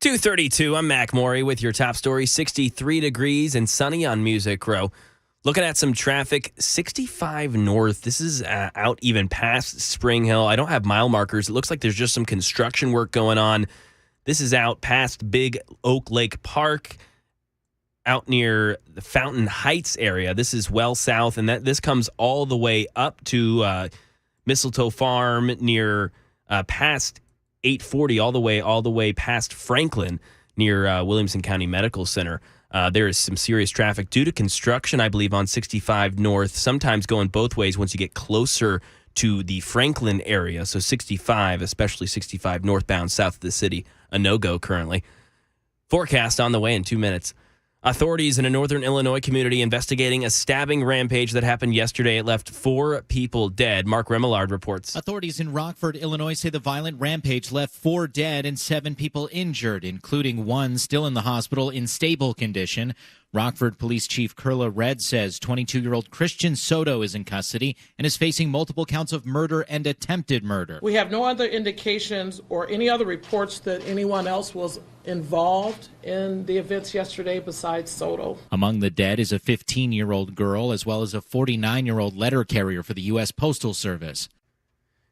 .232, I'm Mac Maury with your top story. 63 degrees and sunny on Music Row. Looking at some traffic, 65 north. This is out even past Spring Hill. I don't have mile markers. It looks like there's just some construction work going on. This is out past Big Oak Lake Park, out near the Fountain Heights area. This is well south, and this comes all the way up to Mistletoe Farm near past 840, all the way past Franklin near Williamson County Medical Center. There is some serious traffic due to construction, I believe, on 65 north, sometimes going both ways once you get closer to the Franklin area. So 65, especially 65 northbound south of the city, a no-go currently. Forecast on the way in 2 minutes. Authorities in a northern Illinois community investigating a stabbing rampage that happened yesterday. It left 4 people dead. Mark Remillard reports. Authorities in Rockford, Illinois say the violent rampage left 4 dead and 7 people injured, including 1 still in the hospital in stable condition. Rockford Police Chief Curla Red says 22-year-old Christian Soto is in custody and is facing multiple counts of murder and attempted murder. We have no other indications or any other reports that anyone else was involved in the events yesterday besides Soto. Among the dead is a 15-year-old girl as well as a 49-year-old letter carrier for the U.S. Postal Service.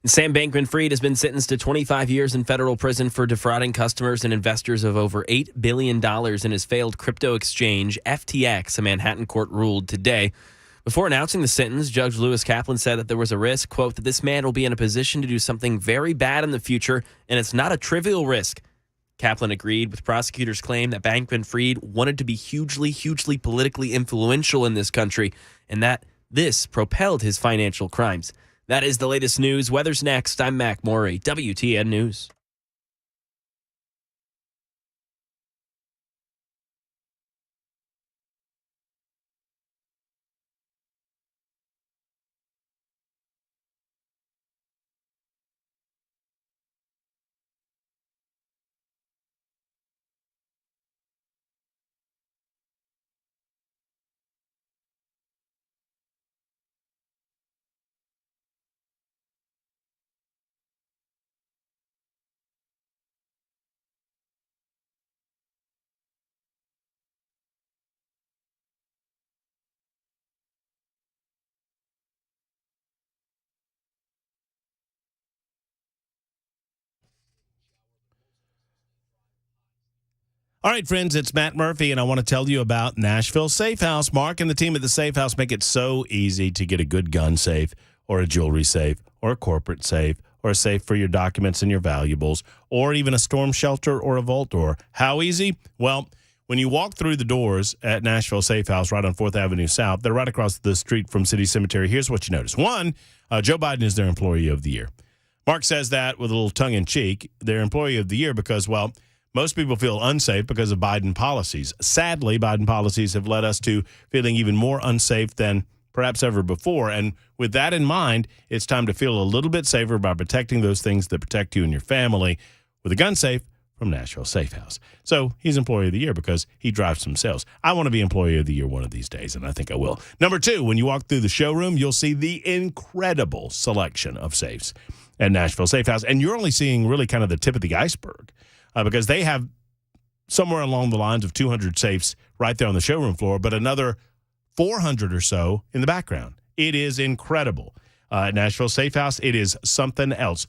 Sam Bankman-Fried has been sentenced to 25 years in federal prison for defrauding customers and investors of over $8 billion in his failed crypto exchange, FTX, a Manhattan court ruled today. Before announcing the sentence, Judge Lewis Kaplan said that there was a risk, quote, that this man will be in a position to do something very bad in the future, and it's not a trivial risk. Kaplan agreed with prosecutors' claim that Bankman-Fried wanted to be hugely politically influential in this country, and that this propelled his financial crimes. That is the latest news. Weather's next. I'm Mac Morey, WTN News. All right, friends, it's Matt Murphy, and I want to tell you about Nashville Safe House. Mark and the team at the Safe House make it so easy to get a good gun safe or a jewelry safe or a corporate safe or a safe for your documents and your valuables or even a storm shelter or a vault door. How easy? Well, when you walk through the doors at Nashville Safe House right on 4th Avenue South, they're right across the street from City Cemetery. Here's what you notice. One, Joe Biden is their Employee of the Year. Mark says that with a little tongue-in-cheek. They're Employee of the Year because, well, most people feel unsafe because of Biden policies. Sadly, Biden policies have led us to feeling even more unsafe than perhaps ever before. And with that in mind, it's time to feel a little bit safer by protecting those things that protect you and your family with a gun safe from Nashville Safe House. So he's Employee of the Year because he drives some sales. I want to be Employee of the Year one of these days, and I think I will. Number two, when you walk through the showroom, you'll see the incredible selection of safes at Nashville Safe House. And you're only seeing really kind of the tip of the iceberg. Because they have somewhere along the lines of 200 safes right there on the showroom floor, but another 400 or so in the background. It is incredible. Nashville Safe House, it is something else.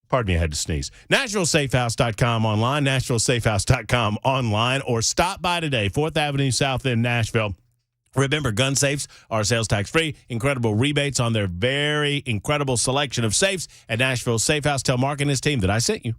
Pardon me, I had to sneeze. NashvilleSafeHouse.com online, NashvilleSafeHouse.com online, or stop by today, 4th Avenue South in Nashville. Remember, gun safes are sales tax free. Incredible rebates on their very incredible selection of safes at Nashville Safe House. Tell Mark and his team that I sent you.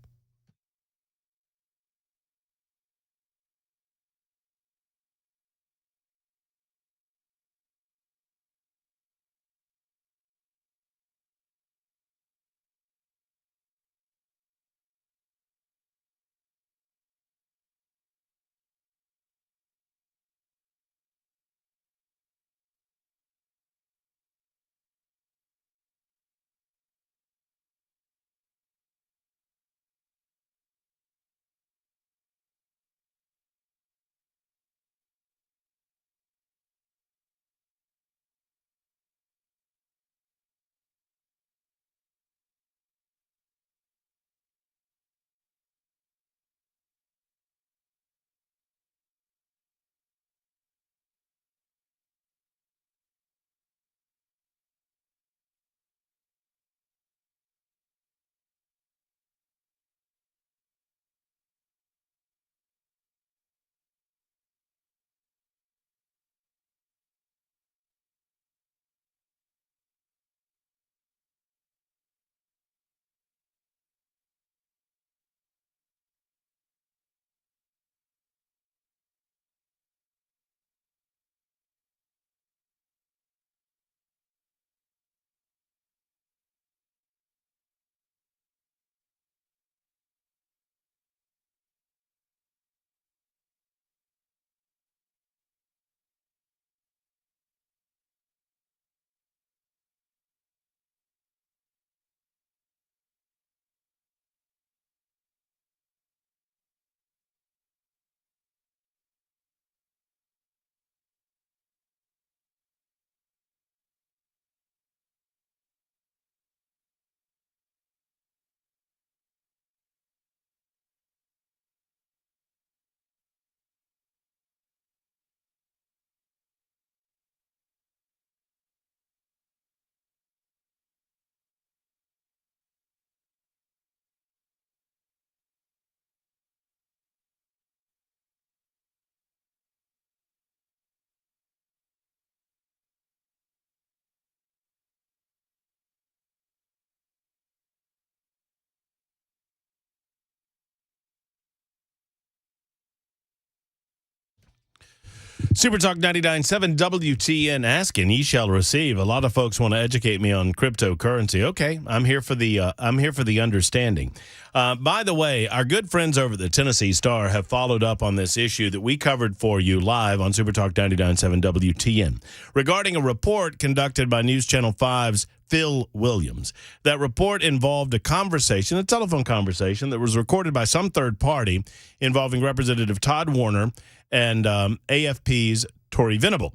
Super Talk 99.7 WTN, ask and ye shall receive. A lot of folks want to educate me on cryptocurrency. Okay, I'm here for the understanding. By the way, our good friends over at the Tennessee Star have followed up on this issue that we covered for you live on Super Talk 99.7 WTN regarding a report conducted by News Channel 5's Phil Williams. That report involved a telephone conversation that was recorded by some third party involving Representative Todd Warner and AFP's Tori Venable.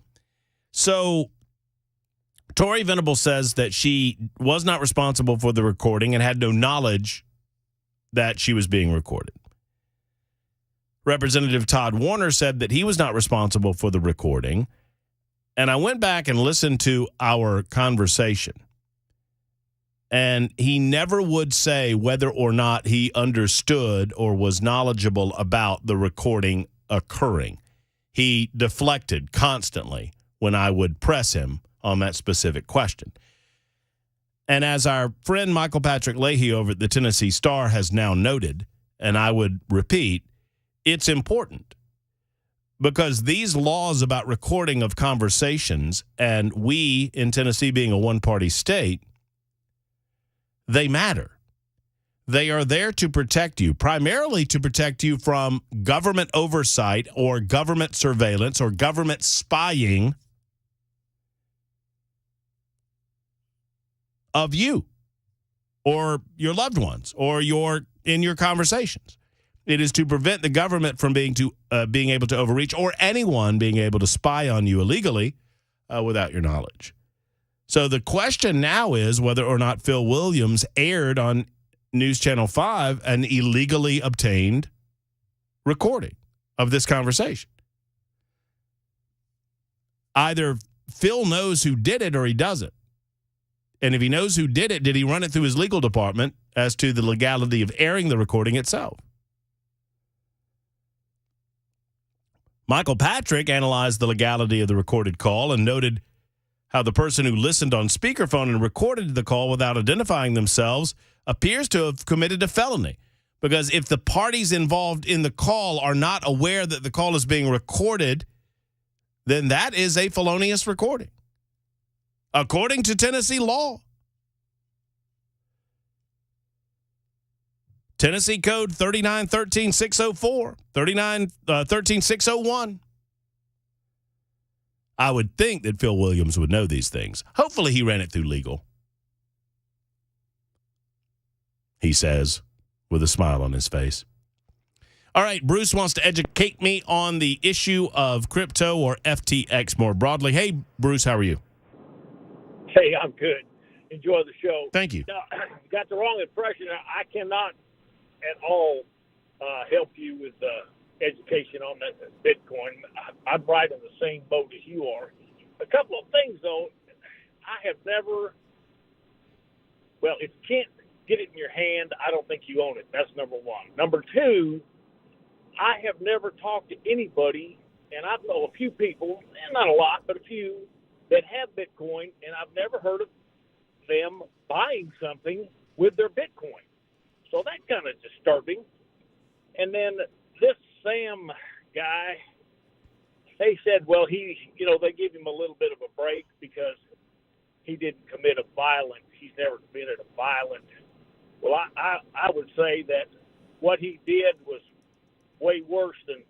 So Tori Venable says that she was not responsible for the recording and had no knowledge that she was being recorded. Representative Todd Warner said that he was not responsible for the recording. And I went back and listened to our conversation. And he never would say whether or not he understood or was knowledgeable about the recording occurring. He deflected constantly when I would press him on that specific question. And as our friend Michael Patrick Leahy over at the Tennessee Star has now noted, and I would repeat, it's important because these laws about recording of conversations, and we in Tennessee being a one-party state, they matter. They are there to protect you, primarily to protect you from government oversight or government surveillance or government spying of you or your loved ones or in your conversations. It is to prevent the government from being able to overreach or anyone being able to spy on you illegally without your knowledge. So the question now is whether or not Phil Williams aired on News Channel 5 an illegally obtained recording of this conversation. Either Phil knows who did it or he doesn't. And if he knows who did it, did he run it through his legal department as to the legality of airing the recording itself? Michael Patrick analyzed the legality of the recorded call and noted how the person who listened on speakerphone and recorded the call without identifying themselves appears to have committed a felony. Because if the parties involved in the call are not aware that the call is being recorded, then that is a felonious recording, according to Tennessee law. Tennessee Code 3913-604, 3913-601. I would think that Phil Williams would know these things. Hopefully he ran it through legal. He says with a smile on his face. All right, Bruce wants to educate me on the issue of crypto or FTX more broadly. Hey, Bruce, how are you? Hey, I'm good. Enjoy the show. Thank you. Now, you got the wrong impression. I cannot at all help you with education on that Bitcoin. I'm right in the same boat as you are. A couple of things, though. I have never, well, if you can't get it in your hand, I don't think you own it. That's number one. Number two, I have never talked to anybody, and I know a few people, and not a lot, but a few, that have Bitcoin, and I've never heard of them buying something with their Bitcoin. So that's kind of disturbing. And then this Sam guy, they said, well, they give him a little bit of a break because he didn't commit a violent, he's never committed a violent. Well, I would say that what he did was way worse than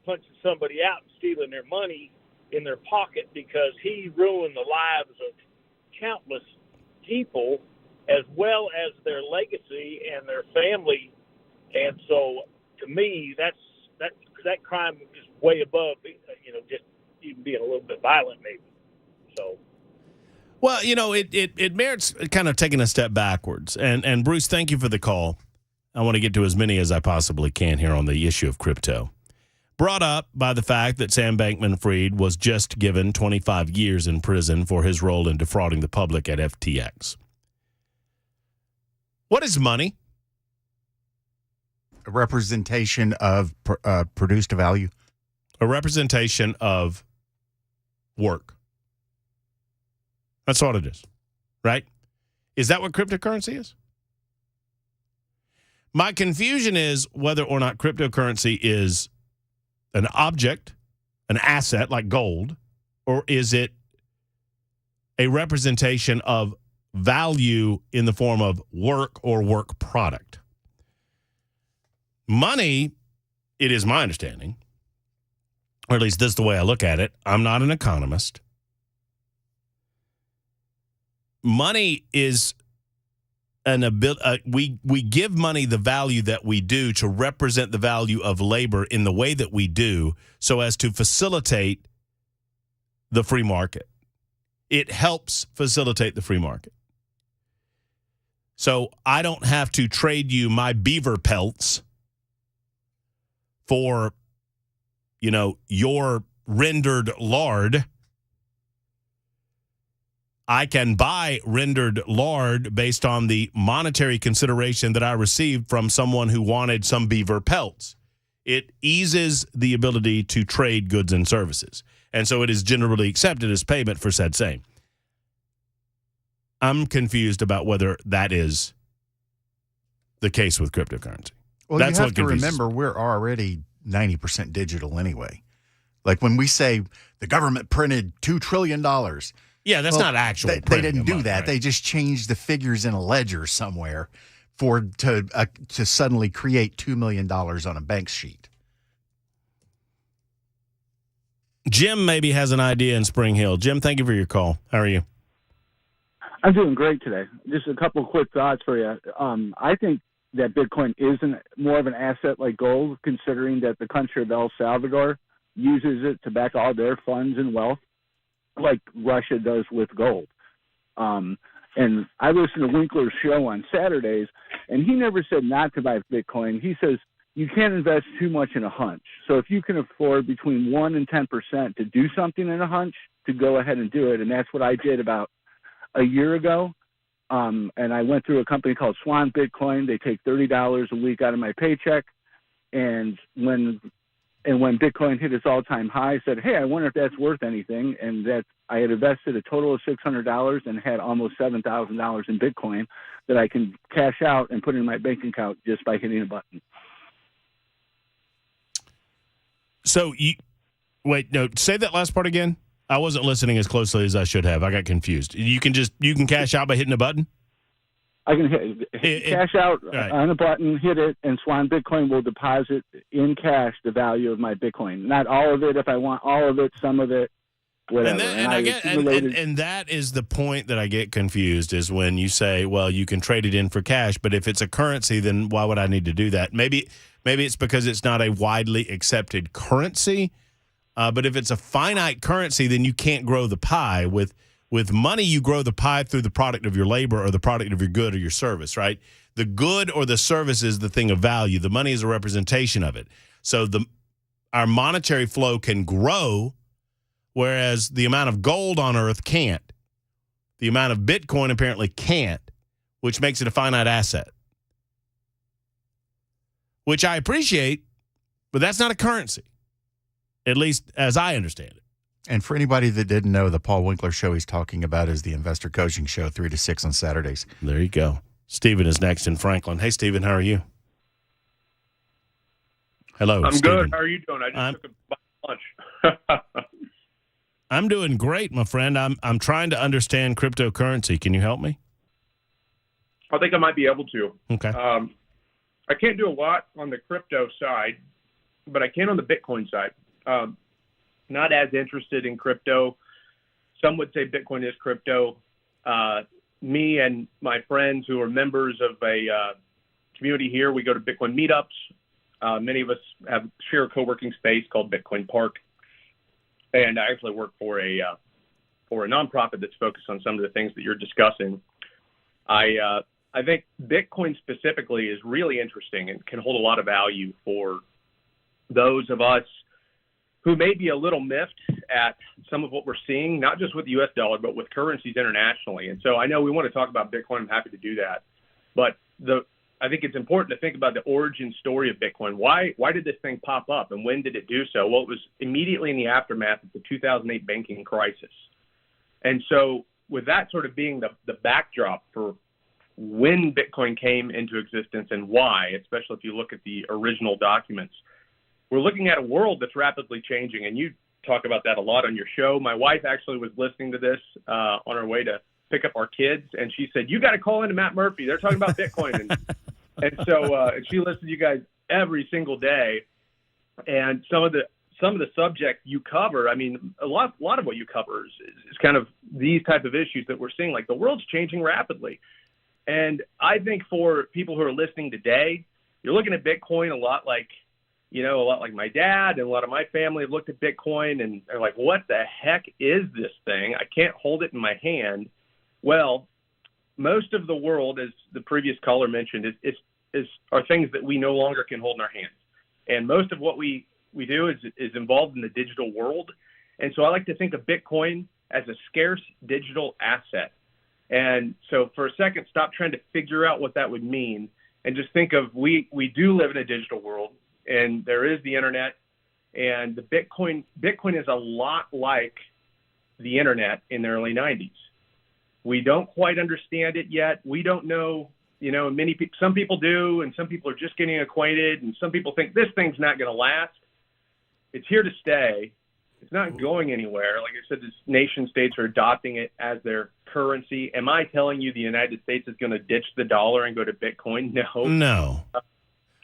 punching somebody out and stealing their money in their pocket, because he ruined the lives of countless people as well as their legacy and their family. And so to me, that crime is way above, just even being a little bit violent maybe. So. Well, it merits kind of taking a step backwards. And Bruce, thank you for the call. I want to get to as many as I possibly can here on the issue of crypto. Brought up by the fact that Sam Bankman-Fried was just given 25 years in prison for his role in defrauding the public at FTX. What is money? A representation of produced value. A representation of work. That's all it is, right? Is that what cryptocurrency is? My confusion is whether or not cryptocurrency is an object, an asset like gold, or is it a representation of value in the form of work or work product? Money, it is my understanding, or at least this is the way I look at it. I'm not an economist. Money is an ability. We give money the value that we do to represent the value of labor in the way that we do, so as to facilitate the free market. It helps facilitate the free market. So I don't have to trade you my beaver pelts for, your rendered lard. I can buy rendered lard based on the monetary consideration that I received from someone who wanted some beaver pelts. It eases the ability to trade goods and services. And so it is generally accepted as payment for said same. I'm confused about whether that is the case with cryptocurrency. Well, That's you have what to confuses. remember we're already 90% digital anyway. Like when we say the government printed $2 trillion. Yeah, that's not actual. They didn't do money, that. right? They just changed the figures in a ledger somewhere to suddenly create $2 million on a bank sheet. Jim maybe has an idea in Spring Hill. Jim, thank you for your call. How are you? I'm doing great today. Just a couple of quick thoughts for you. I think that Bitcoin is more of an asset like gold, considering that the country of El Salvador uses it to back all their funds and wealth, like Russia does with gold. And I listen to Winkler's show on Saturdays, and he never said not to buy Bitcoin. He says you can't invest too much in a hunch. So if you can afford between 1% and 10% to do something in a hunch, to go ahead and do it. And that's what I did about a year ago. And I went through a company called Swan Bitcoin. They take $30 a week out of my paycheck. And when Bitcoin hit its all-time high, I said, hey, I wonder if that's worth anything. And that I had invested a total of $600 and had almost $7,000 in Bitcoin that I can cash out and put in my bank account just by hitting a button. So say that last part again. I wasn't listening as closely as I should have. I got confused. You can cash out by hitting a button? I can cash out on a button, hit it, and Swan Bitcoin will deposit in cash the value of my Bitcoin. Not all of it if I want all of it, some of it, whatever. And that is the point that I get confused, is when you say, well, you can trade it in for cash, but if it's a currency, then why would I need to do that? Maybe it's because it's not a widely accepted currency. But if it's a finite currency, then you can't grow the pie. With money, you grow the pie through the product of your labor or the product of your good or your service, right? The good or the service is the thing of value. The money is a representation of it. So our monetary flow can grow, whereas the amount of gold on earth can't. The amount of Bitcoin apparently can't, which makes it a finite asset, which I appreciate, but that's not a currency. At least as I understand it. And for anybody that didn't know, the Paul Winkler show he's talking about is the Investor Coaching Show, 3 to 6 on Saturdays. There you go. Stephen is next in Franklin. Hey, Stephen, how are you? Hello, I'm Stephen. good. How are you doing? I just took a bite of lunch. I'm doing great, my friend. I'm trying to understand cryptocurrency. Can you help me? I think I might be able to. Okay. I can't do a lot on the crypto side, but I can on the Bitcoin side. Not as interested in crypto. Some would say Bitcoin is crypto. Me and my friends who are members of a community here, we go to Bitcoin meetups. Many of us share a co-working space called Bitcoin Park. And I actually work for a nonprofit that's focused on some of the things that you're discussing. I think Bitcoin specifically is really interesting and can hold a lot of value for those of us who may be a little miffed at some of what we're seeing, not just with the U.S. dollar, but with currencies internationally. And so I know we want to talk about Bitcoin. I'm happy to do that. But I think it's important to think about the origin story of Bitcoin. Why did this thing pop up, and when did it do so? Well, it was immediately in the aftermath of the 2008 banking crisis. And so with that sort of being the backdrop for when Bitcoin came into existence and why, especially if you look at the original documents, we're looking at a world that's rapidly changing. And you talk about that a lot on your show. My wife actually was listening to this on her way to pick up our kids, and she said, "You got to call into Matt Murphy. They're talking about Bitcoin." And so and she listens to you guys every single day. And some of the subject you cover, I mean, a lot of what you cover is kind of these type of issues that we're seeing. Like, the world's changing rapidly. And I think for people who are listening today, you're looking at Bitcoin a lot like my dad and a lot of my family have looked at Bitcoin and they're like, what the heck is this thing? I can't hold it in my hand. Well, most of the world, as the previous caller mentioned, are things that we no longer can hold in our hands. And most of what we do is involved in the digital world. And so I like to think of Bitcoin as a scarce digital asset. And so for a second, stop trying to figure out what that would mean and just think of we do live in a digital world, and there is the internet, and the Bitcoin is a lot like the internet in the early 90s. We don't quite understand it yet. We don't know, some people do, and some people are just getting acquainted, and some people think this thing's not going to last. It's here to stay. It's not going anywhere. Like I said, these nation states are adopting it as their currency. Am I telling you the United States is going to ditch the dollar and go to Bitcoin? No.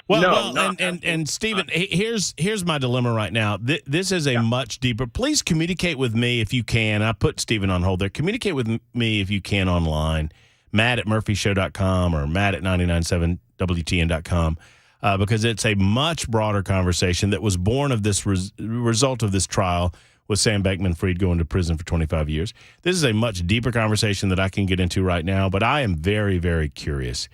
No. And Stephen, here's my dilemma right now. This is a much deeper. Please communicate with me if you can. I put Stephen on hold there. Communicate with me if you can online, matt@murphyshow.com or matt@997wtn.com. Because it's a much broader conversation that was born of this result of this trial with Sam Bankman-Fried going to prison for 25 years. This is a much deeper conversation that I can get into right now, but I am very, very curious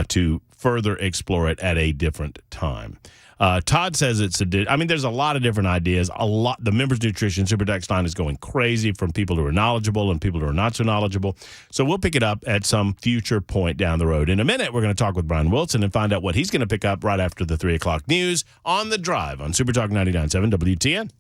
to further explore it at a different time. Todd says there's a lot of different ideas. The Members Nutrition Super Text line is going crazy from people who are knowledgeable and people who are not so knowledgeable. So we'll pick it up at some future point down the road. In a minute, we're going to talk with Brian Wilson and find out what he's going to pick up right after the 3 o'clock news on The Drive on Super Talk 99.7 WTN.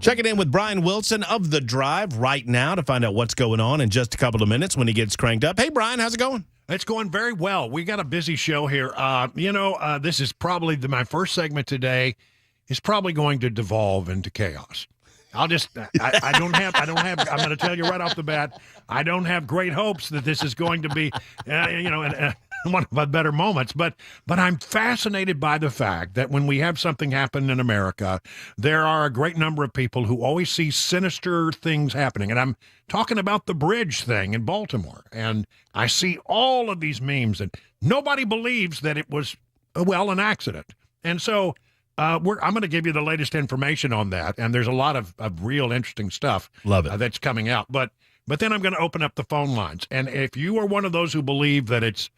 Checking in with Brian Wilson of The Drive right now to find out what's going on in just a couple of minutes when he gets cranked up. Hey, Brian, how's it going? It's going very well. We got a busy show here. This is probably my first segment today is probably going to devolve into chaos. I don't have, I'm going to tell you right off the bat, I don't have great hopes that this is going to be, one of my better moments, but I'm fascinated by the fact that when we have something happen in America, there are a great number of people who always see sinister things happening. And I'm talking about the bridge thing in Baltimore. And I see all of these memes and nobody believes that it was, an accident. And so I'm going to give you the latest information on that. And there's a lot of real interesting stuff. Love it. That's coming out. But then I'm going to open up the phone lines. And if you are one of those who believe that it's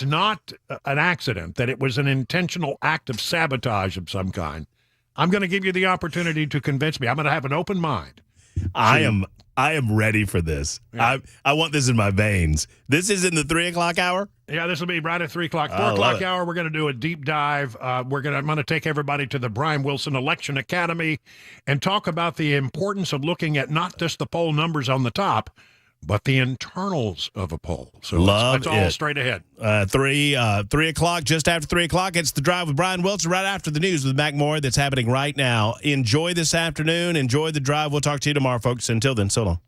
not an accident, that it was an intentional act of sabotage of some kind, I'm going to give you the opportunity to convince me. I'm going to have an open mind. I am ready for this. Yeah. I want this in my veins. This is in the 3 o'clock hour? Yeah, this will be right at 3 o'clock. 4 o'clock hour, we're going to do a deep dive. I'm going to take everybody to the Brian Wilson Election Academy and talk about the importance of looking at not just the poll numbers on the top, but the internals of a poll. So that's all straight ahead. 3 o'clock, just after 3 o'clock, it's The Drive with Brian Wilson, right after the news with Mac Moore that's happening right now. Enjoy this afternoon. Enjoy The Drive. We'll talk to you tomorrow, folks. Until then, so long.